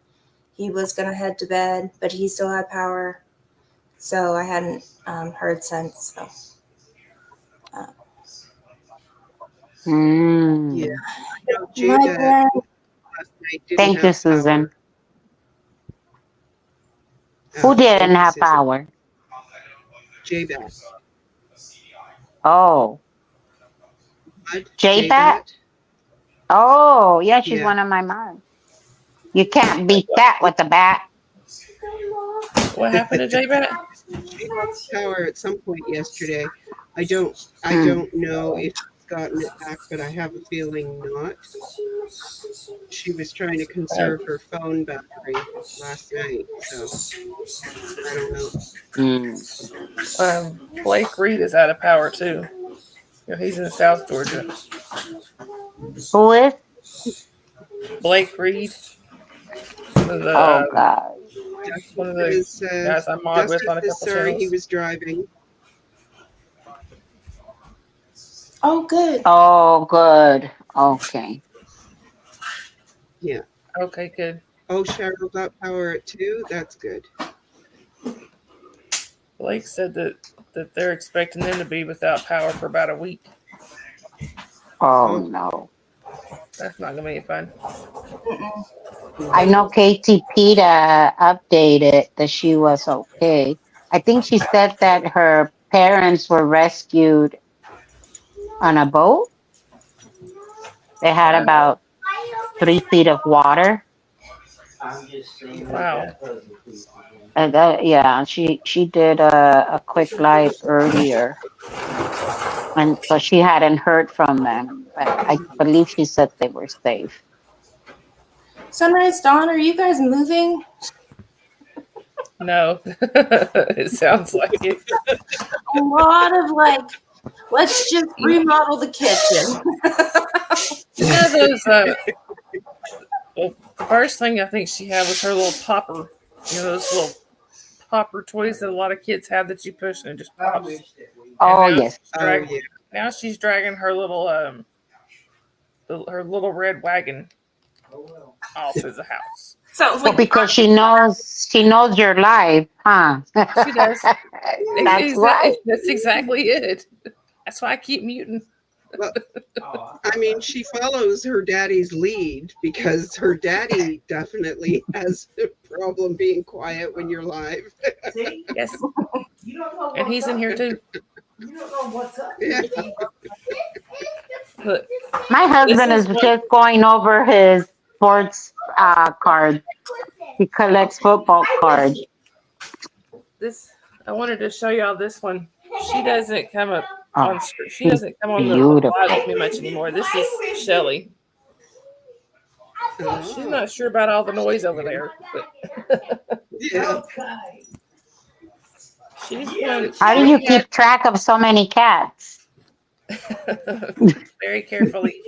Speaker 4: He was gonna head to bed, but he still had power, so I hadn't heard since. So
Speaker 8: Mm.
Speaker 6: Yeah. No,
Speaker 4: my
Speaker 6: Judah
Speaker 4: brain.
Speaker 6: last night didn't
Speaker 8: Thank you,
Speaker 6: have
Speaker 8: Susan.
Speaker 6: power.
Speaker 8: Who didn't
Speaker 6: Focus
Speaker 8: have
Speaker 6: isn't.
Speaker 8: power?
Speaker 6: J-Bat.
Speaker 8: Oh,
Speaker 6: What?
Speaker 8: J-Bat?
Speaker 6: J-Bat?
Speaker 8: Oh, yeah, she's
Speaker 6: Yeah.
Speaker 8: one of my moms. You can't beat that with a bat.
Speaker 1: What happened to J-Bat?
Speaker 6: She lost power at some point yesterday. I don't
Speaker 8: Mm.
Speaker 6: know if she's gotten it back, but I have a feeling not. She was trying to conserve her phone battery last night, so I don't know.
Speaker 8: Mm.
Speaker 1: Blake Reed is out of power too. He's in South Georgia.
Speaker 8: Who is?
Speaker 1: Blake Reed, one of
Speaker 8: Oh,
Speaker 1: the
Speaker 8: God.
Speaker 1: guys I mod with
Speaker 6: Justice
Speaker 1: on a
Speaker 6: is
Speaker 1: couple
Speaker 6: sorry he
Speaker 1: channels.
Speaker 6: was driving.
Speaker 4: Oh, good.
Speaker 8: Oh, good. Okay.
Speaker 6: Yeah.
Speaker 1: Okay, good.
Speaker 6: Oh, Cheryl got power at 2? That's good.
Speaker 1: Blake said that they're expecting them to be without power for about a week.
Speaker 8: Oh,
Speaker 6: Oh.
Speaker 8: no.
Speaker 1: That's not gonna be any fun.
Speaker 8: I know Katie Pita updated that she was okay. I think she said that her parents were rescued on a boat. They had about 3 feet of water.
Speaker 1: Wow.
Speaker 8: And yeah, she did a quick live earlier, and so she hadn't heard from them, but I believe she said they were safe.
Speaker 4: Sunrise Dawn, are you guys moving?
Speaker 1: No, it sounds like it.
Speaker 4: A lot of like, let's just remodel the kitchen.
Speaker 1: You know those. Well, the first thing I think she had was her little popper. Those little popper toys that a lot of kids have that you push and it just pops.
Speaker 8: Oh,
Speaker 1: And
Speaker 8: yes.
Speaker 1: now she's dragging her little her little red wagon off of the house.
Speaker 4: Sounds
Speaker 8: Well,
Speaker 4: like
Speaker 8: because she knows you're live, huh?
Speaker 1: She does.
Speaker 8: That's right.
Speaker 1: That's exactly it. That's why I keep muting.
Speaker 6: Well, I mean, she follows her daddy's lead because her daddy definitely has a problem being quiet when you're live.
Speaker 1: Yes. And he's in here too.
Speaker 2: You don't know what's up.
Speaker 6: Yeah.
Speaker 1: Look,
Speaker 8: My husband
Speaker 1: This
Speaker 8: is
Speaker 1: is what-
Speaker 8: just going over his sports cards. He collects football cards.
Speaker 1: I wanted to show y'all this one. She doesn't come up
Speaker 8: Oh,
Speaker 1: on screen. She
Speaker 8: she's
Speaker 1: doesn't come on the
Speaker 8: beautiful.
Speaker 1: live with me much anymore. This is Shelly. She's
Speaker 6: Oh,
Speaker 1: not sure about all the noise over there, but
Speaker 6: yeah.
Speaker 2: Okay.
Speaker 1: she's one.
Speaker 8: How do
Speaker 1: We
Speaker 8: you keep track of so many cats?
Speaker 1: had very carefully.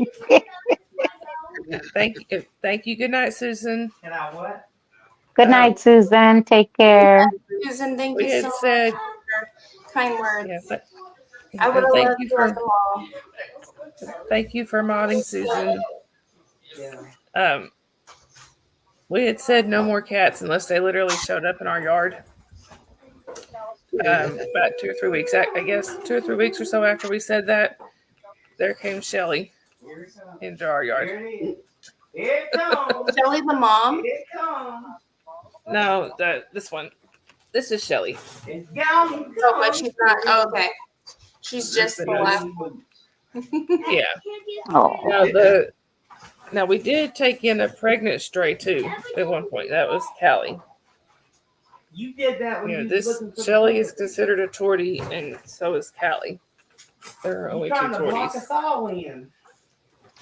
Speaker 1: Thank you. Good night, Susan.
Speaker 2: Can I what?
Speaker 8: Good night, Susan. Take care.
Speaker 5: Susan, thank
Speaker 1: We
Speaker 5: you so
Speaker 1: had
Speaker 5: much
Speaker 1: said,
Speaker 5: for kind words.
Speaker 1: yeah,
Speaker 5: I would have
Speaker 1: thank
Speaker 5: loved
Speaker 1: you
Speaker 5: you at
Speaker 1: for
Speaker 5: the mall.
Speaker 1: modding, Susan.
Speaker 2: Yeah.
Speaker 1: We had said no more cats unless they literally showed up in our yard. About 2 or 3 weeks, I guess 2 or 3 weeks or so after we said that, there came Shelly
Speaker 2: Here it comes.
Speaker 1: into our yard.
Speaker 2: Here it is. Here it comes.
Speaker 5: Shelly the mom.
Speaker 2: Here it comes.
Speaker 1: No, this one. This is Shelly.
Speaker 2: It's gone.
Speaker 5: Oh, but she's not. Oh, okay. She's just the last.
Speaker 1: Yeah.
Speaker 8: Oh,
Speaker 1: Now we did take in a pregnant stray too at one point. That was Callie.
Speaker 2: You did that when
Speaker 1: You know,
Speaker 2: you
Speaker 1: this
Speaker 2: was looking for
Speaker 1: Shelly
Speaker 2: the
Speaker 1: is considered a tortie, and so is Callie. There are only two
Speaker 2: trying to block
Speaker 1: torties.
Speaker 2: us all in.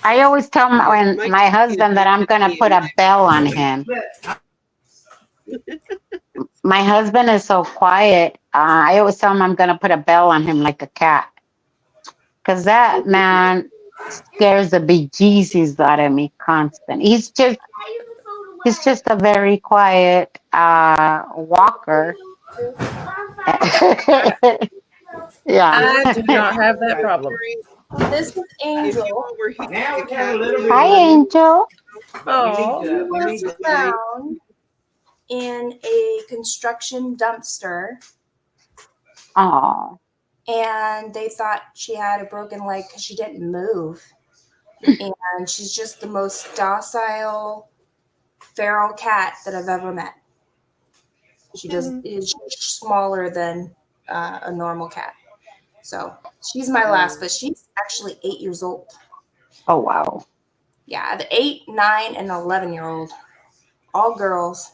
Speaker 8: I always tell my husband that I'm gonna put a bell on him.
Speaker 2: But
Speaker 8: My husband is so quiet. I always tell him I'm gonna put a bell on him like a cat, cause that man scares the bejesus out of me constant. He's just a very quiet walker. Yeah.
Speaker 1: I do not have that problem.
Speaker 5: This is
Speaker 6: If you
Speaker 5: Angel.
Speaker 6: all were here,
Speaker 2: now
Speaker 6: the
Speaker 2: we have a
Speaker 6: cat
Speaker 2: little
Speaker 6: would
Speaker 2: bit
Speaker 8: Hi,
Speaker 2: of
Speaker 8: Angel.
Speaker 1: Oh,
Speaker 5: He
Speaker 2: we
Speaker 5: was
Speaker 2: need to
Speaker 5: found in a construction dumpster,
Speaker 8: Oh,
Speaker 5: and they thought she had a broken leg because she didn't move. And she's just the most docile feral cat that I've ever met. She's smaller than a normal cat. So she's my last, but she's actually 8 years old.
Speaker 8: oh wow.
Speaker 5: Yeah, the 8, 9, and 11-year-old, all girls.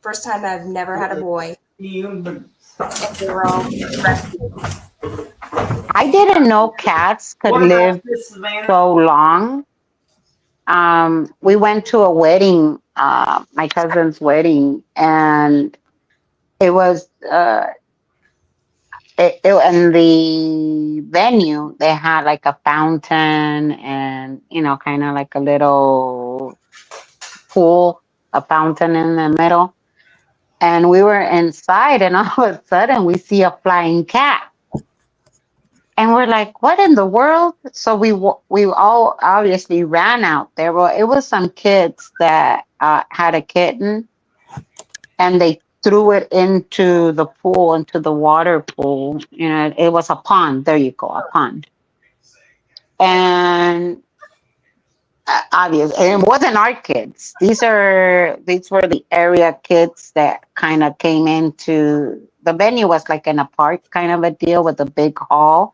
Speaker 5: First time I've never had a boy. And they were all rescued.
Speaker 8: I didn't know cats could
Speaker 2: What about
Speaker 8: live
Speaker 2: this, Savannah?
Speaker 8: so long. We went to a wedding, my cousin's wedding, and it was in the venue. They had like a fountain, and kind of like a little pool, a fountain in the middle. And we were inside, and all of a sudden we see a flying cat. And we're like, what in the world? So we all obviously ran out there. Well, it was some kids that had a kitten, and they threw it into the pool, into the water pool. It was a pond. There you go, a pond. And obviously, and it wasn't our kids. These were the area kids that kind of came into the venue. Was like in a park kind of a deal with a big hall.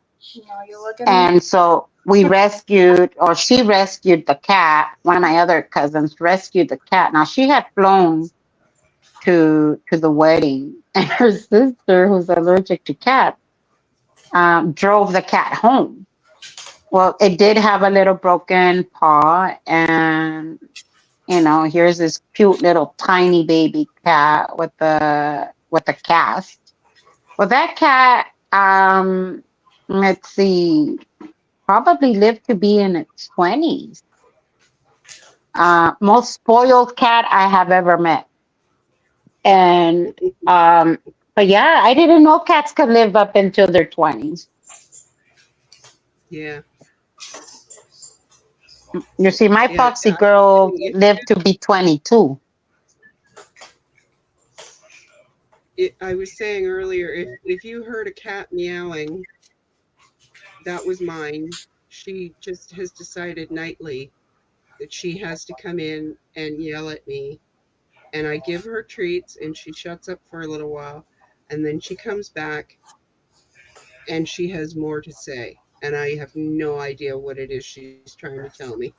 Speaker 5: You're looking.
Speaker 8: And so we rescued, or she rescued the cat. One of my other cousins rescued the cat. Now she had flown to the wedding, and her sister, who's allergic to cats, drove the cat home. Well, it did have a little broken paw, and here's this cute little tiny baby cat with a cast. Well, that cat, let's see, probably lived to be in its 20s. Most spoiled cat I have ever met. And but yeah, I didn't know cats could live up until their 20s.
Speaker 6: yeah.
Speaker 8: You see, my
Speaker 6: Yeah,
Speaker 8: foxy girl lived to be 22.
Speaker 6: I was saying earlier, if you heard a cat meowing, that was mine. She just has decided nightly that she has to come in and yell at me. And I give her treats, and she shuts up for a little while. And then she comes back, and she has more to say. And I have no idea what it is she's trying to tell me.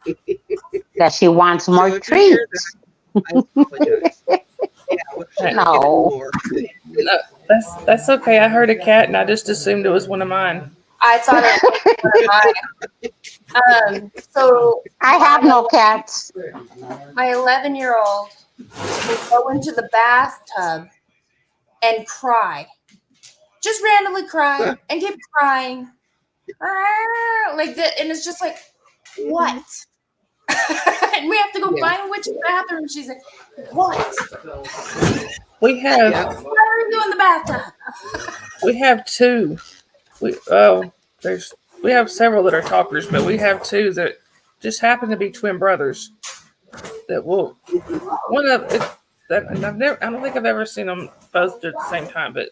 Speaker 8: That she wants
Speaker 6: So
Speaker 8: more
Speaker 6: if you hear
Speaker 8: treats.
Speaker 6: that, I apologize. Yeah, well, she can get
Speaker 8: No.
Speaker 6: more.
Speaker 1: No, that's okay. I heard a cat, and I just assumed it was one of mine.
Speaker 4: I thought it was one of mine. So
Speaker 8: I have no cats.
Speaker 4: my 11-year-old will go into the bathtub and cry. Just randomly cry and keep crying. Like that, and it's just like, what? And we have to go find which bathroom she's in. What?
Speaker 1: We have
Speaker 6: Yep.
Speaker 4: What are you doing in the bathtub?
Speaker 1: we have two. We have several that are talkers, but we have two that just happen to be twin brothers. That will one of it, that and I don't think I've ever seen them both do it at the same time, but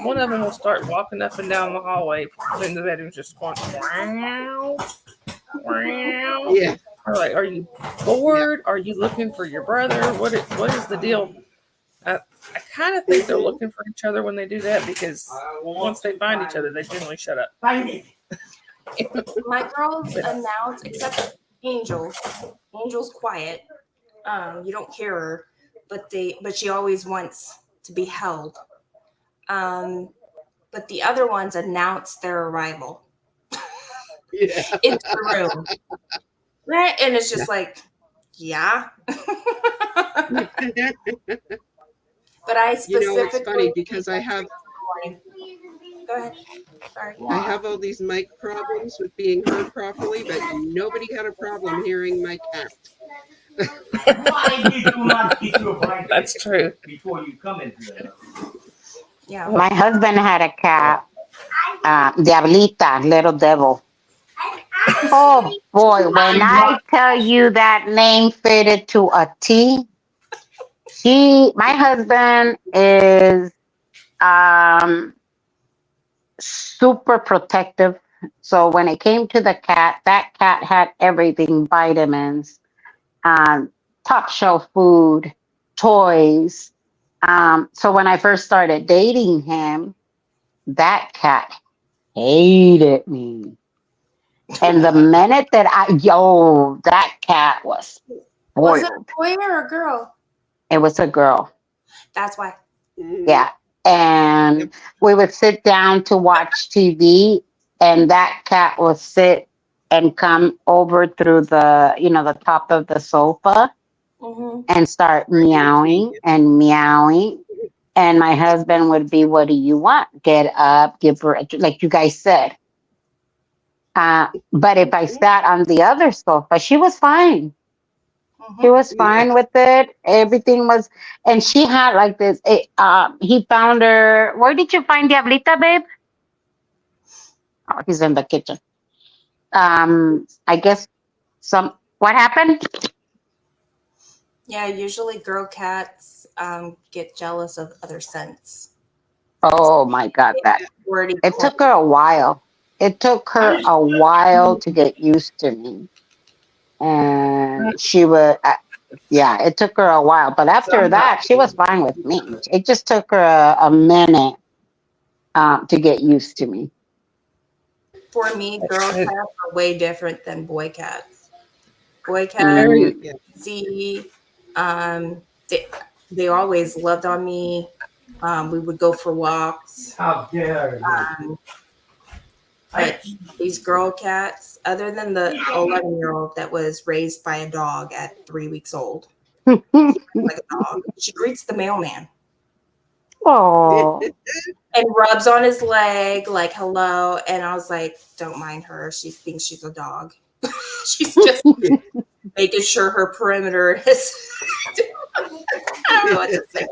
Speaker 1: one of them will start walking up and down the hallway between the bedrooms, just going wow, wow.
Speaker 6: Yeah.
Speaker 1: Or like, are you bored? Are you looking for your brother? What is the deal? I kind of think they're looking for each other when they do that, because once they find each other, they generally shut up.
Speaker 2: Find it.
Speaker 4: My girls announce, except Angel. Angel's quiet. You don't hear her, but she always wants to be held. But the other ones announce their arrival
Speaker 6: Yeah.
Speaker 4: into the room, right? And it's just like, yeah. But I specifically.
Speaker 6: It's funny because I have
Speaker 4: Go ahead. Sorry.
Speaker 6: I have all these mic problems with being heard properly, but nobody had a problem hearing my cat.
Speaker 1: That's true.
Speaker 2: Before you come into the
Speaker 4: Yeah.
Speaker 8: My husband had a cat, Diablita, little devil. Oh boy, when I tell you that name fitted to a T, my husband is super protective. So when it came to the cat, that cat had everything: vitamins, top shelf food, toys. So when I first started dating him, that cat hated me. And the minute that that cat was
Speaker 4: Was it a
Speaker 8: spoiled.
Speaker 4: boy or a girl?
Speaker 8: It was a girl.
Speaker 4: That's why.
Speaker 8: Yeah. And we would sit down to watch TV, and that cat would sit and come over through the top of the sofa
Speaker 4: Mm-hmm.
Speaker 8: and start meowing and meowing. And my husband would be, "What do you want? Get up, give her," like you guys said. But if I sat on the other sofa, she was fine. She was fine with it. Everything was, and she had like this. He found her. Where did you find Diablita, babe? Oh, he's in the kitchen. I guess what happened?
Speaker 4: Yeah, usually girl cats get jealous of other scents.
Speaker 8: Oh my God, it took her a while. It took her a while to get used to me, and she would. Yeah, it took her a while, but after that, she was fine with me. It just took her a minute to get used to me.
Speaker 4: For me, girl cats are way different than boy cats. Boy cats,
Speaker 8: Mm.
Speaker 4: see, they always loved on me. We would go for walks.
Speaker 2: How dare you?
Speaker 4: But these girl cats, other than the 11-year-old that was raised by a dog at 3 weeks old, like a dog, she greets the mailman.
Speaker 8: Oh.
Speaker 4: And rubs on his leg like hello. And I was like, don't mind her. She thinks she's a dog. She's just making sure her perimeter is. I don't know what to say.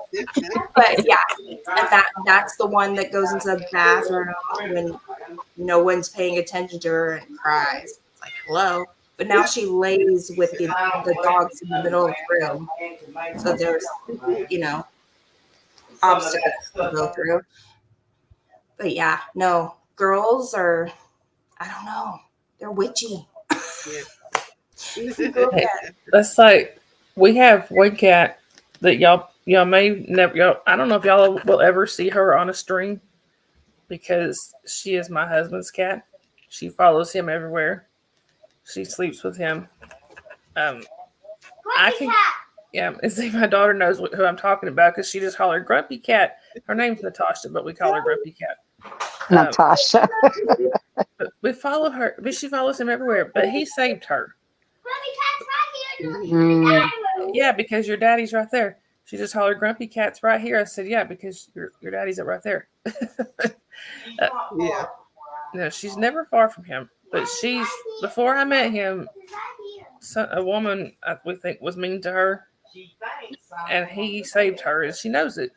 Speaker 4: But yeah, and that's the one that goes into the bathroom when no one's paying attention to her and cries. It's like, hello. But now she lays with the dogs in the middle of the room. So there's, obstacles to go through. But yeah, no, girls are, I don't know, they're witchy.
Speaker 1: Hey, that's like, we have one cat that y'all may never, I don't know if y'all will ever see her on a string, because she is my husband's cat. She follows him everywhere. She sleeps with him. I think, yeah, and see, my daughter knows who I'm talking about, because she just hollered Grumpy Cat. Her name's Natasha, but we call her Grumpy Cat.
Speaker 8: Natasha.
Speaker 1: But we follow her, but she follows him everywhere. But he saved her.
Speaker 8: Mm.
Speaker 1: Yeah, because your daddy's right there. She just hollered, "Grumpy Cat's right here." I said, "Yeah, because your daddy's up right there."
Speaker 6: Yeah.
Speaker 1: No, she's never far from him. But she's before I met him, a woman we think was mean to her, and he saved her, and she knows it.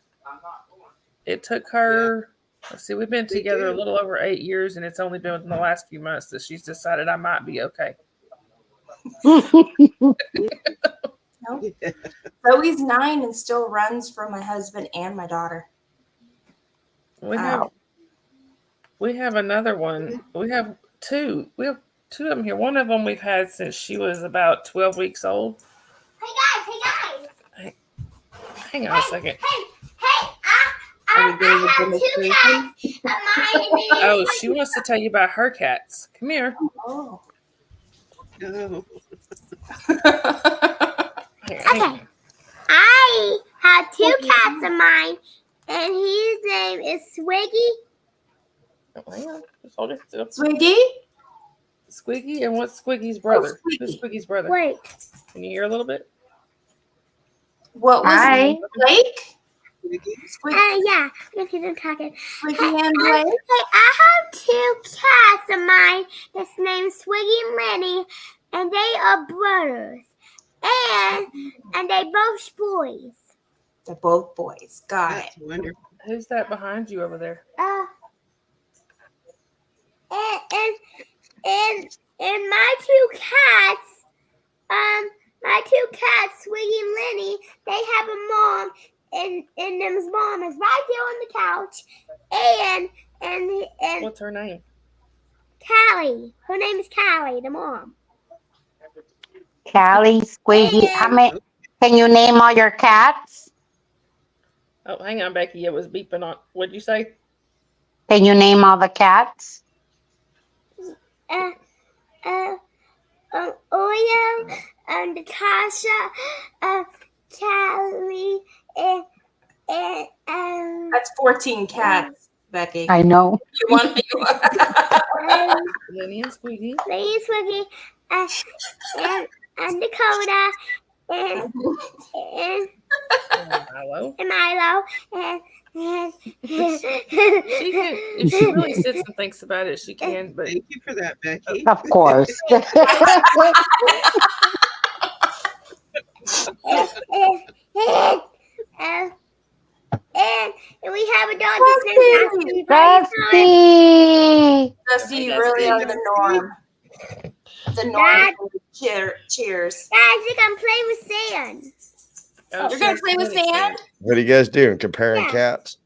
Speaker 1: It took her. Let's see, we've been together a little over 8 years, and it's only been in the last few months that she's decided I might be okay.
Speaker 5: Zoe's 9 and still runs from my husband and my daughter.
Speaker 1: We have another one. We have two. We have two of them here. One of them we've had since she was about 12 weeks old.
Speaker 3: Hey guys.
Speaker 1: Hang on a second.
Speaker 3: I have 2 cats of mine.
Speaker 1: Oh, she wants to tell you about her cats. Come here.
Speaker 5: Oh.
Speaker 6: Oh.
Speaker 3: Okay. I have 2 cats of mine, and his name is Swiggy.
Speaker 1: Oh, hang on. Just hold it.
Speaker 5: Swiggy?
Speaker 1: Squiggy, and what's Squiggy's brother?
Speaker 5: Squiggy.
Speaker 1: Who's Squiggy's brother?
Speaker 3: Wait.
Speaker 1: Can you hear a little bit?
Speaker 5: What was
Speaker 8: Hi.
Speaker 5: Blake? Squiggy,
Speaker 3: Yeah, if you're done talking.
Speaker 5: Squiggy and Blake?
Speaker 3: Hey, I have 2 cats of mine that's named Swiggy and Lenny, and they are brothers. And they both boys.
Speaker 5: They're both boys. Got
Speaker 6: That's
Speaker 5: it.
Speaker 6: wonderful.
Speaker 1: Who's that behind you over there?
Speaker 3: And my 2 cats, Swiggy and Lenny, they have a mom, and them's mom is right there on the couch, and
Speaker 1: What's her name?
Speaker 3: Callie. Her name is Callie, the mom.
Speaker 8: Callie, Squiggy. How many? Can you name all your cats?
Speaker 1: Oh, hang on, Becky. It was beeping on. What'd you say?
Speaker 8: Can you name all the cats?
Speaker 3: Oreo, Natasha, Callie, and
Speaker 5: That's 14 cats, Becky.
Speaker 8: I know.
Speaker 5: You want me?
Speaker 1: Lenny and Squiggy.
Speaker 3: Lenny, Swiggy, and Dakota, and
Speaker 1: Milo.
Speaker 3: Milo, and
Speaker 1: She can, if she really sits and thinks about it, she can. But
Speaker 6: Thank you for that, Becky.
Speaker 8: Of course.
Speaker 3: and we have a dog that's named Dusty.
Speaker 8: Dusty.
Speaker 5: Dusty, you really are the norm. The norm. Cheers.
Speaker 3: Guys, look, I'm playing with sand.
Speaker 1: oh,
Speaker 5: You're gonna play with sand?
Speaker 9: What are you guys doing? Comparing
Speaker 3: Yeah.
Speaker 9: cats?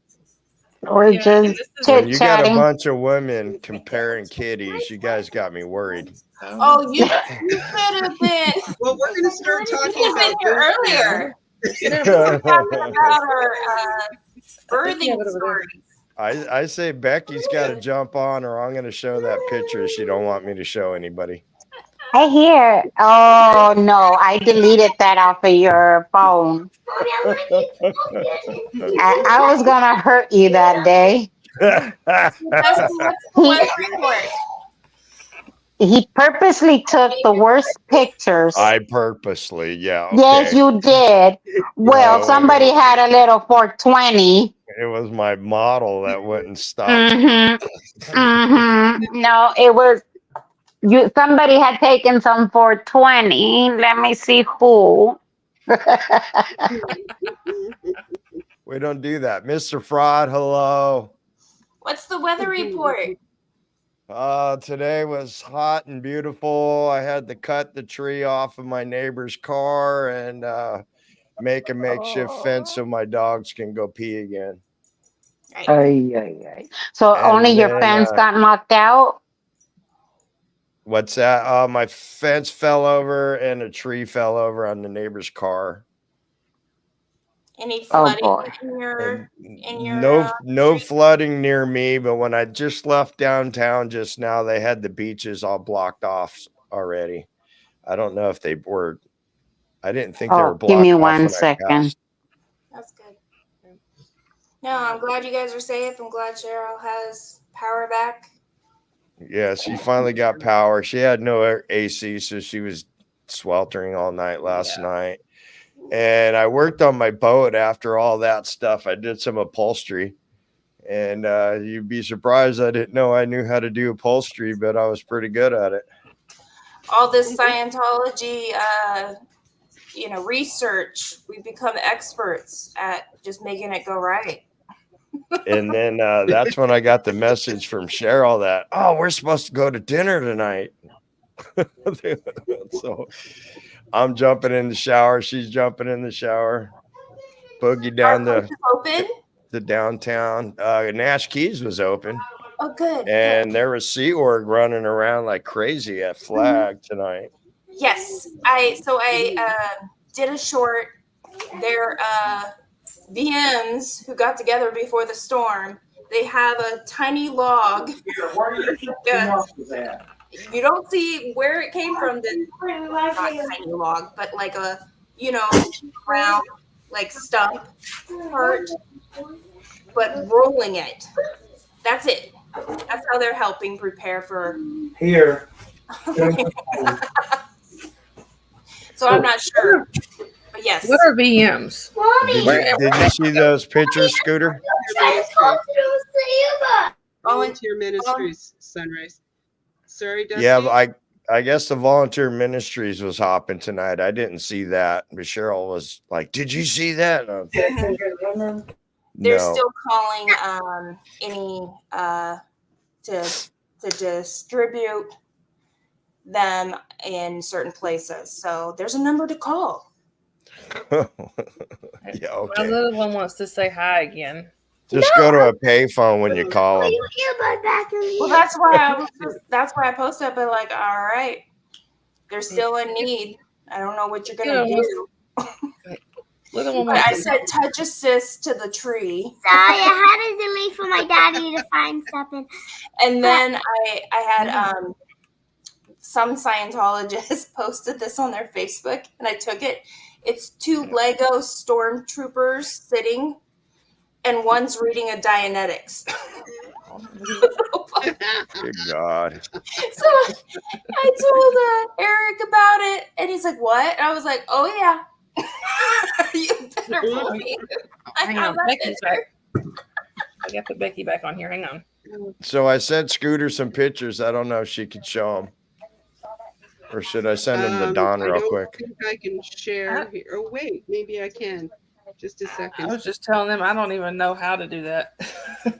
Speaker 8: We're
Speaker 1: Yeah, and
Speaker 8: just
Speaker 1: this is-
Speaker 9: When
Speaker 8: chit
Speaker 9: you got a
Speaker 8: chatting.
Speaker 9: bunch of women comparing kitties, you guys got me worried.
Speaker 5: Oh, you could have been.
Speaker 6: Well, we're going to start talking
Speaker 5: You've been
Speaker 6: about
Speaker 5: here
Speaker 6: this now.
Speaker 5: earlier. Talking about our birthing stories.
Speaker 9: I say Becky's got to jump on, or I'm going to show that picture she don't want me to show anybody.
Speaker 8: I hear. Oh no, I deleted that off of your phone. I was gonna hurt you that day.
Speaker 5: Dusty, what's the weather report?
Speaker 8: He purposely took the worst pictures.
Speaker 9: I purposely, yeah.
Speaker 8: Yes,
Speaker 9: Okay.
Speaker 8: you did. Well,
Speaker 9: No,
Speaker 8: somebody had a little 420.
Speaker 9: It was my model that wouldn't stop.
Speaker 8: No, it was you. Somebody had taken some 420. Let me see who.
Speaker 9: We don't do that. Mr. Fraud, hello.
Speaker 5: What's the weather report?
Speaker 9: Today was hot and beautiful. I had to cut the tree off of my neighbor's car and make a makeshift fence so my dogs can go pee again.
Speaker 8: Ay, ay, ay. So
Speaker 9: And
Speaker 8: only your
Speaker 9: then,
Speaker 8: fence got knocked out?
Speaker 9: What's that? My fence fell over and a tree fell over on the neighbor's car.
Speaker 5: Any flooding
Speaker 8: boy.
Speaker 5: in your
Speaker 9: No flooding near me, but when I just left downtown just now, they had the beaches all blocked off already. I don't know if they were. I didn't think they were blocked.
Speaker 8: Give me
Speaker 9: off
Speaker 8: one
Speaker 9: when I
Speaker 8: second.
Speaker 9: passed.
Speaker 5: That's good. No, I'm glad you guys are safe. I'm glad Cheryl has
Speaker 4: power back?
Speaker 9: Yeah, she finally got power. She had no AC, so she was sweltering all night last night. And I worked on my boat after all that stuff. I did some upholstery. And you'd be surprised I didn't know I knew how to do upholstery, but I was pretty good at it.
Speaker 4: All this Scientology, research, we become experts at just making it go right.
Speaker 9: And then that's when I got the message from Cheryl that, oh, we're supposed to go to dinner tonight. So I'm jumping in the shower. She's jumping in the shower. Boogie down the downtown. Nash Keys was open.
Speaker 4: Oh, good.
Speaker 9: And there was Sea Org running around like crazy at Flag tonight.
Speaker 4: Yes. I did a short. They're VMs who got together before the storm. They have a tiny log. You don't see where it came from. Not tiny log, but like a round like stump part, but rolling it. That's it. That's how they're helping prepare for
Speaker 2: here.
Speaker 4: So I'm not sure, but yes.
Speaker 1: What are VMs?
Speaker 9: Did you see those pictures, Scooter?
Speaker 6: Volunteer Ministries, Sunrise. Sorry, Dusty?
Speaker 9: Yeah, I guess the Volunteer Ministries was hopping tonight. I didn't see that, but Cheryl was like, "Did you see that?"
Speaker 4: They're
Speaker 9: No.
Speaker 4: still calling any to distribute them in certain places. So there's a number to call.
Speaker 9: Yeah,
Speaker 1: My
Speaker 9: okay.
Speaker 1: little one wants to say hi again.
Speaker 9: Just go to a payphone when you call them.
Speaker 4: Well, that's why I posted. But like, all right, they're still in need. I don't know what you're gonna do.
Speaker 1: Little one
Speaker 4: But
Speaker 1: wants
Speaker 4: I
Speaker 1: to
Speaker 4: said touch assist to the tree.
Speaker 3: Sorry, I had to delete for my daddy to find something.
Speaker 4: And then I had some Scientologists posted this on their Facebook, and I took it. It's 2 Lego stormtroopers sitting, and one's reading a Dianetics.
Speaker 9: Good God.
Speaker 4: So I told Eric about it, and he's like, "What?" And I was like, "Oh yeah, you better believe it."
Speaker 1: hang on. Becky's back. I got to put Becky back on here. Hang on.
Speaker 9: So I sent Scooter some pictures. I don't know if she could show them. Or should I send them to Don real quick?
Speaker 6: I think I can share here. Oh, wait, maybe I can. Just a
Speaker 1: I
Speaker 6: second.
Speaker 1: was just telling them I don't even know how to do that.
Speaker 9: That's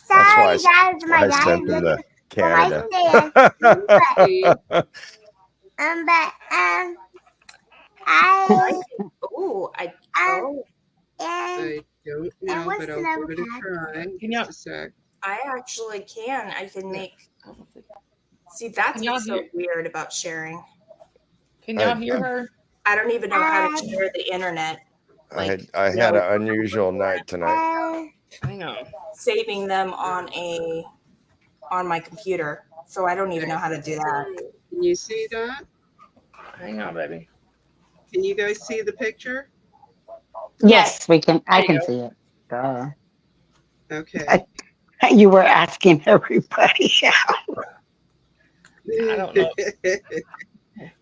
Speaker 3: Sorry,
Speaker 9: why
Speaker 3: guys,
Speaker 9: I sent them to Canada.
Speaker 6: I don't know, but I'll give it a try. Just a sec.
Speaker 4: I actually can. I can make. See, that's what's so weird about sharing.
Speaker 1: Can y'all hear her?
Speaker 4: I don't even know how to share the internet.
Speaker 9: I had an unusual night tonight.
Speaker 1: Hang on.
Speaker 4: Saving them on my computer, so I don't even know how to do that.
Speaker 6: Can you see that?
Speaker 1: Hang on, baby.
Speaker 6: Can you guys see the picture?
Speaker 8: Yes, we can. I can see it. Duh.
Speaker 6: Okay.
Speaker 8: You were asking everybody.
Speaker 1: I don't know.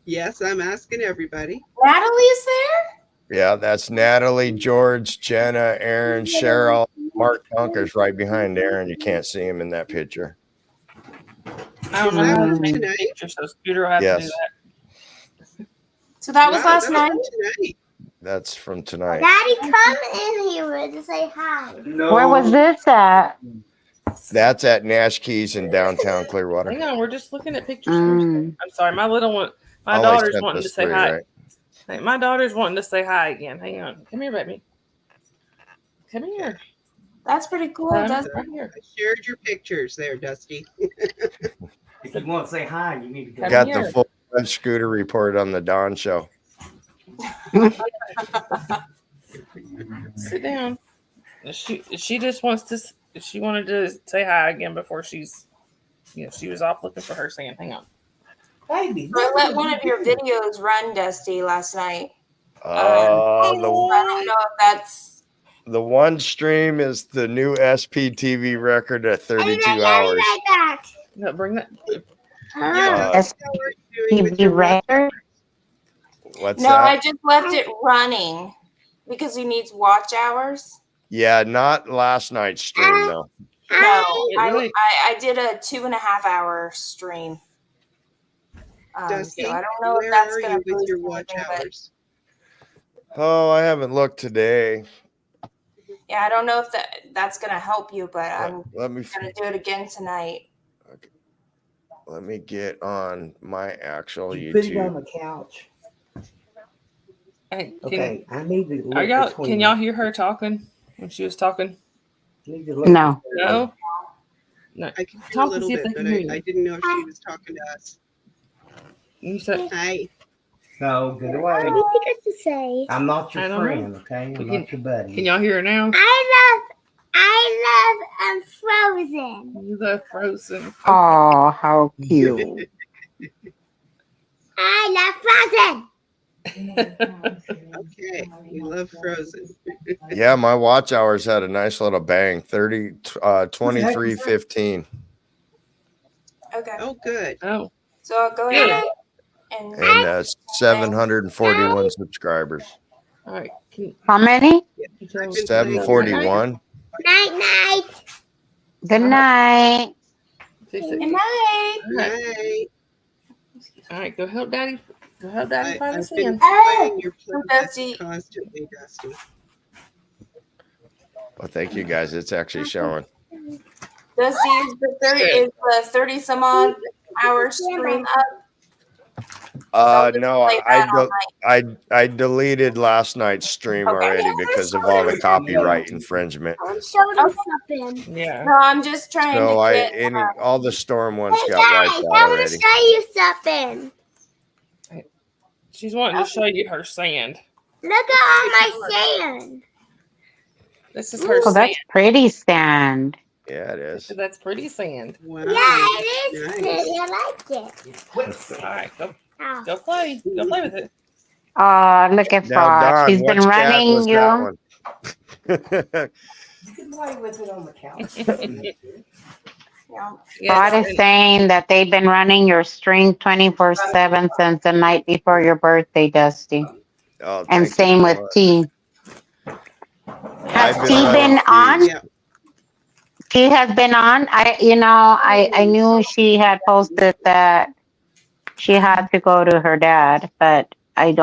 Speaker 6: Yes, I'm asking everybody.
Speaker 4: Natalie's there?
Speaker 9: Yeah, that's Natalie, George, Jenna, Aaron, Cheryl. Mark Conker's right behind Aaron. You can't see him in that picture.
Speaker 1: I don't know how to take a picture, so Scooter will have to do that.
Speaker 4: So that was last night?
Speaker 9: That's from tonight.
Speaker 3: Daddy, come in here to say hi.
Speaker 2: No.
Speaker 8: Where was this at?
Speaker 9: That's at Nash Keys in downtown Clearwater.
Speaker 1: Hang on, we're just looking at pictures. I'm sorry, my little one. My daughter's wanting to say hi.
Speaker 9: Right?
Speaker 1: Hey, my daughter's wanting to say hi again. Hang on. Come here, baby. Come here.
Speaker 4: That's pretty cool.
Speaker 1: Right
Speaker 6: I
Speaker 1: here.
Speaker 6: shared your pictures there, Dusty.
Speaker 2: If you want to say hi, you need to go.
Speaker 9: Got the full Scooter report on the Dawn show.
Speaker 1: Sit down. She just wants to. She wanted to say hi again before she's. She was off looking for her saying, "Hang on."
Speaker 2: Baby.
Speaker 4: I let one of your videos run, Dusty, last night.
Speaker 9: The
Speaker 4: I don't know if that's
Speaker 9: The one stream is the new SPTV record at 32
Speaker 3: I'll be
Speaker 9: hours.
Speaker 3: right back.
Speaker 1: No, bring that.
Speaker 3: Oh.
Speaker 8: SPTV record.
Speaker 9: What's
Speaker 4: No,
Speaker 9: that?
Speaker 4: I just left it running because he needs watch hours.
Speaker 9: Yeah, not last night's stream though.
Speaker 4: No,
Speaker 1: Really?
Speaker 4: I did a 2.5 hour stream.
Speaker 6: Dusty,
Speaker 4: So I don't know
Speaker 6: where
Speaker 4: if that's
Speaker 6: are
Speaker 4: going
Speaker 6: you
Speaker 4: to
Speaker 6: with your
Speaker 4: boost
Speaker 6: watch
Speaker 4: anything, but
Speaker 6: hours?
Speaker 9: Oh, I haven't looked today.
Speaker 4: yeah, I don't know if that's going to help you, but I'm
Speaker 9: Let me
Speaker 4: going to do it again tonight.
Speaker 9: let me get on my actual
Speaker 2: You put it on
Speaker 9: YouTube.
Speaker 2: the couch.
Speaker 1: Hey,
Speaker 2: Okay, I need to look
Speaker 1: are y'all?
Speaker 2: between
Speaker 1: Can y'all hear her talking when she was talking?
Speaker 2: I need to look
Speaker 8: No.
Speaker 2: between
Speaker 1: No. No.
Speaker 6: I can hear a
Speaker 1: Talk to
Speaker 6: little
Speaker 1: see if
Speaker 6: bit,
Speaker 1: they
Speaker 6: but
Speaker 1: can hear you.
Speaker 6: I didn't know if she was talking to us.
Speaker 1: You said
Speaker 6: Hi.
Speaker 2: No, get away.
Speaker 3: What do you think I should say?
Speaker 2: I'm not your
Speaker 1: I don't
Speaker 2: friend, okay? I'm not your buddy.
Speaker 1: Can y'all hear her now?
Speaker 3: I love Frozen.
Speaker 1: You love Frozen.
Speaker 8: Oh, how cute.
Speaker 3: I love Frozen.
Speaker 6: Okay, you love Frozen.
Speaker 9: Yeah, my watch hours had a nice little bang. 23:15.
Speaker 4: Okay.
Speaker 6: Oh, good.
Speaker 1: Oh,
Speaker 4: So I'll go
Speaker 1: good.
Speaker 4: ahead and
Speaker 9: And 741 subscribers.
Speaker 1: All right.
Speaker 8: How many?
Speaker 6: I've been playing
Speaker 9: 741.
Speaker 3: Night night.
Speaker 8: Good night.
Speaker 4: good night.
Speaker 6: Hi.
Speaker 1: All right, go help Daddy. Go help Daddy find the
Speaker 6: I've been
Speaker 1: sand.
Speaker 6: playing your
Speaker 4: Dusty.
Speaker 6: playlist constantly, Dusty.
Speaker 9: Well, thank you guys. It's actually showing.
Speaker 4: Dusty, is the 30 some odd hour stream up?
Speaker 9: No, I deleted last night's stream already because of all the copyright infringement.
Speaker 3: I'm showing you something.
Speaker 1: Yeah.
Speaker 4: No, I'm just trying
Speaker 9: So
Speaker 4: to get.
Speaker 9: all the storm ones
Speaker 3: Hey
Speaker 9: got wiped
Speaker 3: guys,
Speaker 9: out
Speaker 3: I want to
Speaker 9: already.
Speaker 3: show you something.
Speaker 1: She's wanting to show you her sand.
Speaker 3: Look at all my sand.
Speaker 1: This is her
Speaker 8: Oh,
Speaker 1: sand.
Speaker 8: that's pretty sand.
Speaker 9: Yeah, it is.
Speaker 1: That's pretty sand.
Speaker 6: Wow.
Speaker 3: Yeah, it is
Speaker 6: Nice.
Speaker 3: pretty. I like it.
Speaker 1: All right,
Speaker 3: Oh.
Speaker 1: go play. Go play with it.
Speaker 8: Look at
Speaker 9: Now,
Speaker 8: Frog.
Speaker 9: Don,
Speaker 8: She's been
Speaker 9: which cat was
Speaker 8: running you.
Speaker 9: that one?
Speaker 2: You can play with it on the couch.
Speaker 4: Yeah.
Speaker 8: Frog is saying that they've been running your string 24/7 since the night before your birthday, Dusty.
Speaker 9: Oh,
Speaker 8: And
Speaker 9: thank you
Speaker 8: same
Speaker 9: so
Speaker 8: with
Speaker 9: much.
Speaker 8: T. Has
Speaker 9: I've
Speaker 8: T
Speaker 9: been running
Speaker 8: been on?
Speaker 6: Yeah.
Speaker 8: She has been on. I knew she had posted that she had to go to her dad, but I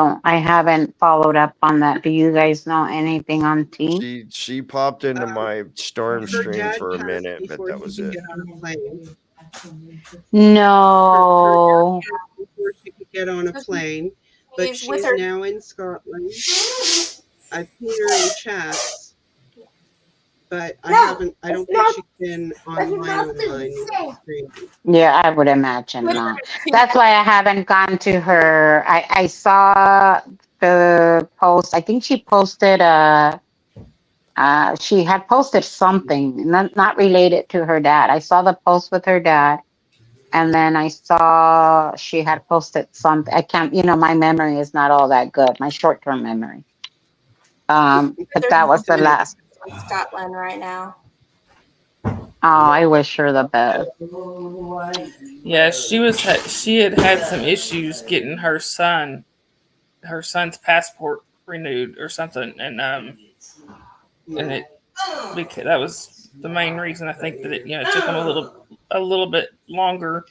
Speaker 8: haven't followed up on that. Do you guys know anything on T?
Speaker 9: She popped into my storm
Speaker 6: Her
Speaker 9: stream
Speaker 6: dad
Speaker 9: for a
Speaker 6: passed
Speaker 9: minute, but
Speaker 6: before
Speaker 9: that
Speaker 6: she
Speaker 9: was
Speaker 6: could
Speaker 9: it.
Speaker 6: get on a plane.
Speaker 8: No.
Speaker 6: Before she could get on a plane, but
Speaker 4: He's with
Speaker 6: she's
Speaker 4: her.
Speaker 6: now in Scotland. I've seen her in chats, but I don't think she's been online streaming.
Speaker 8: Yeah, I would imagine not. That's why I haven't gone to her. I saw the post. I think she posted she had posted something not related to her dad. I saw the post with her dad, and then I saw she had posted something. I can't, my memory is not all that good. My short-term memory. But that was the last.
Speaker 4: In Scotland right now.
Speaker 8: Oh, I wish her the best.
Speaker 1: Yeah, she had some issues getting her son's passport renewed or something, and because that was the main reason I think that it took them a little bit longer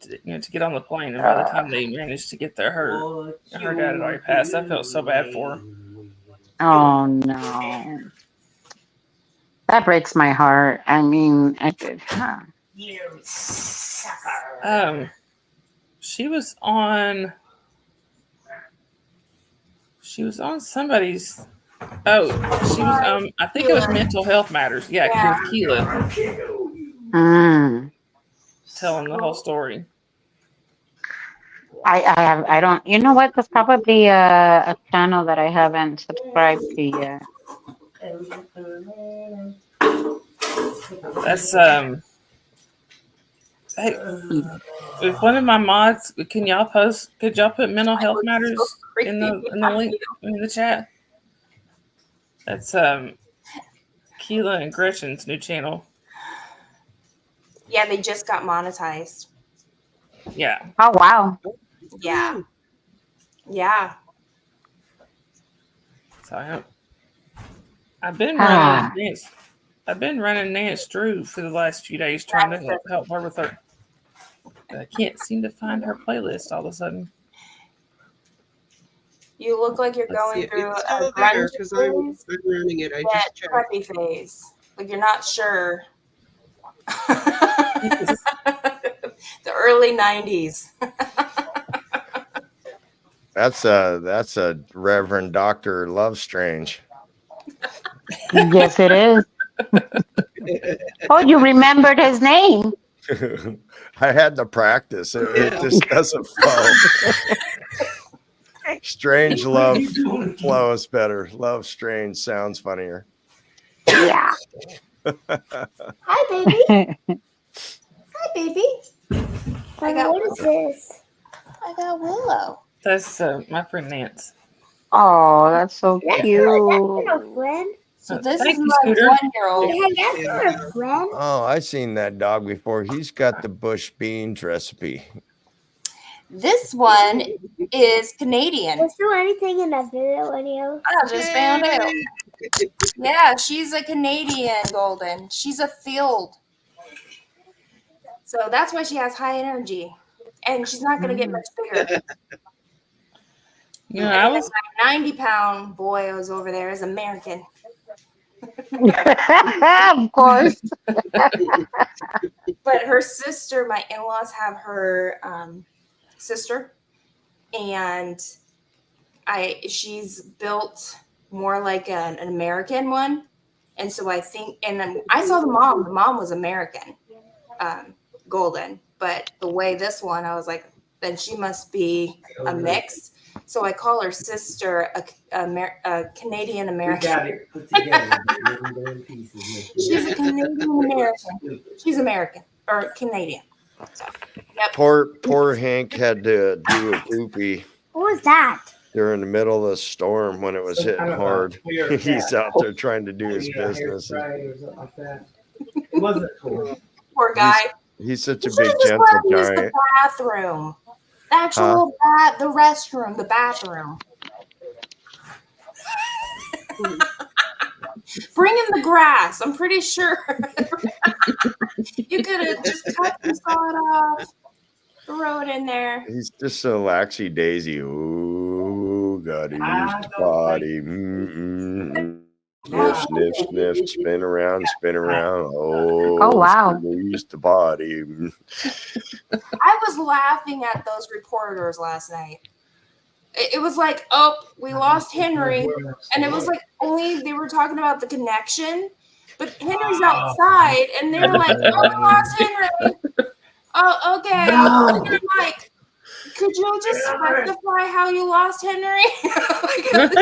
Speaker 1: to get on the plane, and by the time they managed to get there, her dad had already passed. I felt so bad for her.
Speaker 8: Oh no. That breaks my heart. I mean,
Speaker 1: She was on somebody's. Oh, she was. I think it was Mental Health Matters. Yeah, with Keela telling the whole story.
Speaker 8: I don't. You know what? That's probably a channel that I haven't subscribed to yet.
Speaker 1: That's Hey, if one of my mods, could y'all put Mental Health Matters in the link in the chat? That's Keela and Gretchen's new channel.
Speaker 4: Yeah, they just got monetized.
Speaker 1: Yeah.
Speaker 8: Oh wow.
Speaker 4: Yeah. Yeah.
Speaker 1: So I've been running Nance. I've been running Nance Drew for the last few days, trying to help her with her. But I can't seem to find her playlist all of a sudden.
Speaker 4: You look like you're going through
Speaker 6: It's
Speaker 4: a
Speaker 6: still there
Speaker 4: grunge
Speaker 6: because
Speaker 4: phase,
Speaker 6: I'm running it. I
Speaker 4: that
Speaker 6: just checked.
Speaker 4: preppy phase. Like you're not sure. The early 90s.
Speaker 9: That's a Reverend Dr. Love Strange.
Speaker 8: Yes, it is. Oh, you remembered his name.
Speaker 9: I had to practice. It just doesn't flow. Strange love flows better. Love strange sounds funnier.
Speaker 8: Yeah.
Speaker 3: Hi, baby.
Speaker 4: Hi, baby.
Speaker 3: What is this?
Speaker 4: I got Willow.
Speaker 1: That's my friend Nance.
Speaker 8: Oh, that's so cute.
Speaker 3: That's my friend.
Speaker 4: So this
Speaker 1: Thank
Speaker 4: is
Speaker 1: you,
Speaker 4: my
Speaker 1: Scooter.
Speaker 4: 1-year-old.
Speaker 3: Hey, that's my friend.
Speaker 9: Oh, I seen that dog before. He's got the bush beans recipe.
Speaker 4: This one is Canadian.
Speaker 3: Was there anything in that video?
Speaker 4: I just found out. Yeah, she's a Canadian golden. She's a field. So that's why she has high energy. And she's not going to get much bigger.
Speaker 1: You know, I was
Speaker 4: my 90-pound boy who's over there is American.
Speaker 8: Of course.
Speaker 4: But her sister, my in-laws have her sister, and she's built more like an American one. And so I think, and I saw the mom was American, golden, but the way this one, I was like, then she must be a mix. So I call her sister a Canadian American.
Speaker 2: We got it put together.
Speaker 4: She's a Canadian American. She's American or Canadian. So, yep.
Speaker 9: Poor Hank had to do a poopy
Speaker 3: What was that?
Speaker 9: during the middle of the storm when it was hitting hard. He's out there trying to do his business.
Speaker 2: Or something like that. It wasn't cool.
Speaker 4: Poor guy.
Speaker 9: He's such a
Speaker 4: You
Speaker 9: big
Speaker 4: should've just
Speaker 9: gentle
Speaker 4: let him use the
Speaker 9: giant.
Speaker 4: bathroom. The actual the restroom, the bathroom. Bring him the grass. I'm pretty sure you could have just cut the sod off, throw it in there.
Speaker 9: He's just so laxy daisy. Ooh, gotta use the body. Sniff, sniff, sniff, spin around, spin around.
Speaker 8: Oh, wow.
Speaker 9: Use the body.
Speaker 4: I was laughing at those reporters last night. It was like, oh, we lost Henry. And it was like only they were talking about the connection. But Henry's outside and they're like, oh, we lost Henry. Oh, okay. And I'm like, could you just specify how you lost Henry? Like, it was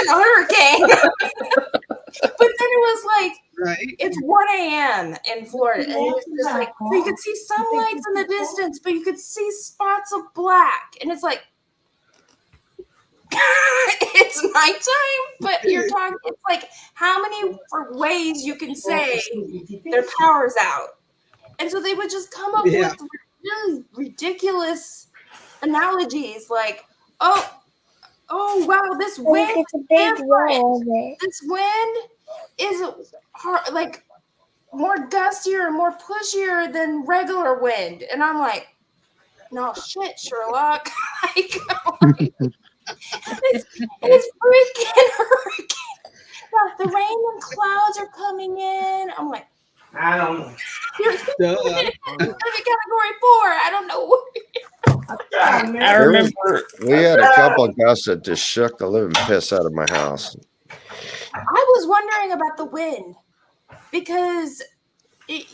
Speaker 4: a hurricane. But then it was like, it's 1 a.m. in Florida. And it was just like, so you could see some lights in the distance, but you could see spots of black. And it's like, it's nighttime, but you're talking, it's like how many ways you can say their power's out. And so they would just come up with really ridiculous analogies like, oh wow, this wind
Speaker 3: It's a big wall of it.
Speaker 4: this wind is hard, like more gustier, more pushier than regular wind. And I'm like, no shit, Sherlock. It's freaking hurricane. The rain and clouds are coming in. I'm like,
Speaker 2: I don't know.
Speaker 4: you're category 4. I don't know.
Speaker 1: I remember
Speaker 9: We had a couple of gusts that just shook the living piss out of my house.
Speaker 4: I was wondering about the wind because it's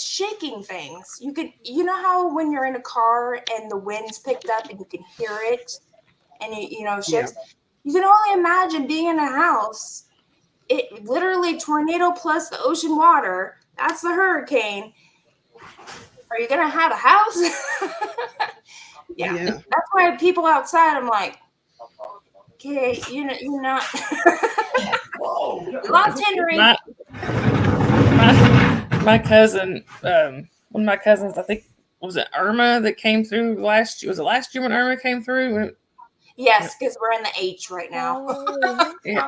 Speaker 4: shaking things. You know how when you're in a car and the wind's picked up and you can hear it and it shakes. Yeah. You can only imagine being in a house. It literally tornado plus the ocean water. That's the hurricane. Are you gonna have a house? Yeah. That's why people outside. I'm like, Okay, you're not. Lost Henry.
Speaker 1: My cousin, one of my cousins, I think, was it Irma that came through last year? Was it last year when Irma came through?
Speaker 4: Yes, because we're in the H right now.
Speaker 1: Yeah.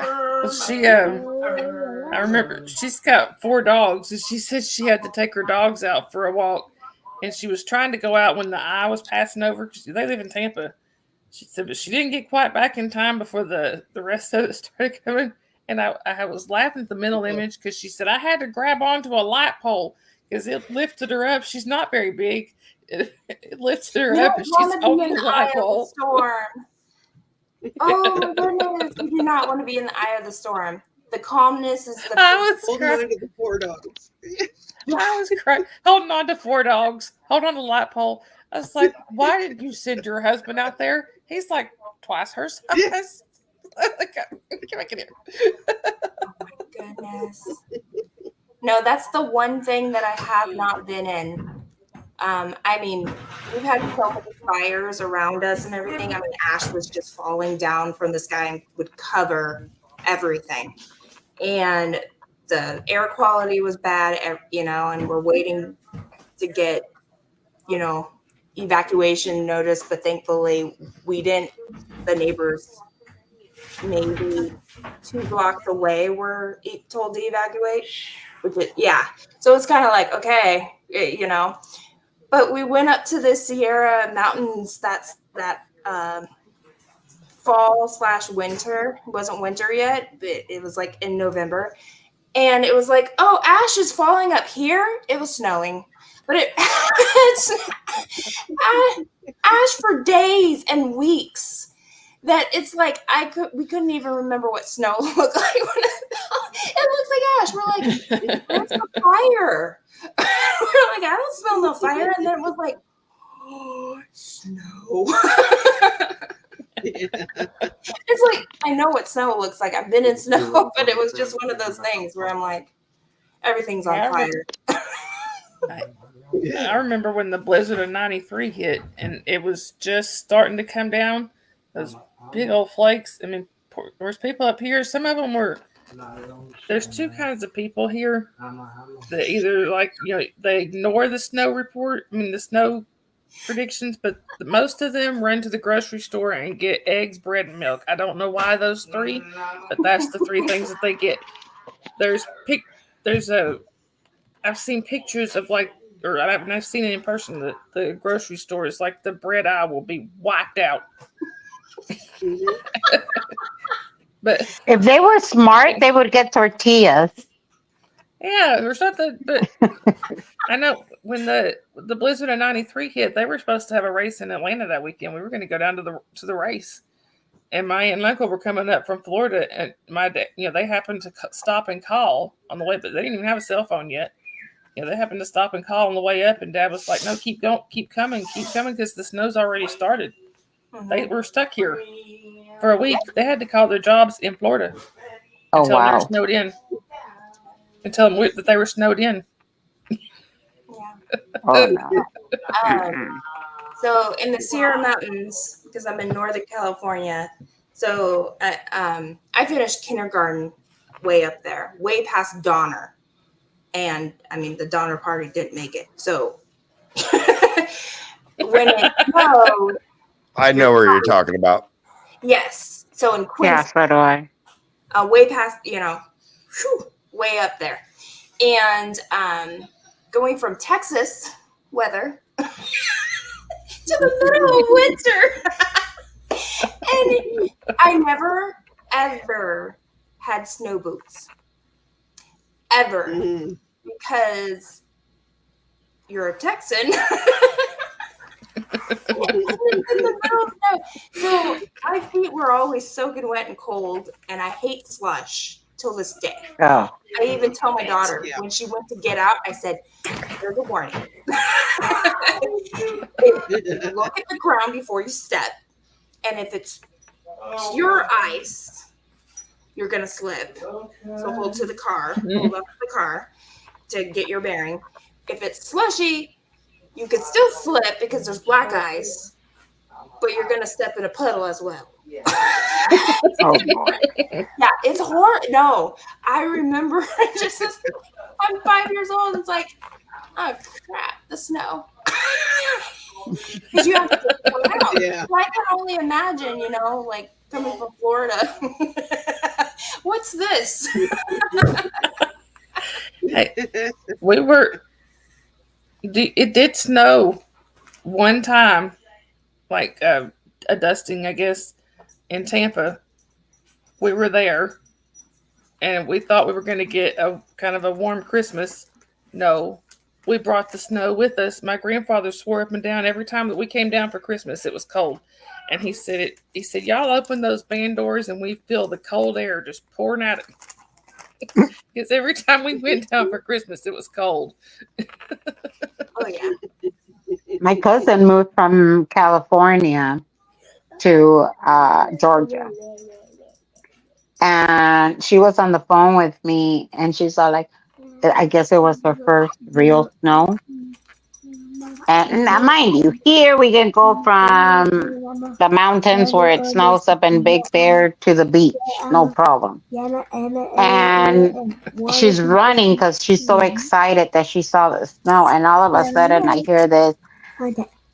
Speaker 1: I remember she's got 4 dogs, and she said she had to take her dogs out for a walk, and she was trying to go out when the eye was passing over because they live in Tampa. She said, but she didn't get quite back in time before the rest of it started coming. And I was laughing at the mental image because she said I had to grab onto a light pole because it lifted her up. She's not very big. It lifted her up, and she's holding the light pole.
Speaker 4: Oh my goodness! You do not want to be in the eye of the storm. The calmness is the.
Speaker 1: I was
Speaker 6: Holding on to the 4 dogs.
Speaker 1: I was crying, holding on to 4 dogs, holding on to the light pole. I was like, why did you send your husband out there? He's like twice her size. Come back in here.
Speaker 4: Oh my goodness. No, that's the one thing that I have not been in. I mean, we've had so many fires around us and everything. I mean, ash was just falling down from the sky and would cover everything. And the air quality was bad, and we're waiting to get, evacuation notice. But thankfully, we didn't. The neighbors, maybe 2 blocks away, were told to evacuate. So it's kind of like, okay, But we went up to the Sierra Mountains. That's that fall/winter. It wasn't winter yet, but it was like in November. And it was like, oh, ash is falling up here. It was snowing. But it's ash for days and weeks. That it's like we couldn't even remember what snow looked like when it looked like ash. We're like, where's the fire? We're like, I don't smell no fire. And then it was like, oh, snow. It's like, I know what snow looks like. I've been in snow, but it was just one of those things where I'm like, everything's on fire.
Speaker 1: I remember when the blizzard of '93 hit, and it was just starting to come down. Those big old flakes. I mean, there's people up here. Some of them were. There's 2 kinds of people here that either they ignore the snow report. I mean, the snow predictions, but most of them run to the grocery store and get eggs, bread, and milk. I don't know why those 3, but that's the 3 things that they get. I've seen pictures of I've seen it in person. The grocery store is like the bread aisle will be wiped out. But
Speaker 8: if they were smart, they would get tortillas.
Speaker 1: Yeah, or something. But I know when the blizzard of '93 hit, they were supposed to have a race in Atlanta that weekend. We were going to go down to the race, and my aunt and uncle were coming up from Florida, and my dad, they happened to stop and call on the way, but they didn't even have a cell phone yet. They happened to stop and call on the way up, and Dad was like, "No, keep coming, because the snow's already started." Mm-hmm. They were stuck here for a week. They had to call their jobs in Florida and tell them they were snowed in, and tell them that they were snowed in.
Speaker 8: Oh no.
Speaker 4: So in the Sierra Mountains, because I'm in Northern California, so I finished kindergarten way up there, way past Donner. And I mean, the Donner Party didn't make it. So when it snowed,
Speaker 9: I know where you're talking about.
Speaker 4: Yes. So in Quincy,
Speaker 8: yeah, so do I.
Speaker 4: Way past, way up there. And going from Texas weather to the middle of winter. And I never, ever had snow boots. Ever. Mm-hmm. Because you're a Texan. So my feet were always soaking wet and cold, and I hate slush till this day.
Speaker 8: Oh.
Speaker 4: I even tell my daughter when she went to get out, I said, "There's a warning. Look at the ground before you step, and if it's pure ice, you're gonna slip. So hold to the car, hold up to the car to get your bearing. If it's slushy, you could still slip because there's black ice, but you're gonna step in a puddle as well."
Speaker 8: Oh boy.
Speaker 5: Yeah, it's horrible. No, I remember just as I'm 5 years old. It's like, oh crap, the snow. Because you have to go out.
Speaker 6: Yeah.
Speaker 5: So I can only imagine, like coming from Florida. What's this?
Speaker 1: We were. It did snow one time, like a dusting, I guess, in Tampa. We were there, and we thought we were going to get a kind of a warm Christmas. No, we brought the snow with us. My grandfather swore up and down every time that we came down for Christmas, it was cold. And he said it. He said, "Y'all open those van doors, and we feel the cold air just pouring out." Because every time we went down for Christmas, it was cold.
Speaker 5: Oh yeah.
Speaker 8: My cousin moved from California to Georgia, and she was on the phone with me, and she's all like, I guess it was her first real snow. And now, mind you, here we can go from the mountains where it snows up in Big Bear to the beach, no problem. And she's running because she's so excited that she saw the snow. And all of a sudden, I hear this,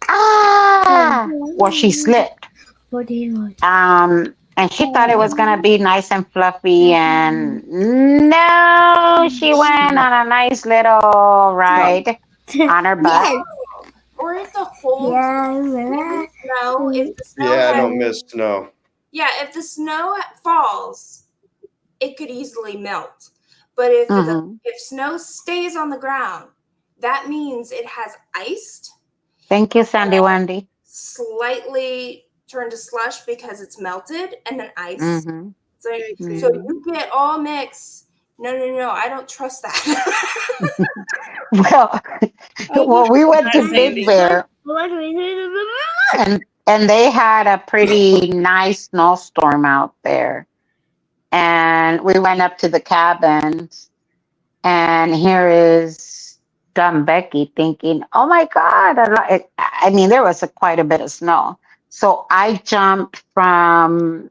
Speaker 8: ah! Well, she slipped. And she thought it was gonna be nice and fluffy, and no, she went on a nice little ride on her butt.
Speaker 5: Or if the whole snow, if the snow
Speaker 9: Yeah, I
Speaker 5: has,
Speaker 9: don't miss snow.
Speaker 5: yeah, if the snow falls, it could easily melt. But if if snow stays on the ground, that means it has iced.
Speaker 8: Thank you, Sandy Wendy.
Speaker 5: Slightly turned to slush because it's melted, and then ice.
Speaker 8: Mm-hmm.
Speaker 5: So,
Speaker 6: Mm-hmm.
Speaker 5: so you get all mixed. No, I don't trust that.
Speaker 8: Well, we went to Big Bear, and they had a pretty nice snowstorm out there. And we went up to the cabins, and here is dumb Becky thinking, "Oh my God!" I mean, there was quite a bit of snow, so I jumped from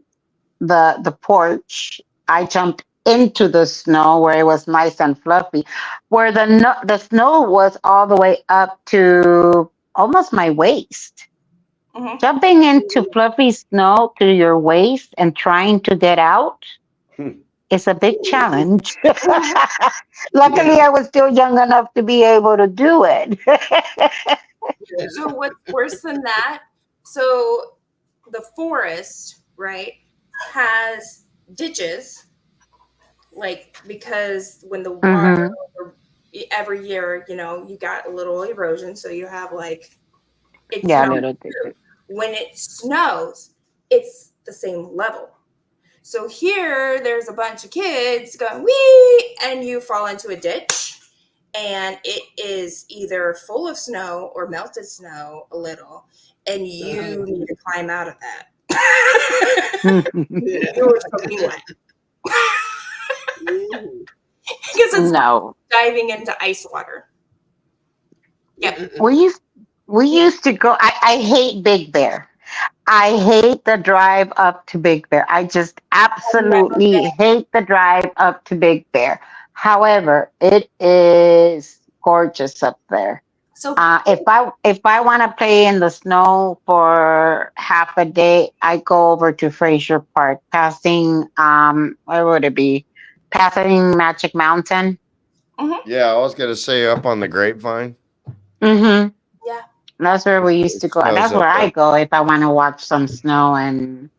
Speaker 8: the porch. I jumped into the snow where it was nice and fluffy, where the snow was all the way up to almost my waist.
Speaker 5: Mhm.
Speaker 8: Jumping into fluffy snow to your waist and trying to get out is a big challenge. Luckily, I was still young enough to be able to do it.
Speaker 5: So what's worse than that? So the forest, right, has ditches, like because when the water every year, you got a little erosion, so you have like it's
Speaker 8: Yeah,
Speaker 5: not
Speaker 8: little ditches.
Speaker 5: when it snows, it's the same level. So here, there's a bunch of kids going wee, and you fall into a ditch, and it is either full of snow or melted snow a little, and you need to climb out of that. You're soaking wet. Because it's
Speaker 8: No.
Speaker 5: diving into ice water. Yep.
Speaker 8: We used to go. I hate Big Bear. I hate the drive up to Big Bear. I just absolutely hate the drive up to Big Bear. However, it is gorgeous up there.
Speaker 5: So
Speaker 8: If I want to play in the snow for half a day, I go over to Fraser Park, passing where would it be? Passing Magic Mountain.
Speaker 9: Yeah, I was gonna say up on the Grapevine.
Speaker 8: Mm-hmm.
Speaker 5: yeah.
Speaker 8: That's where we used to go.
Speaker 9: Snow's
Speaker 8: That's
Speaker 9: up
Speaker 8: where I
Speaker 9: there.
Speaker 8: go if I want to watch some snow and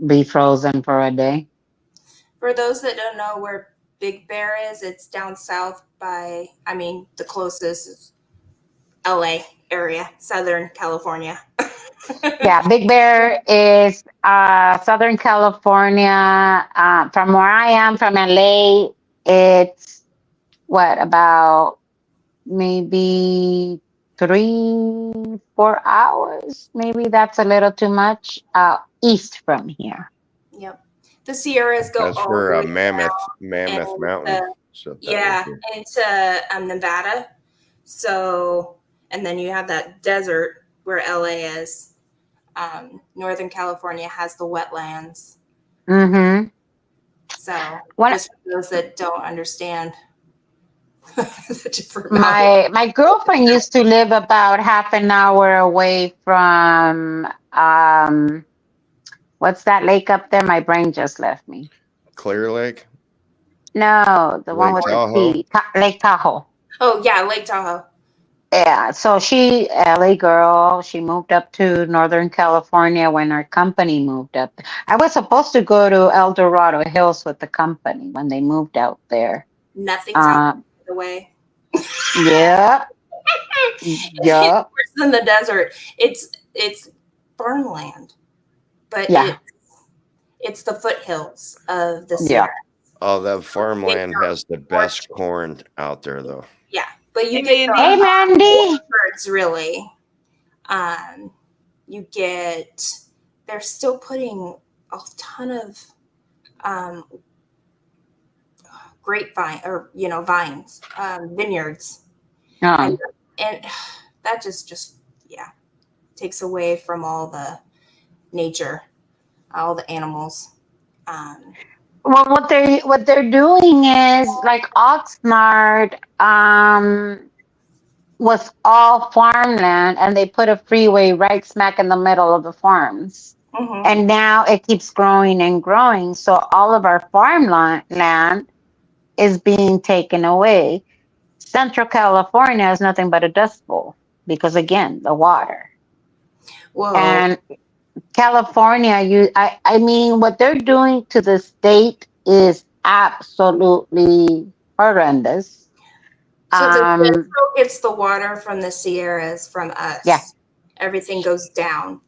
Speaker 8: be frozen for a day.
Speaker 5: For those that don't know where Big Bear is, it's down south by, the closest is LA area, Southern California.
Speaker 8: Yeah, Big Bear is Southern California. From where I am, from LA, it's what about maybe 3, 4 hours? Maybe that's a little too much. East from here.
Speaker 5: Yep. The Sierras go
Speaker 9: That's
Speaker 5: all
Speaker 9: where
Speaker 5: the way
Speaker 9: Mammoth
Speaker 5: and,
Speaker 9: Mountain. So
Speaker 5: into Nevada. So, and then you have that desert where LA is. Northern California has the wetlands.
Speaker 8: Mm-hmm.
Speaker 4: So
Speaker 8: When
Speaker 4: just for those that don't understand the different mountains.
Speaker 8: my girlfriend used to live about half an hour away from what's that lake up there? My brain just left me.
Speaker 9: Clear Lake,
Speaker 8: No, the one
Speaker 9: Lake
Speaker 8: with the
Speaker 9: Tahoe.
Speaker 8: sea, Lake Tahoe.
Speaker 4: Oh yeah, Lake Tahoe.
Speaker 8: Yeah, so she, LA girl, she moved up to Northern California when our company moved up. I was supposed to go to El Dorado Hills with the company when they moved out there.
Speaker 4: Nothing's out
Speaker 8: Uh,
Speaker 4: the way.
Speaker 8: yeah,
Speaker 4: It's
Speaker 8: yeah,
Speaker 4: worse than the desert. It's farmland, but
Speaker 8: yeah,
Speaker 4: it's the foothills of the
Speaker 8: yeah.
Speaker 4: Sierra.
Speaker 9: Oh, that
Speaker 4: Things
Speaker 9: farmland
Speaker 4: are
Speaker 9: has the best
Speaker 4: gorgeous.
Speaker 9: corn out there, though.
Speaker 4: Yeah, but you
Speaker 7: Hey,
Speaker 4: get the
Speaker 8: Hey,
Speaker 7: Mandy.
Speaker 8: Mandy.
Speaker 4: birds really. Um, you get they're still putting a ton of um, grapevine or vines, vineyards, and
Speaker 8: Um,
Speaker 4: and that just yeah takes away from all the nature, all the animals. Um,
Speaker 8: well, what they're doing is like Oxnard was all farmland, and they put a freeway right smack in the middle of the farms.
Speaker 4: mhm.
Speaker 8: And now it keeps growing and growing. So all of our farmland is being taken away. Central California is nothing but a dust bowl because, again, the water.
Speaker 4: Well,
Speaker 8: And California, I mean, what they're doing to the state is absolutely horrendous.
Speaker 4: so the
Speaker 8: Um,
Speaker 4: Central gets the water from the Sierras from
Speaker 8: yeah,
Speaker 4: us. Everything goes down.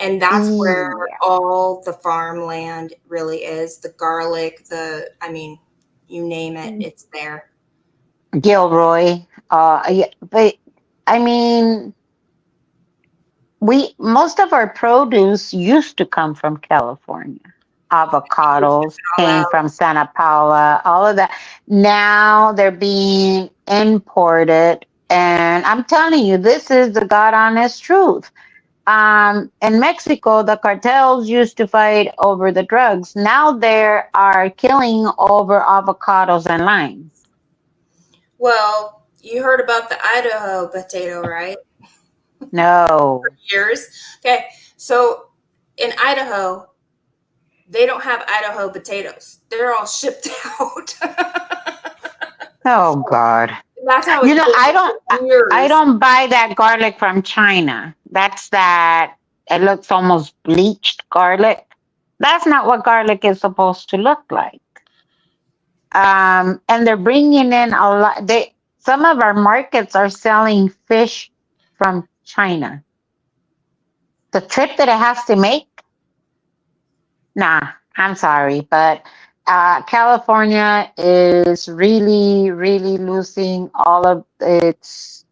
Speaker 4: And that's where
Speaker 8: yeah,
Speaker 4: all the farmland really is. The garlic, I mean, you name it, it's there.
Speaker 8: Gilroy. Yeah, but I mean, we most of our produce used to come from California. Avocados
Speaker 4: All
Speaker 8: came
Speaker 4: out.
Speaker 8: from Santa Paula, all of that. Now they're being imported. And I'm telling you, this is the God honest truth. In Mexico, the cartels used to fight over the drugs. Now they are killing over avocados and limes.
Speaker 4: Well, you heard about the Idaho potato, right? For
Speaker 8: No.
Speaker 4: years. Okay, so in Idaho, they don't have Idaho potatoes. They're all shipped out.
Speaker 8: Oh God.
Speaker 4: That's how
Speaker 8: You
Speaker 4: it's
Speaker 8: know,
Speaker 4: been
Speaker 8: I
Speaker 4: for
Speaker 8: I
Speaker 4: years.
Speaker 8: don't buy that garlic from China. That's that it looks almost bleached garlic. That's not what garlic is supposed to look like. And they're bringing in a lot. Some of our markets are selling fish from China. The trip that it has to make, nah, I'm sorry, but California is really, really losing all of its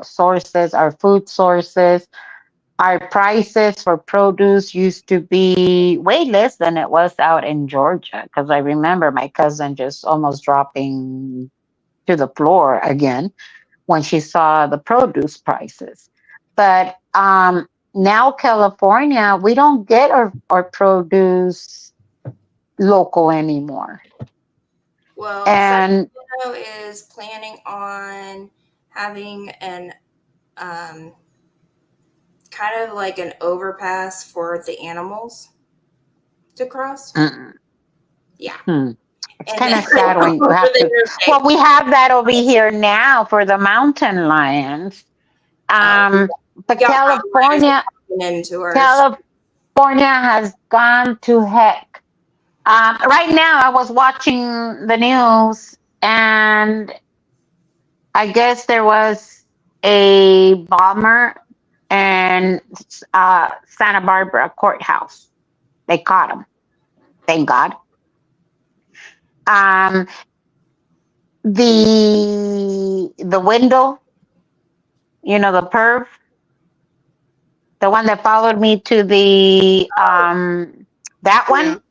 Speaker 8: sources, our food sources. Our prices for produce used to be way less than it was out in Georgia, because I remember my cousin just almost dropping to the floor again when she saw the produce prices. But now California, we don't get our produce local anymore.
Speaker 4: Well,
Speaker 8: And
Speaker 4: Sacramento is planning on having an um, kind of like an overpass for the animals to cross.
Speaker 8: mm,
Speaker 4: Yeah,
Speaker 8: hmm, it's
Speaker 4: and
Speaker 8: kind
Speaker 4: then
Speaker 8: of sad when you
Speaker 4: over
Speaker 8: have
Speaker 4: the
Speaker 8: to. Well,
Speaker 4: interstate.
Speaker 8: we have that over here now for the mountain lions.
Speaker 4: Oh,
Speaker 8: Um,
Speaker 4: we
Speaker 8: but
Speaker 4: got mountain lions coming into ours.
Speaker 8: California has gone to heck. Right now, I was watching the news, and I guess there was a bomber in Santa Barbara courthouse. They caught him. Thank God. Um, the window, the perv, the one that followed me to the that
Speaker 6: Yeah,
Speaker 8: one.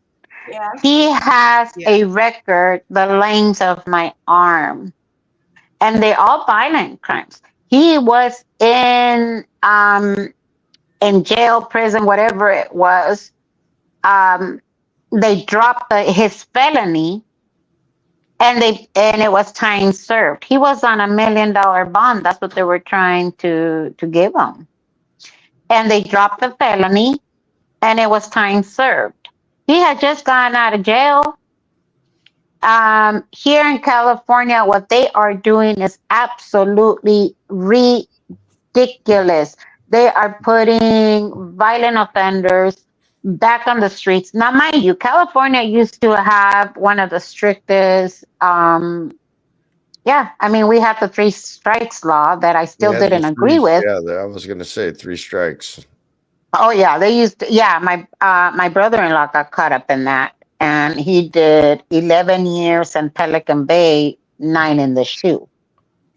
Speaker 4: Yeah.
Speaker 8: He has
Speaker 6: yeah.
Speaker 8: a record the length of my arm, and they're all violent crimes. He was in jail, prison, whatever it was, um, they dropped his felony, and it was time served. He was on $1 million bond. That's what they were trying to give him. And they dropped the felony, and it was time served. He had just gotten out of jail. Here in California, what they are doing is absolutely ridiculous. They are putting violent offenders back on the streets. Now, mind you, California used to have one of the strictest. Yeah, I mean, we have the three strikes law that I still
Speaker 9: Yeah,
Speaker 8: didn't agree with.
Speaker 9: yeah, I was gonna say 3 strikes.
Speaker 8: Oh yeah, they used to, yeah, my brother-in-law got caught up in that, and he did 11 years in Pelican Bay, 9 in the shoe.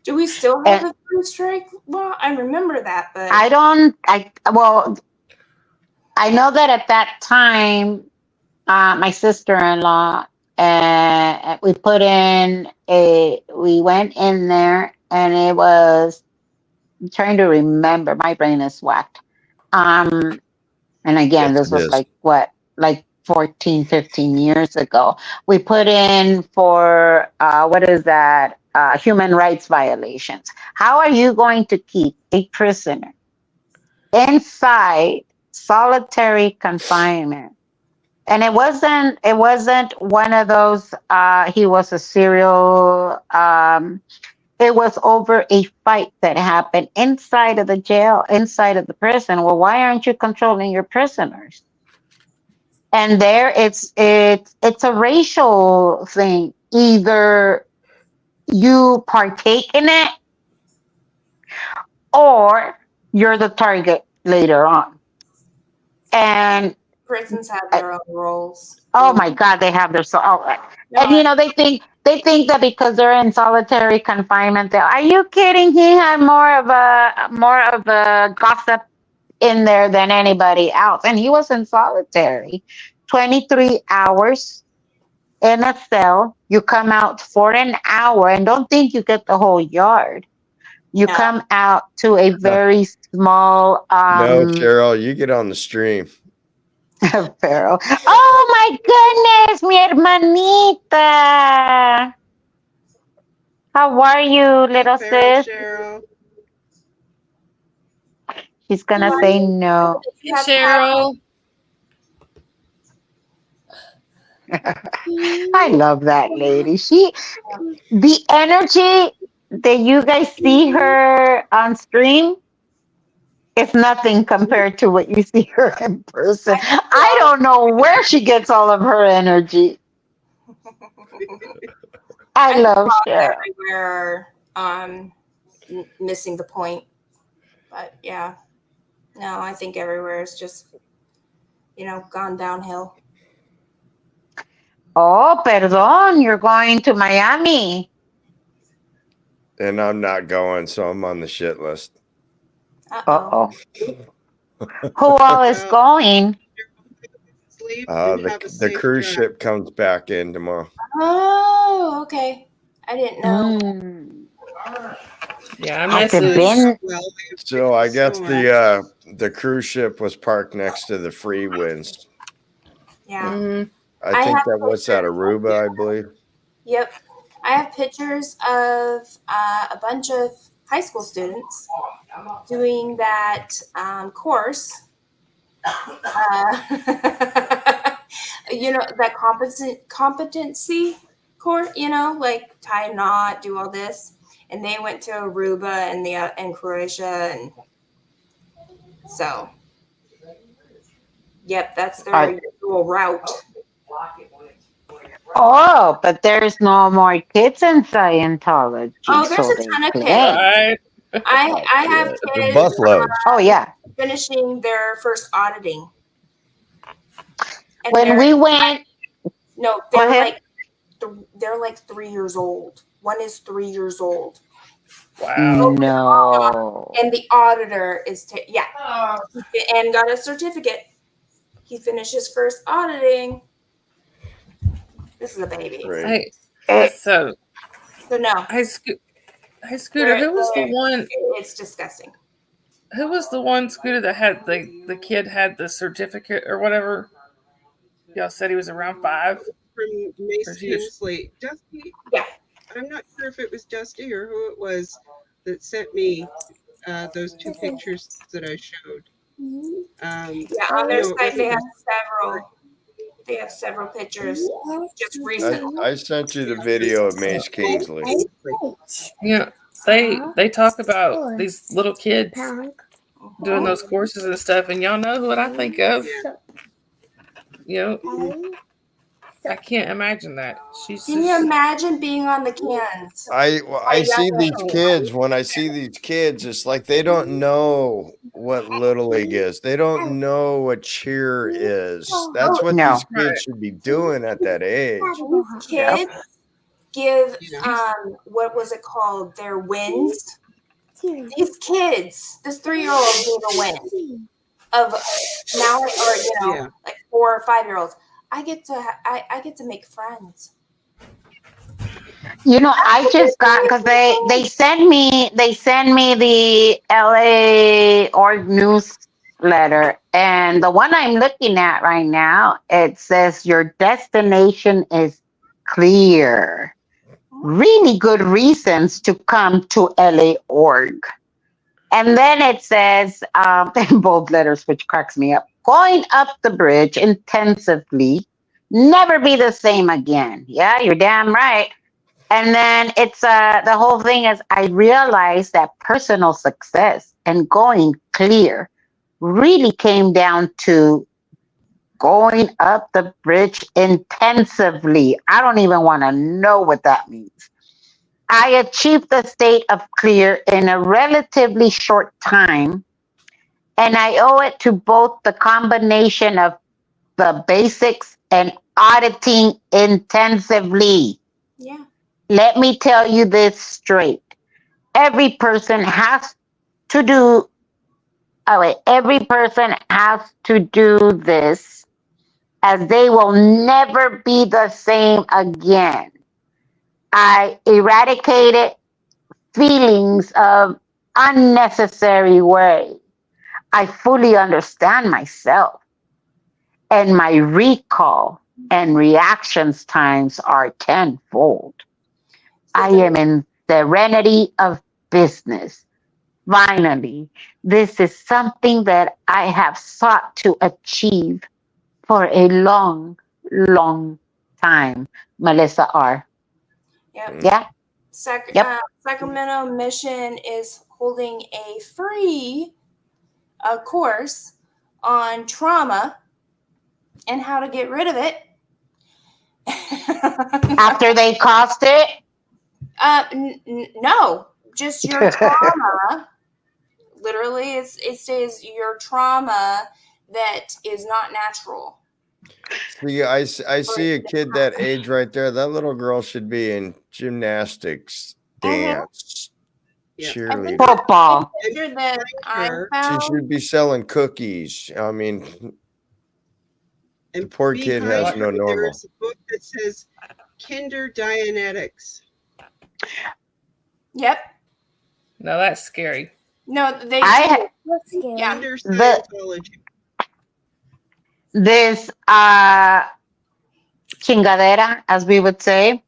Speaker 4: Do we still have
Speaker 8: And
Speaker 4: a 3-strike law? I remember that, but
Speaker 8: well, I know that at that time, my sister-in-law, we went in there, and it was, I'm trying to remember, my brain is whacked. And again,
Speaker 9: Yes,
Speaker 8: this
Speaker 9: it
Speaker 8: was
Speaker 9: is.
Speaker 8: like 14, 15 years ago. We put in for, what is that? Human rights violations. How are you going to keep a prisoner inside solitary confinement? And it wasn't one of those, he was a serial, it was over a fight that happened inside of the jail, inside of the prison. Well, why aren't you controlling your prisoners? And there it's a racial thing. Either you partake in it, or you're the target later on. And
Speaker 4: prisons have
Speaker 8: uh,
Speaker 4: their own roles.
Speaker 8: oh my God, they have their
Speaker 4: No,
Speaker 8: and they think that because they're in solitary confinement, are you kidding? He had more of a gossip in there than anybody else, and he was in solitary, 23 hours in a cell. You come out for an hour, and don't think you get the whole yard. You
Speaker 4: no.
Speaker 8: come out to a very small
Speaker 9: No, Cheryl, you get on the stream.
Speaker 8: Pharaoh. Oh my goodness, mi hermanita. How are you, little
Speaker 6: Feral
Speaker 8: sis?
Speaker 6: Cheryl.
Speaker 8: She's gonna say no.
Speaker 1: Hey, Cheryl.
Speaker 8: I love that lady. The energy that you guys see her on stream is nothing compared to what you see her in person. I don't know where she gets all of her energy. I
Speaker 4: I think
Speaker 8: love
Speaker 4: laws
Speaker 8: Cheryl.
Speaker 4: everywhere are missing the point. But yeah, no, I think everywhere is just, gone downhill.
Speaker 8: Oh, perdón, you're going to Miami.
Speaker 9: And I'm not going, so I'm on the shit list.
Speaker 8: Uh-oh. Who all is
Speaker 6: Well,
Speaker 8: going?
Speaker 6: sleep and have a
Speaker 9: The
Speaker 6: safe
Speaker 9: cruise
Speaker 6: drive.
Speaker 9: ship comes back in tomorrow.
Speaker 4: Oh, okay. I didn't know.
Speaker 1: Yeah, I
Speaker 8: Has it
Speaker 1: messaged.
Speaker 8: been?
Speaker 6: Well,
Speaker 9: So I guess
Speaker 6: storm.
Speaker 9: the cruise ship was parked next to the free winds.
Speaker 4: Yeah.
Speaker 1: Mhm.
Speaker 9: I think that was at Aruba, I believe.
Speaker 4: Yep. I have pictures of a bunch of high school students doing that course. That competency course, like tie a knot, do all this. And they went to Aruba and Croatia. And so, yep, that's their usual route.
Speaker 8: Oh, but there's no more kids in Scientology.
Speaker 4: Oh, there's
Speaker 8: So
Speaker 4: a
Speaker 8: they
Speaker 4: ton of kids.
Speaker 8: claim.
Speaker 1: Right.
Speaker 4: I have
Speaker 9: The
Speaker 4: kids
Speaker 9: busloads.
Speaker 8: Oh yeah.
Speaker 4: finishing their first auditing. And
Speaker 8: When we went,
Speaker 4: no,
Speaker 8: go
Speaker 4: they're
Speaker 8: ahead.
Speaker 4: they're like 3 years old. One is 3 years old.
Speaker 1: Wow.
Speaker 8: No.
Speaker 4: And the auditor is and got a certificate. He finished his first auditing. This is a baby.
Speaker 1: Hey,
Speaker 8: Eh,
Speaker 4: So no,
Speaker 1: hey, Scooter, who was the one?
Speaker 4: It's disgusting.
Speaker 1: Who was the one, Scooter, that had the kid had the certificate or whatever? Y'all said he was around 5.
Speaker 6: From Mace
Speaker 1: He was-
Speaker 6: Kingsley. Dusty,
Speaker 4: Yeah.
Speaker 6: I'm not sure if it was Dusty or who it was that sent me those 2 pictures that I showed.
Speaker 4: Yeah, on their
Speaker 6: No, it
Speaker 4: site they have
Speaker 6: wasn't.
Speaker 4: several. They have several pictures just recently.
Speaker 9: I sent you the video of Mace Kingsley.
Speaker 1: Yeah, they talk about these little kids doing those courses and stuff, and y'all know what I think of.
Speaker 6: Yeah.
Speaker 1: You know, I can't imagine that. She's
Speaker 4: Can you
Speaker 1: just,
Speaker 4: imagine being on the cans?
Speaker 9: I see these kids. When I see these kids, it's like they don't know what Little League is. They don't know what cheer is. That's what
Speaker 8: No.
Speaker 9: these kids should be doing at that age.
Speaker 4: These kids give
Speaker 6: Yeah.
Speaker 4: what was it called? Their wins. These kids, this 3-year-old gave a win of now, or
Speaker 6: Yeah.
Speaker 4: like 4 or 5-year-olds. I get to make friends.
Speaker 8: You know, I just got because they send me the LA org newsletter, and the one I'm looking at right now, it says your destination is clear. Really good reasons to come to LA org. And then it says, in bold letters, which cracks me up, going up the bridge intensively, never be the same again. Yeah, you're damn right. And then it's the whole thing is I realized that personal success and going clear really came down to going up the bridge intensively. I don't even want to know what that means. I achieved the state of clear in a relatively short time, and I owe it to both the combination of the basics and auditing intensively.
Speaker 4: Yeah.
Speaker 8: Let me tell you this straight. Every person has to do, every person has to do this as they will never be the same again. I eradicated feelings of unnecessary worry. I fully understand myself, and my recall and reactions times are tenfold. I am in serenity of business. Finally, this is something that I have sought to achieve for a long, long time. Melissa R.
Speaker 4: Yep.
Speaker 8: Yeah? Yep.
Speaker 4: Sacramento Mission is holding a free course on trauma and how to get rid of it.
Speaker 8: After they cost it?
Speaker 4: No, just your trauma. Literally, it says your trauma that is not natural.
Speaker 9: See, I see a kid that age right there. That little girl should be in gymnastics, dance,
Speaker 6: Yeah.
Speaker 9: cheerleading.
Speaker 8: Football.
Speaker 4: The picture that I
Speaker 6: Her.
Speaker 9: She
Speaker 4: found.
Speaker 9: should be selling cookies. I mean,
Speaker 6: And
Speaker 9: the poor kid has
Speaker 6: behind
Speaker 9: no
Speaker 6: her,
Speaker 9: normal.
Speaker 6: there's a book that says Kinder Dianetics.
Speaker 4: Yep.
Speaker 1: no, that's scary.
Speaker 4: No, they
Speaker 8: I
Speaker 4: do. Yeah.
Speaker 6: Kinder Scientology.
Speaker 8: this chingadera, as we would say,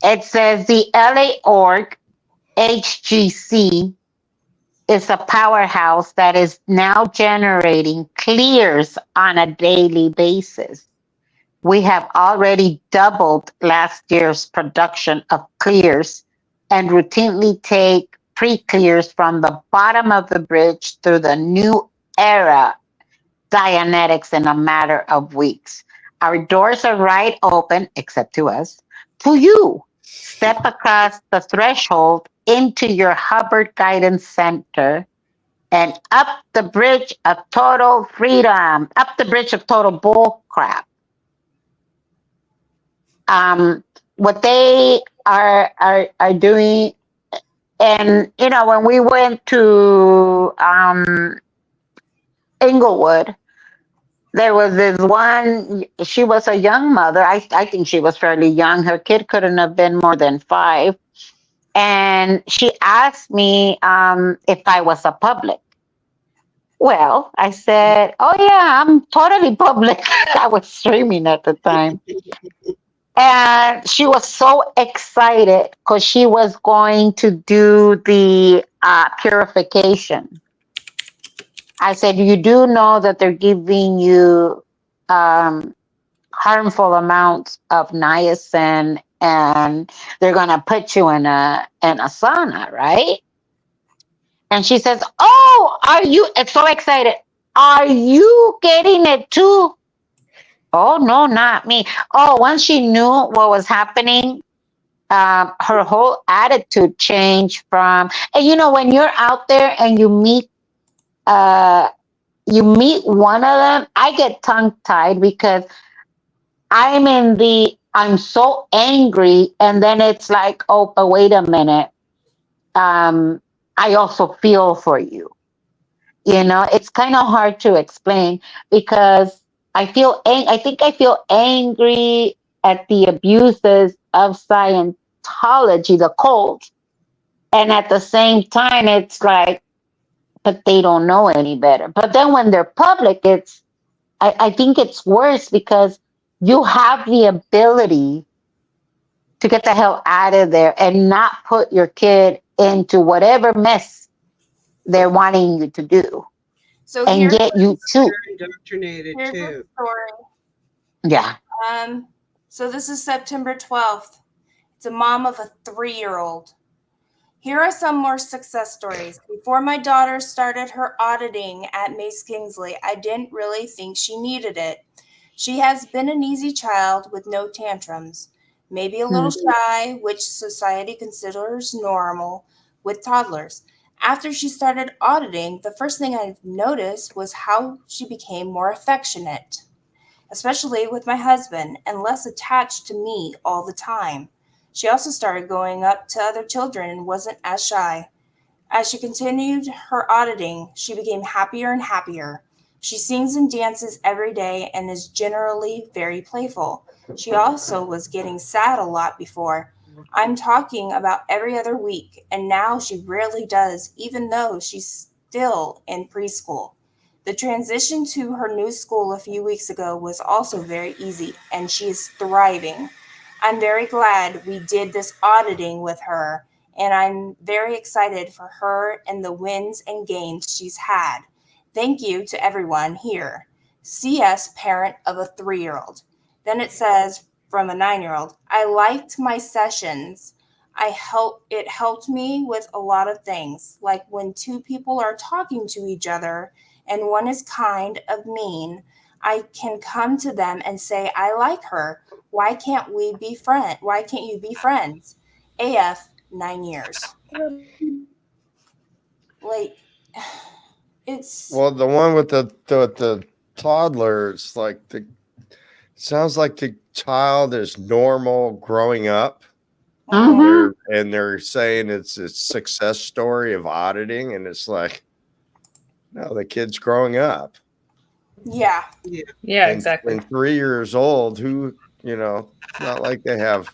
Speaker 8: it says the LA org HGC is a powerhouse that is now generating clears on a daily basis. We have already doubled last year's production of clears and routinely take pre-clears from the bottom of the bridge through the new era Dianetics in a matter of weeks. Our doors are right open, except to us, to you. Step across the threshold into your Hubbard Guidance Center and up the bridge of total freedom, up the bridge of total bull crap. What they are doing, and you know, when we went to Inglewood, there was this one. She was a young mother. I think she was fairly young. Her kid couldn't have been more than 5, and she asked me if I was a public. Well, I said, "Oh yeah, I'm totally public." I was streaming at the time. And she was so excited because she was going to do the purification. I said, "You do know that they're giving you um, harmful amounts of niacin, and they're going to put you in a sauna, right?" And she says, "Oh, are you?" It's so excited. "Are you getting it too?" "Oh no, not me." Oh, once she knew what was happening, her whole attitude changed from. And when you're out there and uh, you meet one of them, I get tongue tied because I'm so angry, and then it's like, oh, but wait a minute. Um, I also feel for you. It's kind of hard to explain because I think I feel angry at the abuses of Scientology, the cult. And at the same time, it's like, but they don't know any better. But then when they're public, I think it's worse because you have the ability to get the hell out of there and not put your kid into whatever mess they're wanting you to do.
Speaker 4: So
Speaker 8: And yet you too.
Speaker 6: They're indoctrinated
Speaker 4: here's a
Speaker 6: too.
Speaker 4: story.
Speaker 8: Yeah.
Speaker 4: So this is September 12th. It's a mom of a 3-year-old. Here are some more success stories. Before my daughter started her auditing at Mace Kingsley, I didn't really think she needed it. She has been an easy child with no tantrums, maybe a little shy, which society considers normal with toddlers. After she started auditing, the first thing I noticed was how she became more affectionate, especially with my husband, and less attached to me all the time. She also started going up to other children and wasn't as shy. As she continued her auditing, she became happier and happier. She sings and dances every day and is generally very playful. She also was getting sad a lot before. I'm talking about every other week, and now she rarely does, even though she's still in preschool. The transition to her new school a few weeks ago was also very easy, and she is thriving. I'm very glad we did this auditing with her, and I'm very excited for her and the wins and gains she's had. Thank you to everyone here. CS, parent of a 3-year-old. Then it says from a 9-year-old, I liked my sessions. It helped me with a lot of things, like when two people are talking to each other and one is kind of mean, I can come to them and say, I like her. Why can't we be friends? Why can't you be friends? AF, 9 years. Like, it's
Speaker 9: Well, the one with the toddlers, like sounds like the child is normal growing up.
Speaker 8: Mm-hmm.
Speaker 9: They're saying it's a success story of auditing, and it's like, no, the kid's growing up.
Speaker 4: yeah.
Speaker 1: Yeah,
Speaker 9: And
Speaker 1: exactly.
Speaker 9: 3 years old, it's not like they have,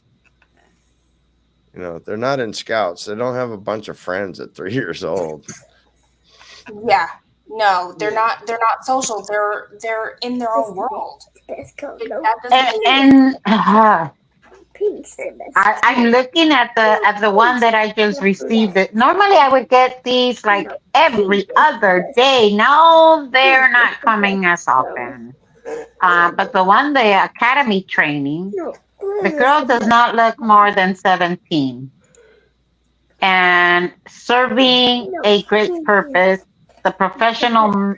Speaker 9: they're not in scouts. They don't have a bunch of friends at 3 years old.
Speaker 4: Yeah. No, they're not social. They're in their own world. That doesn't
Speaker 8: And I'm looking at the one that I just received. Normally, I would get these like every other day. No, they're not coming as often. But the one, the academy training, the girl does not look more than 17 and serving a great purpose. The professional,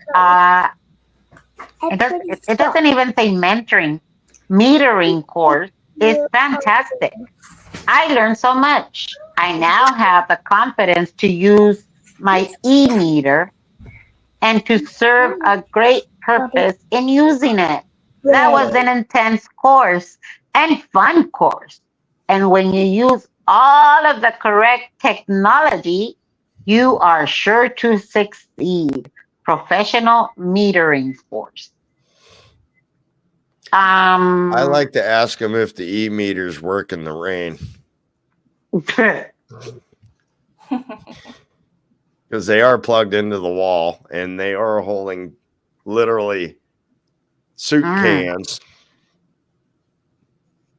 Speaker 8: it doesn't even say mentoring, metering course is fantastic. I learned so much. I now have the confidence to use my e-meter and to serve a great purpose in using it. That was an intense course and fun course. And when you use all of the correct technology, you are sure to succeed. Professional metering course.
Speaker 9: I like to ask them if the e-meters work in the rain. because they are plugged into the wall and they are holding literally soup cans.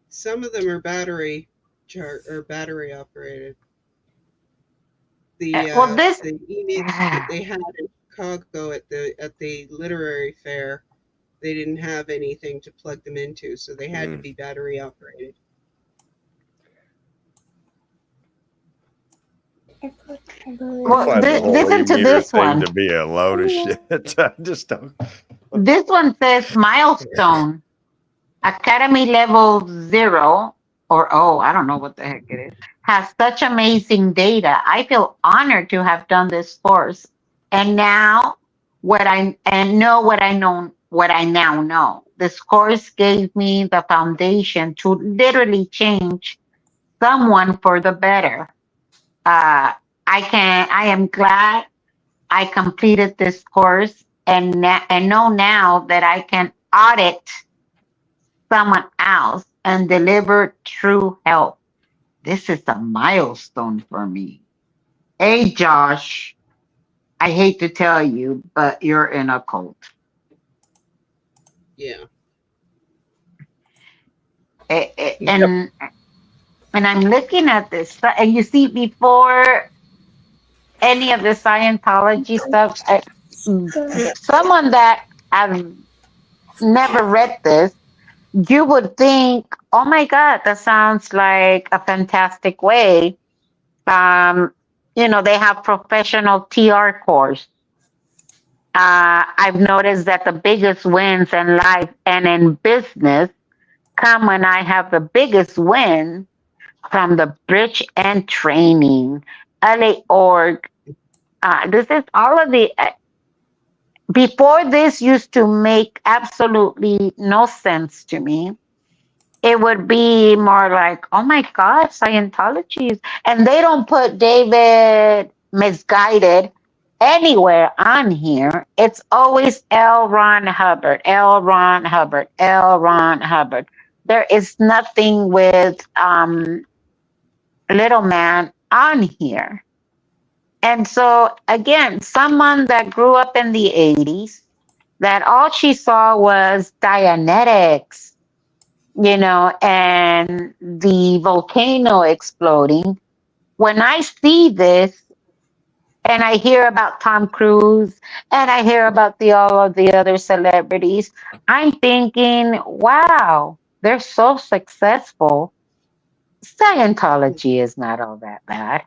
Speaker 6: Some of them are battery operated. The EVs that they had in Chicago at the literary fair, they didn't have anything to plug them into, so they had to be battery operated.
Speaker 8: Well, listen to this one.
Speaker 9: To be a load of shit. I just don't.
Speaker 8: This one says milestone, Academy level 0 or I don't know what the heck it is, has such amazing data. I feel honored to have done this course, and now what I now know. This course gave me the foundation to literally change someone for the better. I am glad I completed this course and know now that I can audit someone else and deliver true help. This is a milestone for me. Hey, Josh, I hate to tell you, but you're in a cult.
Speaker 6: Yeah.
Speaker 8: And I'm looking at this, and you see, before any of the Scientology stuff, someone that has never read this, you would think, oh my God, that sounds like a fantastic way. They have professional TR course. I've noticed that the biggest wins in life and in business come when I have the biggest win from the bridge and training, LA org. This is all of the. Before this used to make absolutely no sense to me. It would be more like, oh my God, Scientology is, and they don't put David Misguided anywhere on here. It's always L. Ron Hubbard, L. Ron Hubbard, L. Ron Hubbard. There is nothing with Little Man on here. And so, again, someone that grew up in the 80s, that all she saw was Dianetics, and the volcano exploding. When I see this and I hear about Tom Cruise and I hear about all of the other celebrities, I'm thinking, wow, they're so successful. Scientology is not all that bad.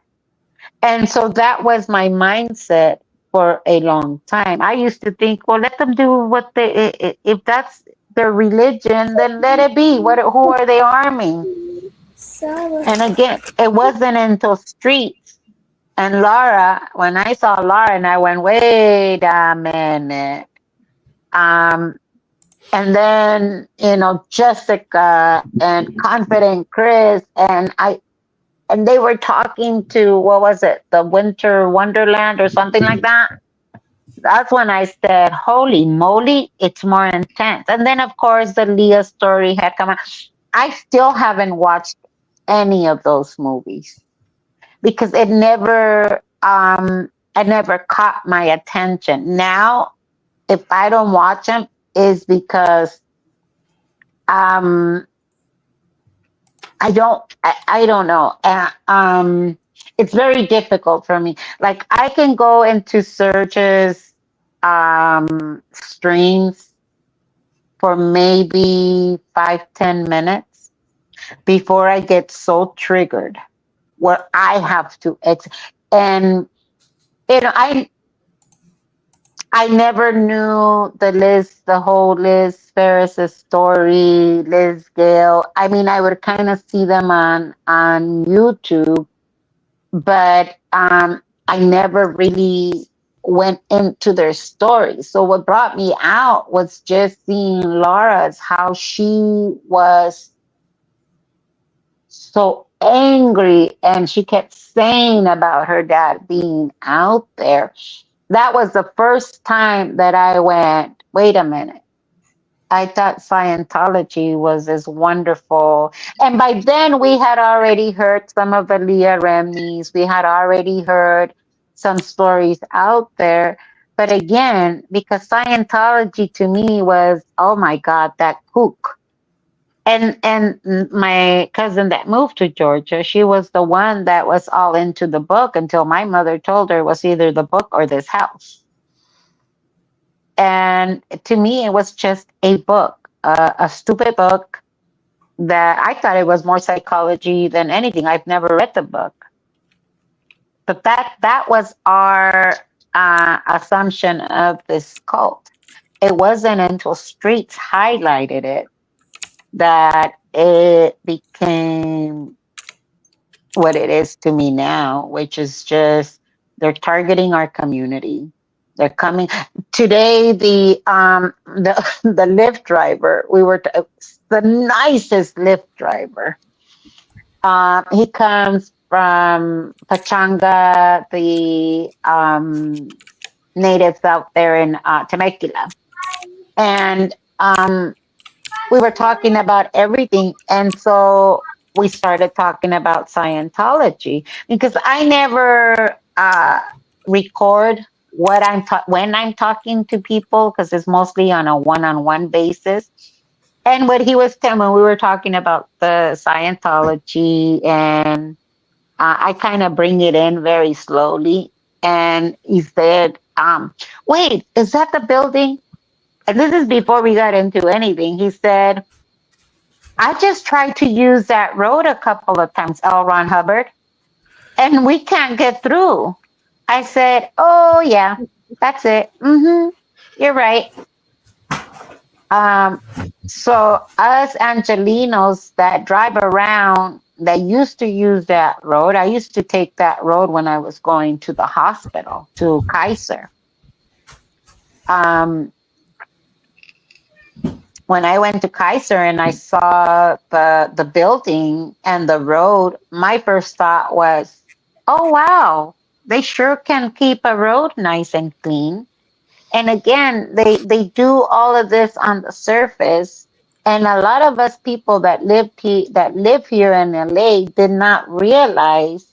Speaker 8: And so that was my mindset for a long time. I used to think, well, let them do what if that's their religion, then let it be. Who are they harming? And again, it wasn't until Streets and Laura, when I saw Laura, and I went, wait a minute. And then, Jessica and Confident Chris, and they were talking to, what was it, the Winter Wonderland or something like that. That's when I said, holy moly, it's more intense. And then, of course, the Leah story had come out. I still haven't watched any of those movies because it never caught my attention. Now, if I don't watch them, is because I don't know. It's very difficult for me. Like, I can go into searches, streams for maybe 5-10 minutes before I get so triggered where I have to and I never knew the whole Liz Ferris's story, Liz Gale. I mean, I would kind of see them on YouTube, but I never really went into their story. So what brought me out was just seeing Laura's, how she was so angry and she kept saying about her dad being out there. That was the first time that I went, wait a minute. I thought Scientology was as wonderful. And by then we had already heard some of the Leah Remnies. We had already heard some stories out there. But again, because Scientology to me was, oh my God, that kook. And my cousin that moved to Georgia, she was the one that was all into the book until my mother told her it was either the book or this house. And to me, it was just a book, a stupid book that I thought it was more psychology than anything. I've never read the book, but that was our assumption of this cult. It wasn't until Streets highlighted it that it became what it is to me now, which is just they're targeting our community. They're coming today. The Lyft driver, the nicest Lyft driver. He comes from Pachanga, the natives out there in Temecula, and we were talking about everything. And so we started talking about Scientology because I never record when I'm talking to people because it's mostly on a one-on-one basis. And what he was telling me, we were talking about the Scientology, and I kind of bring it in very slowly. And he said, wait, is that the building? And this is before we got into anything. He said, I just tried to use that road a couple of times, L. Ron Hubbard, and we can't get through. I said, oh, yeah, that's it. You're right. So us Angelinos that drive around, that used to use that road, I used to take that road when I was going to the hospital, to Kaiser. When I went to Kaiser and I saw the building and the road, my first thought was, oh, wow, they sure can keep a road nice and clean. And again, they do all of this on the surface. And a lot of us people that live here in LA did not realize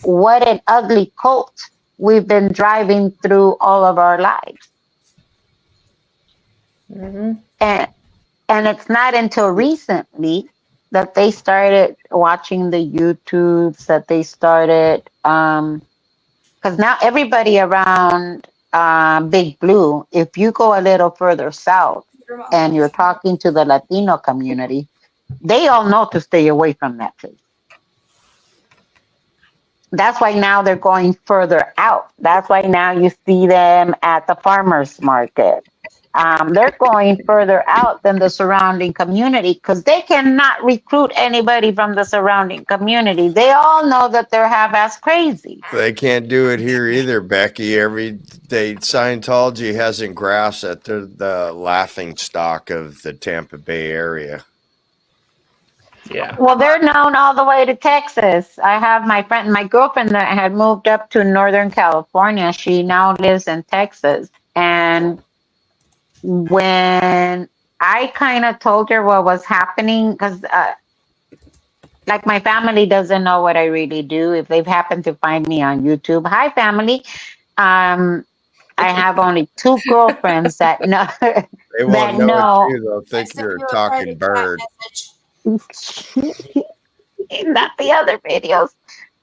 Speaker 8: what an ugly cult we've been driving through all of our lives. And it's not until recently that they started watching the YouTubes, that they started, because now everybody around Big Blue, if you go a little further south and you're talking to the Latino community, they all know to stay away from that place. That's why now they're going further out. That's why now you see them at the farmers market. They're going further out than the surrounding community because they cannot recruit anybody from the surrounding community. They all know that they're half-ass crazy.
Speaker 9: They can't do it here either, Becky. Every day, Scientology hasn't grasped that they're the laughing stock of the Tampa Bay area.
Speaker 1: Yeah.
Speaker 8: Well, they're known all the way to Texas. I have my girlfriend that had moved up to Northern California. She now lives in Texas. And when I kind of told her what was happening, because like my family doesn't know what I really do. If they've happened to find me on YouTube, hi family. I have only 2 girlfriends that know.
Speaker 9: They won't know it too. They'll think you're a talking bird.
Speaker 8: Not the other videos.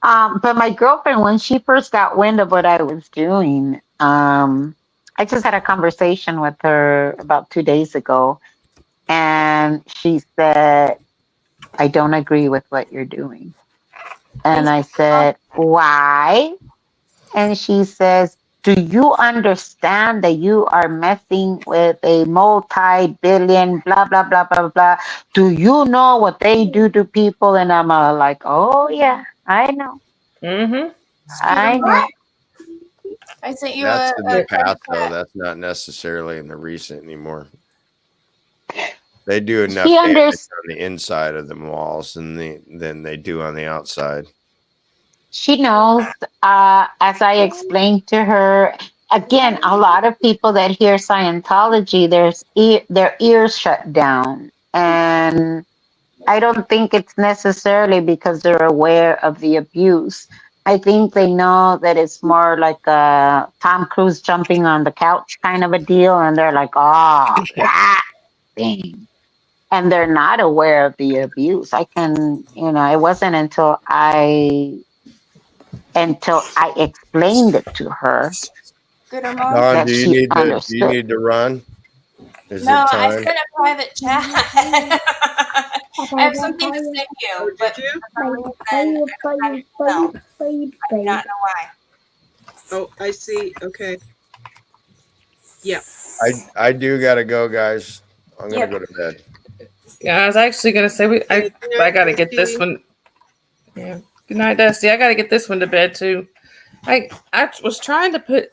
Speaker 8: But my girlfriend, when she first got wind of what I was doing, I just had a conversation with her about 2 days ago, and she said, I don't agree with what you're doing. And I said, why? And she says, do you understand that you are messing with a multi-billion, blah, blah, blah, blah, blah? Do you know what they do to people? And I'm like, oh, yeah, I know. I know.
Speaker 4: I sent you
Speaker 9: That's in the past, though.
Speaker 4: chat.
Speaker 9: That's not necessarily in the recent anymore. They do enough
Speaker 8: She
Speaker 9: damage
Speaker 8: understands.
Speaker 9: on the inside of the walls than they do on the outside.
Speaker 8: She knows, as I explained to her, again, a lot of people that hear Scientology, their ears shut down. And I don't think it's necessarily because they're aware of the abuse. I think they know that it's more like a Tom Cruise jumping on the couch kind of a deal, and they're like, "Oh, that thing," and they're not aware of the abuse. I can, it wasn't until I explained it to her
Speaker 4: Gooder Mom?
Speaker 9: Don,
Speaker 8: that she
Speaker 9: do you
Speaker 8: understood.
Speaker 9: need to run? Is
Speaker 4: No,
Speaker 9: it
Speaker 4: I
Speaker 9: time?
Speaker 4: sent a private chat. I have something to send you,
Speaker 6: Oh,
Speaker 4: but
Speaker 6: did you?
Speaker 4: for some reason I don't have it. No, I do not know why.
Speaker 6: Oh, I see. Okay. Yeah.
Speaker 9: I do gotta go, guys. I'm gonna
Speaker 4: Yep.
Speaker 9: go to bed.
Speaker 1: Yeah, I was actually gonna say
Speaker 6: Good
Speaker 1: I
Speaker 6: night,
Speaker 1: gotta get this
Speaker 6: Dusty.
Speaker 1: one. Yeah. Good night, Dusty. I gotta get this one to bed too. I was trying to put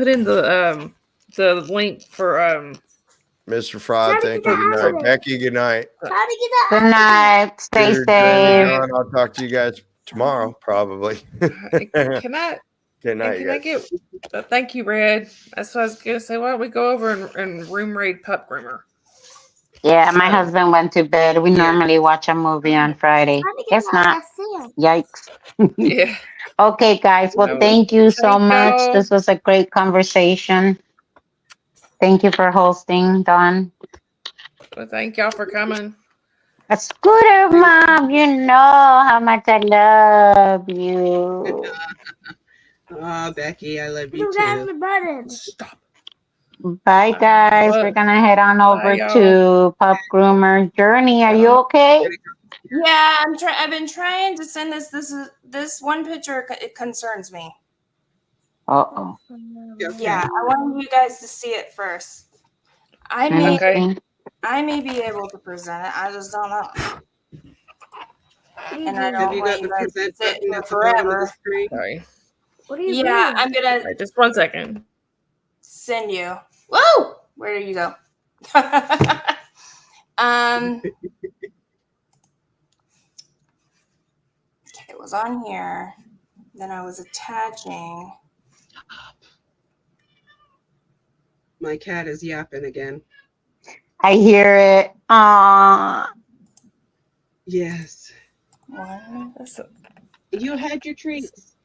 Speaker 1: in the link for
Speaker 9: Mr. Fraud, thank you. Good night. Becky, good night.
Speaker 3: How to get
Speaker 8: Good
Speaker 3: that
Speaker 8: night. Stay
Speaker 9: Gooder, Jeremy,
Speaker 8: safe.
Speaker 9: Don, I'll talk to you guys tomorrow, probably.
Speaker 1: can I
Speaker 9: Good night,
Speaker 1: can I
Speaker 9: guys.
Speaker 1: get thank you, Red. That's what I was gonna say. Why don't we go over and room raid Pup Groomer?
Speaker 8: Yeah, my husband went to bed. We normally watch a movie on Friday.
Speaker 3: How to get
Speaker 8: Guess not.
Speaker 3: that
Speaker 8: Yikes.
Speaker 1: Yeah.
Speaker 8: Okay, guys. Well,
Speaker 1: No.
Speaker 8: thank you so
Speaker 1: Thank
Speaker 8: much.
Speaker 1: y'all.
Speaker 8: This was a great conversation. Thank you for hosting, Don.
Speaker 1: Well, thank y'all for coming.
Speaker 8: A scooter mom, you know how much I love you.
Speaker 6: Ah, Becky, I love you
Speaker 3: You got
Speaker 6: too.
Speaker 3: the button.
Speaker 1: Stop.
Speaker 8: Bye, guys.
Speaker 1: What?
Speaker 8: We're gonna head on
Speaker 1: Bye,
Speaker 8: over
Speaker 1: y'all.
Speaker 8: to Pup Groomer Journey. Are you okay?
Speaker 4: Yeah, I've been trying to send this. This one picture. It concerns me.
Speaker 8: Uh-oh.
Speaker 6: Okay.
Speaker 4: Yeah, I wanted you guys to see it first. I
Speaker 8: Let me
Speaker 1: Okay.
Speaker 8: see.
Speaker 4: I may be able to present it. I just don't know. And I
Speaker 6: Have
Speaker 4: don't
Speaker 6: you
Speaker 4: want
Speaker 6: got
Speaker 4: you
Speaker 6: the
Speaker 4: guys to
Speaker 6: present
Speaker 4: sit
Speaker 6: button
Speaker 4: here
Speaker 6: at the bottom of the
Speaker 4: forever.
Speaker 6: screen?
Speaker 1: Sorry.
Speaker 3: What are you
Speaker 4: Yeah,
Speaker 3: doing?
Speaker 4: I'm gonna
Speaker 1: Wait, just 1 second.
Speaker 4: send you. Whoa! Where did you go? Okay, it was on here. Then I was attaching.
Speaker 6: My cat is yapping again.
Speaker 8: I hear it.
Speaker 6: Yes.
Speaker 4: One.
Speaker 6: You had your treats.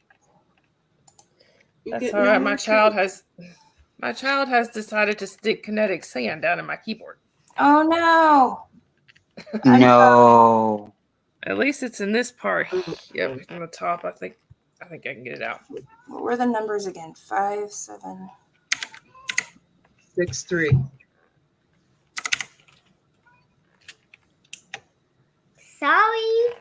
Speaker 6: You
Speaker 1: That's
Speaker 6: get
Speaker 1: all
Speaker 6: no
Speaker 1: right.
Speaker 6: more
Speaker 1: My child has decided to stick kinetic sand down in my keyboard.
Speaker 4: Oh no!
Speaker 8: No.
Speaker 1: At least it's in this part.
Speaker 6: treats.
Speaker 1: Yep, on the top. I think I can get it out.
Speaker 4: What were the numbers again? 5, 7.
Speaker 6: 6, 3.
Speaker 3: Sorry.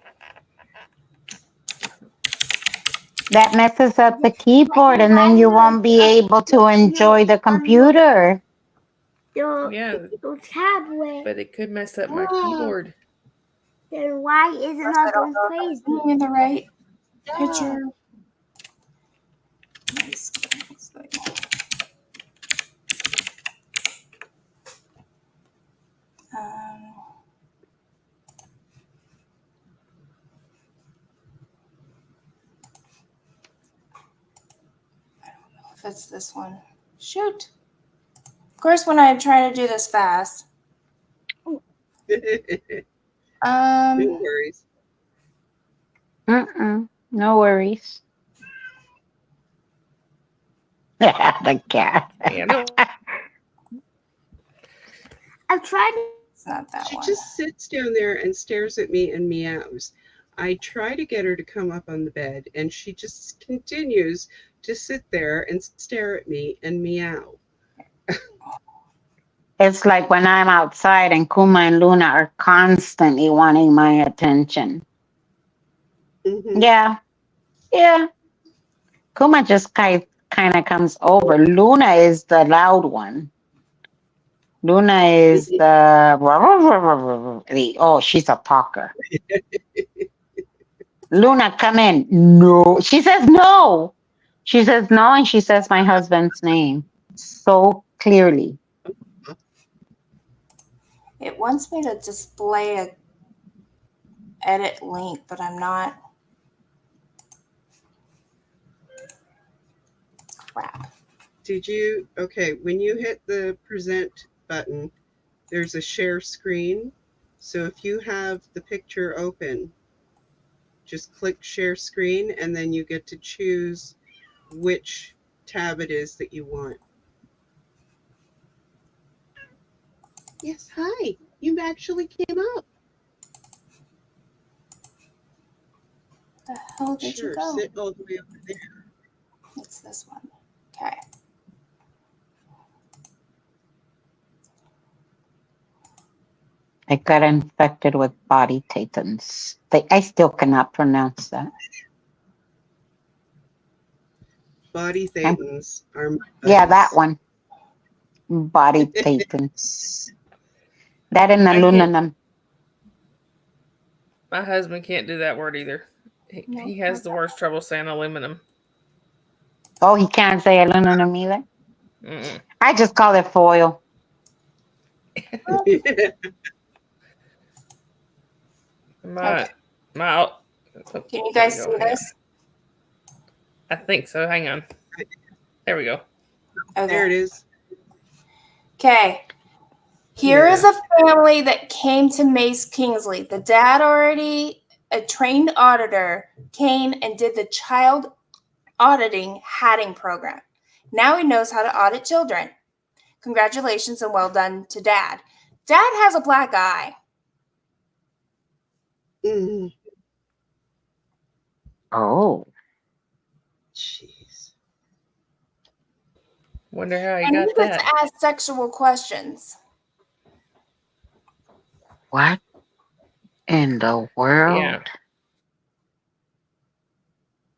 Speaker 8: That messes up the keyboard, and then you won't be able to enjoy the computer.
Speaker 1: Yeah,
Speaker 3: Your tablet.
Speaker 1: but it could mess up my
Speaker 6: Ah.
Speaker 1: keyboard.
Speaker 3: Then why isn't
Speaker 4: I
Speaker 3: it
Speaker 4: don't
Speaker 3: going
Speaker 4: know if
Speaker 3: crazy?
Speaker 4: I'm seeing the right picture. Nice. Um, I don't know if it's this one. Shoot. Of course, when I try to do this fast.
Speaker 6: No
Speaker 4: Um,
Speaker 6: worries.
Speaker 8: No worries. The cat.
Speaker 1: Yeah, no.
Speaker 3: I've tried.
Speaker 4: it's not that
Speaker 6: She
Speaker 4: one.
Speaker 6: just sits down there and stares at me and meows. I try to get her to come up on the bed, and she just continues to sit there and stare at me and meow.
Speaker 8: It's like when I'm outside and Kuma and Luna are constantly wanting my attention.
Speaker 6: Mhm.
Speaker 8: Yeah. Yeah. Kuma just kind of comes over. Luna is the loud one. Luna is oh, she's a talker. Luna, come in. No. She says no. She says no, and she says my husband's name so clearly.
Speaker 4: It wants me to display a edit link, but I'm not. Crap.
Speaker 6: Did you? Okay, when you hit the present button, there's a share screen. So if you have the picture open, just click share screen, and then you get to choose which tab it is that you want. Yes, hi. You actually came up.
Speaker 4: The hell did
Speaker 6: Sure,
Speaker 4: you go?
Speaker 6: sit all the way over there.
Speaker 4: It's this one. Okay.
Speaker 8: I got infected with body thetans. I still cannot pronounce that.
Speaker 6: Body thetans are my
Speaker 8: Yeah, that
Speaker 6: buttons.
Speaker 8: one. Body thetans. That and
Speaker 1: I can't-
Speaker 8: aluminum.
Speaker 1: My husband can't do that word either.
Speaker 4: No,
Speaker 1: He has the worst trouble saying aluminum.
Speaker 8: Oh, he can't say aluminum either.
Speaker 1: Mm-mm.
Speaker 8: I just call it foil.
Speaker 1: My
Speaker 4: Can you guys see this?
Speaker 1: I think so. Hang on. There we go.
Speaker 4: Okay.
Speaker 6: There it is.
Speaker 4: Okay. Here is a family that came to Mace Kingsley. The dad already, a trained auditor, came and did the child auditing hatting program. Now he knows how to audit children. Congratulations and well done to dad. Dad has a black eye.
Speaker 6: Mm.
Speaker 8: Oh.
Speaker 6: Jeez.
Speaker 1: Wonder how he
Speaker 4: And
Speaker 1: got
Speaker 4: he gets
Speaker 1: that.
Speaker 4: asked sexual questions.
Speaker 8: What in the world?
Speaker 1: Yeah.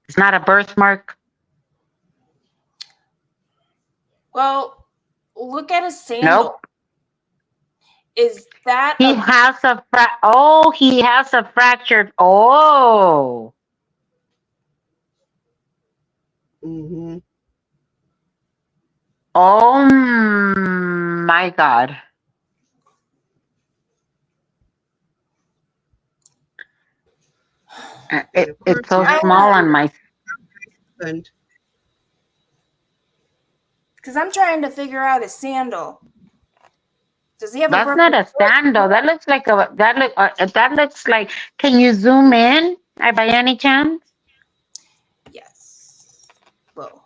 Speaker 8: It's not a birthmark.
Speaker 4: Well, look at his sandal.
Speaker 8: Nope.
Speaker 4: Is that
Speaker 8: He has a he has a fractured. Oh.
Speaker 6: Mm-hmm.
Speaker 8: Oh my God. It's so small on my.
Speaker 6: And
Speaker 4: because I'm trying to figure out his sandal. Does he have a
Speaker 8: That's
Speaker 4: broken
Speaker 8: not a sandal. That looks like that looks like. Can you zoom in by any chance?
Speaker 4: Yes. Whoa.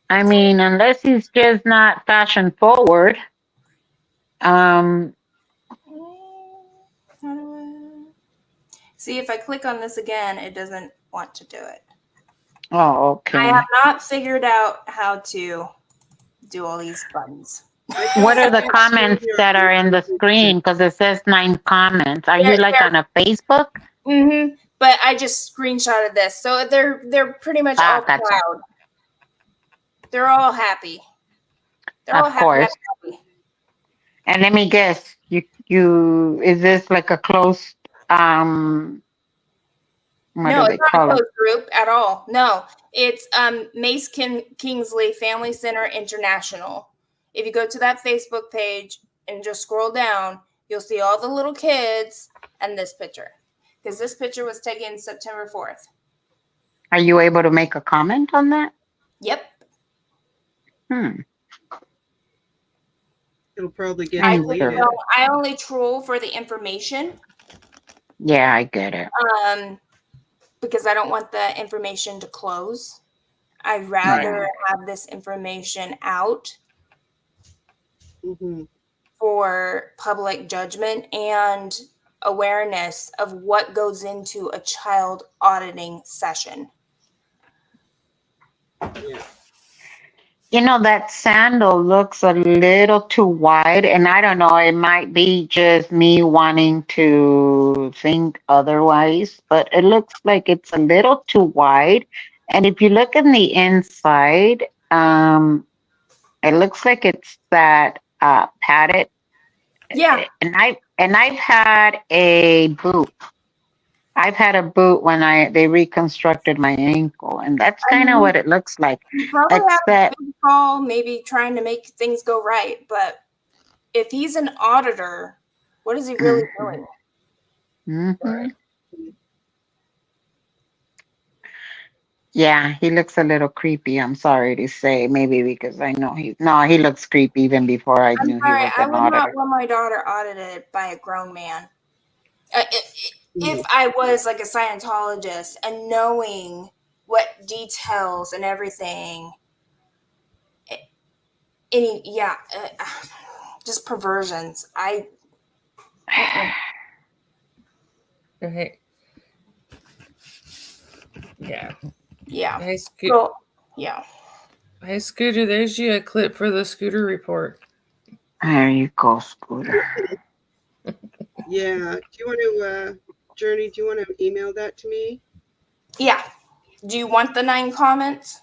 Speaker 8: I mean, unless he's just not fashion forward.
Speaker 4: See, if I click on this again, it doesn't want to do it.
Speaker 8: Oh, okay.
Speaker 4: I have not figured out how to do all these buttons.
Speaker 8: What are the comments that are in the screen? Because it says 9 comments. Are you like on a Facebook?
Speaker 4: Mm-hmm. But I just screenshotted this, so they're pretty much all
Speaker 8: gotcha.
Speaker 4: proud. They're all happy. They're all
Speaker 8: Of course.
Speaker 4: happy.
Speaker 8: And let me guess, you is this like a closed what
Speaker 4: No,
Speaker 8: do
Speaker 4: it's
Speaker 8: they
Speaker 4: not
Speaker 8: call
Speaker 4: a
Speaker 8: it?
Speaker 4: closed group at all. No, it's Mace Kingsley Family Center International. If you go to that Facebook page and just scroll down, you'll see all the little kids and this picture. Because this picture was taken September 4th.
Speaker 8: Are you able to make a comment on that?
Speaker 4: Yep.
Speaker 6: it'll probably get
Speaker 4: I
Speaker 6: deleted.
Speaker 4: I only troll for the information.
Speaker 8: Yeah, I get it.
Speaker 4: Because I don't want the information to close. I'd rather have this information out for public judgment and awareness of what goes into a child auditing session.
Speaker 6: Yeah.
Speaker 8: You know, that sandal looks a little too wide, and I don't know, it might be just me wanting to think otherwise, but it looks like it's a little too wide. And if you look in the inside, it looks like it's that padded.
Speaker 4: Yeah.
Speaker 8: And I've had a boot. I've had a boot when they reconstructed my ankle, and that's kind of what it looks like.
Speaker 4: You probably have
Speaker 8: Except,
Speaker 4: a big call, maybe trying to make things go right. But if he's an auditor, what is he really doing?
Speaker 8: Mhm. Yeah, he looks a little creepy. I'm sorry to say, maybe because I know he looks creepy even before I knew he was
Speaker 4: I
Speaker 8: an
Speaker 4: would not
Speaker 8: auditor.
Speaker 4: want my daughter audited by a grown man. If I was like a Scientologist and knowing what details and everything, just perversions.
Speaker 1: Okay. Yeah.
Speaker 4: Yeah.
Speaker 1: Hey,
Speaker 4: So, yeah.
Speaker 1: Hey, Scooter, there's you a clip for the Scooter report.
Speaker 8: There you go, Scooter.
Speaker 6: Yeah. Do you want to, Journey, do you want to email that to me?
Speaker 4: Yeah. Do you want the 9 comments?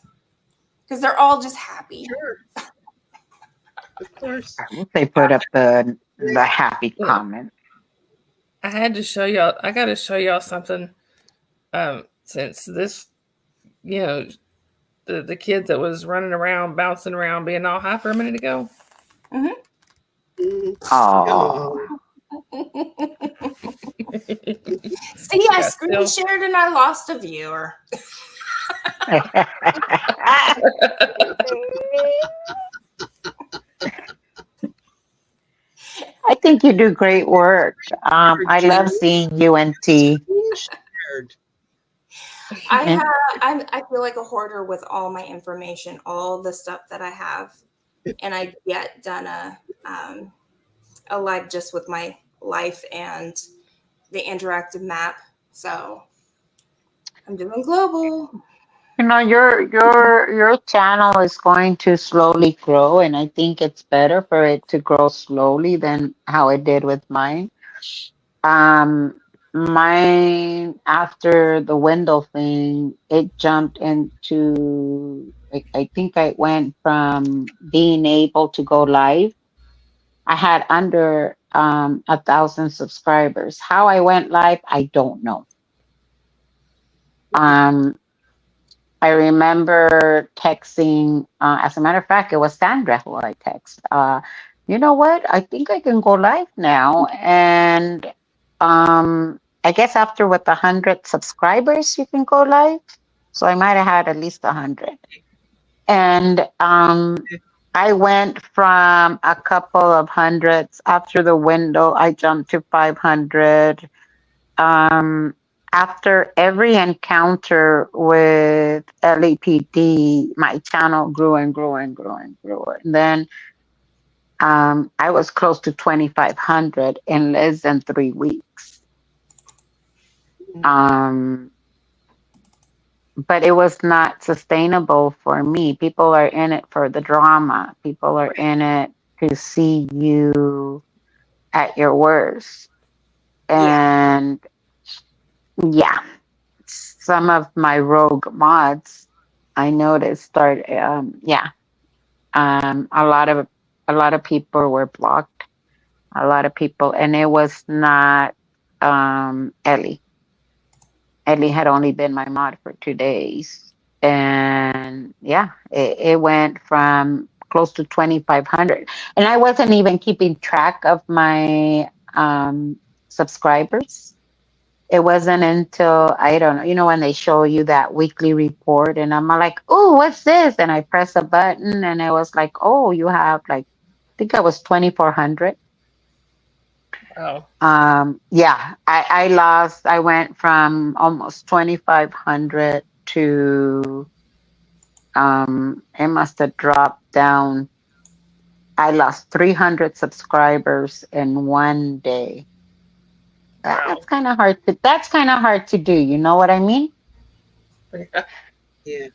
Speaker 4: Because they're all just happy.
Speaker 6: Sure. Of course.
Speaker 8: They put up the happy comment.
Speaker 1: I had to show y'all. I got to show y'all something. Since this, the kid that was running around, bouncing around, being all hyper a minute ago.
Speaker 8: Oh.
Speaker 4: See, I screen shared and I lost a viewer.
Speaker 8: I think you do great work. I love seeing you and T.
Speaker 4: I feel like a hoarder with all my information, all the stuff that I have, and I yet done a live just with my life and the interactive map. So I'm doing global.
Speaker 8: Your channel is going to slowly grow, and I think it's better for it to grow slowly than how it did with mine. Mine after the window thing, it jumped into. I think I went from being able to go live. I had under 1,000 subscribers. How I went live, I don't know. Um, I remember texting, as a matter of fact, it was Sandra who I text. You know what? I think I can go live now. And I guess after with 100 subscribers, you can go live. So I might have had at least 100. And I went from a couple of hundreds after the window, I jumped to 500. Um, After every encounter with LAPD, my channel grew and grew and grew and grew. And then I was close to 2,500 in less than 3 weeks. But it was not sustainable for me. People are in it for the drama. People are in it to see you at your worst. And yeah, some of my rogue mods I noticed a lot of people were blocked, a lot of people, and it was not Ellie. Ellie had only been my mod for 2 days, and yeah, it went from close to 2,500, and I wasn't even keeping track of my subscribers. It wasn't until, I don't know, when they show you that weekly report, and I'm like, oh, what's this? And I press a button, and it was like, oh, you have like, I think I was 2,400.
Speaker 1: Oh.
Speaker 8: Yeah, I went from almost 2,500 to, it must have dropped down. I lost 300 subscribers in one day. That's kind of hard to do. You know what I mean?
Speaker 6: Yeah.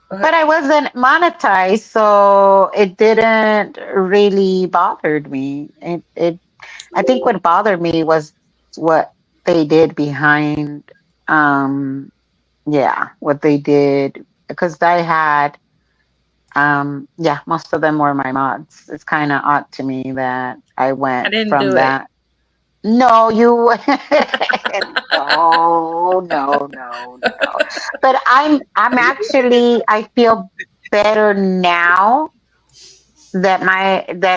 Speaker 8: But I wasn't monetized, so it didn't really bothered me. I think what bothered me was what they did behind, what they did, because I had, most of them were my mods. It's kind of odd to me that I went
Speaker 1: didn't
Speaker 8: from
Speaker 1: do
Speaker 8: that. No, you no. But I'm actually, I feel better now that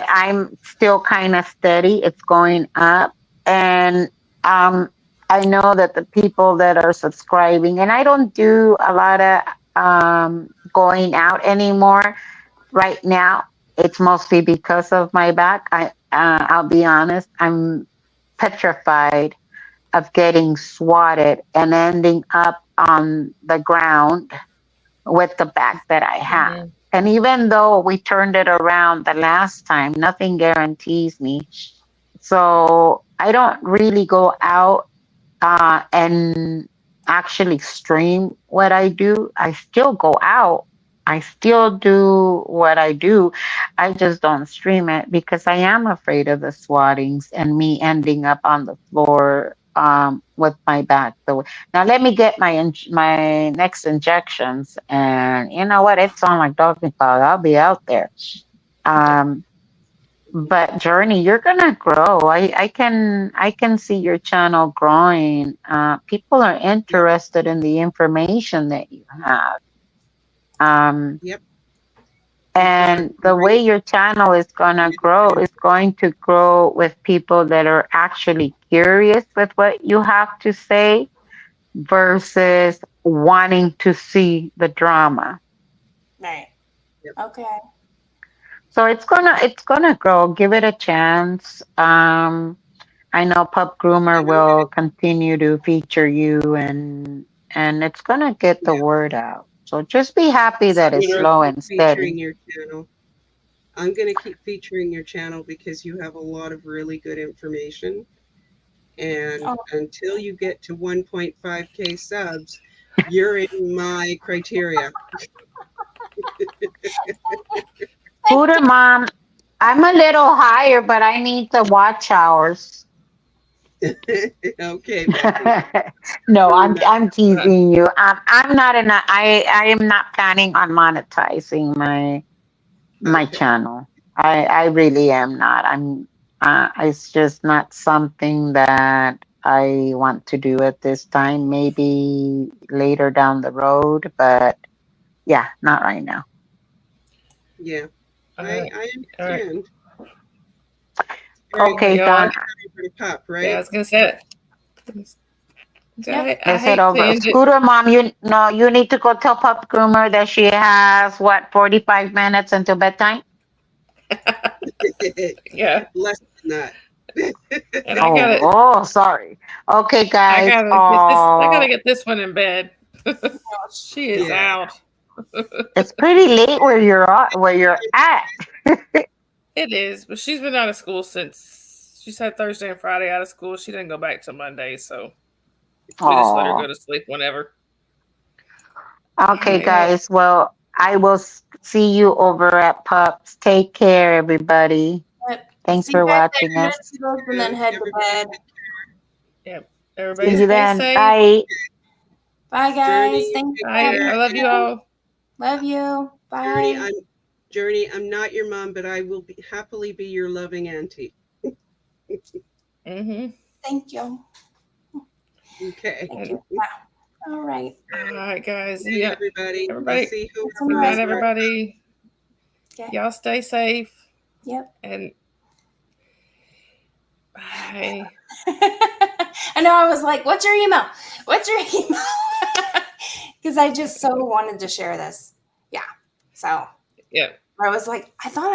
Speaker 8: I'm still kind of steady. It's going up. And um I know that the people that are subscribing, and I don't do a lot of going out anymore right now. It's mostly because of my back. I'll be honest, I'm petrified of getting swatted and ending up on the ground with the back that I have.
Speaker 1: Mhm.
Speaker 8: And even though we turned it around the last time, nothing guarantees me. So I don't really go out and actually stream what I do. I still go out. I still do what I do. I just don't stream it because I am afraid of the swattings and me ending up on the floor with my back. Now let me get my next injections, and you know what? It's on like dog pile. I'll be out there. Um, but Journey, you're gonna grow. I can see your channel growing. People are
Speaker 6: Yep.
Speaker 8: interested in the information that you have. Um,
Speaker 6: Yep. You've got a
Speaker 8: and the way
Speaker 6: great
Speaker 8: your channel is gonna grow is going to grow with people that are actually curious with what you have to say versus wanting to see the drama.
Speaker 4: Right.
Speaker 6: Yep.
Speaker 4: Okay.
Speaker 8: So it's gonna grow. Give it a chance. I know Pup Groomer
Speaker 6: And I'm gonna
Speaker 8: will continue to feature you and it's gonna get the
Speaker 6: yeah,
Speaker 8: word out. So just be happy that it's
Speaker 6: gonna
Speaker 1: Scooter.
Speaker 8: slow
Speaker 6: keep
Speaker 8: and steady.
Speaker 6: featuring your channel. I'm gonna keep featuring your channel because you have a lot of really good information. And
Speaker 4: Oh,
Speaker 6: until you get to 1.5K subs, you're in my criteria.
Speaker 8: Scooter Mom, I'm a little higher, but I need the watch hours.
Speaker 6: Okay, Becky.
Speaker 8: No,
Speaker 6: Doing
Speaker 8: I'm
Speaker 6: that.
Speaker 8: I'm teasing you. I'm not in a, I am not planning on monetizing my
Speaker 6: Okay.
Speaker 8: channel. I really am not. It's just not something that I want to do at this time. Maybe later down the road, but yeah, not right now.
Speaker 6: Yeah,
Speaker 1: All
Speaker 6: I
Speaker 1: right.
Speaker 6: I
Speaker 1: All right.
Speaker 6: understand. All right,
Speaker 1: Well,
Speaker 8: Okay,
Speaker 6: Becky,
Speaker 1: y'all.
Speaker 8: Don.
Speaker 6: it's time for the pup,
Speaker 1: Yeah, I
Speaker 6: right?
Speaker 1: was gonna say.
Speaker 4: yep.
Speaker 1: I
Speaker 8: Is it
Speaker 1: hate to
Speaker 8: over?
Speaker 1: end it.
Speaker 8: Scooter Mom, you no, you need to go tell Pup Groomer that she has what 45 minutes until bedtime.
Speaker 1: Yeah,
Speaker 6: Less than that.
Speaker 1: and I
Speaker 8: Oh,
Speaker 1: gotta,
Speaker 8: oh, sorry. Okay, guys.
Speaker 1: I gotta
Speaker 8: Oh,
Speaker 1: get this one in bed. She is
Speaker 6: Yeah.
Speaker 1: out.
Speaker 8: it's pretty late where you're at.
Speaker 1: It is, but she's been out of school since she's had Thursday and Friday out of school. She didn't go back till Monday, so we just let her
Speaker 8: Oh.
Speaker 1: go to sleep whenever. All
Speaker 8: Okay,
Speaker 1: right, y'all.
Speaker 8: guys. Well, I will see you over at Pups. Take care, everybody.
Speaker 4: Yep.
Speaker 8: Thanks
Speaker 4: See you
Speaker 8: for
Speaker 4: guys
Speaker 8: watching
Speaker 4: later,
Speaker 8: us.
Speaker 4: and then head to
Speaker 6: Everybody,
Speaker 4: bed.
Speaker 1: Yep.
Speaker 8: See
Speaker 1: Everybody
Speaker 8: you
Speaker 1: stay
Speaker 8: then.
Speaker 1: safe.
Speaker 8: Bye.
Speaker 4: Bye, guys.
Speaker 6: Journey,
Speaker 4: Thank you
Speaker 6: take
Speaker 4: for
Speaker 1: Bye.
Speaker 4: having
Speaker 1: I
Speaker 6: care.
Speaker 1: love you
Speaker 4: me.
Speaker 1: all.
Speaker 4: Love you.
Speaker 6: Journey,
Speaker 4: Bye.
Speaker 6: I'm not your mom, but I will happily be your loving auntie.
Speaker 1: Mm-hmm.
Speaker 4: Thank you.
Speaker 6: Okay.
Speaker 4: Thank
Speaker 1: And
Speaker 4: you. Wow. All right.
Speaker 1: all right, guys. And
Speaker 6: Hey,
Speaker 1: yeah,
Speaker 6: everybody. I'll
Speaker 1: everybody.
Speaker 6: see
Speaker 4: I'll send
Speaker 1: Good
Speaker 4: you
Speaker 6: whoever
Speaker 4: guys
Speaker 1: night,
Speaker 4: later.
Speaker 6: drops.
Speaker 1: everybody.
Speaker 4: Okay.
Speaker 1: Y'all stay safe.
Speaker 4: Yep.
Speaker 1: And bye.
Speaker 4: I know. I was like, "What's your email? What's your email?" Because I just so wanted to share this. Yeah. So
Speaker 1: Yeah.
Speaker 4: I was like, I thought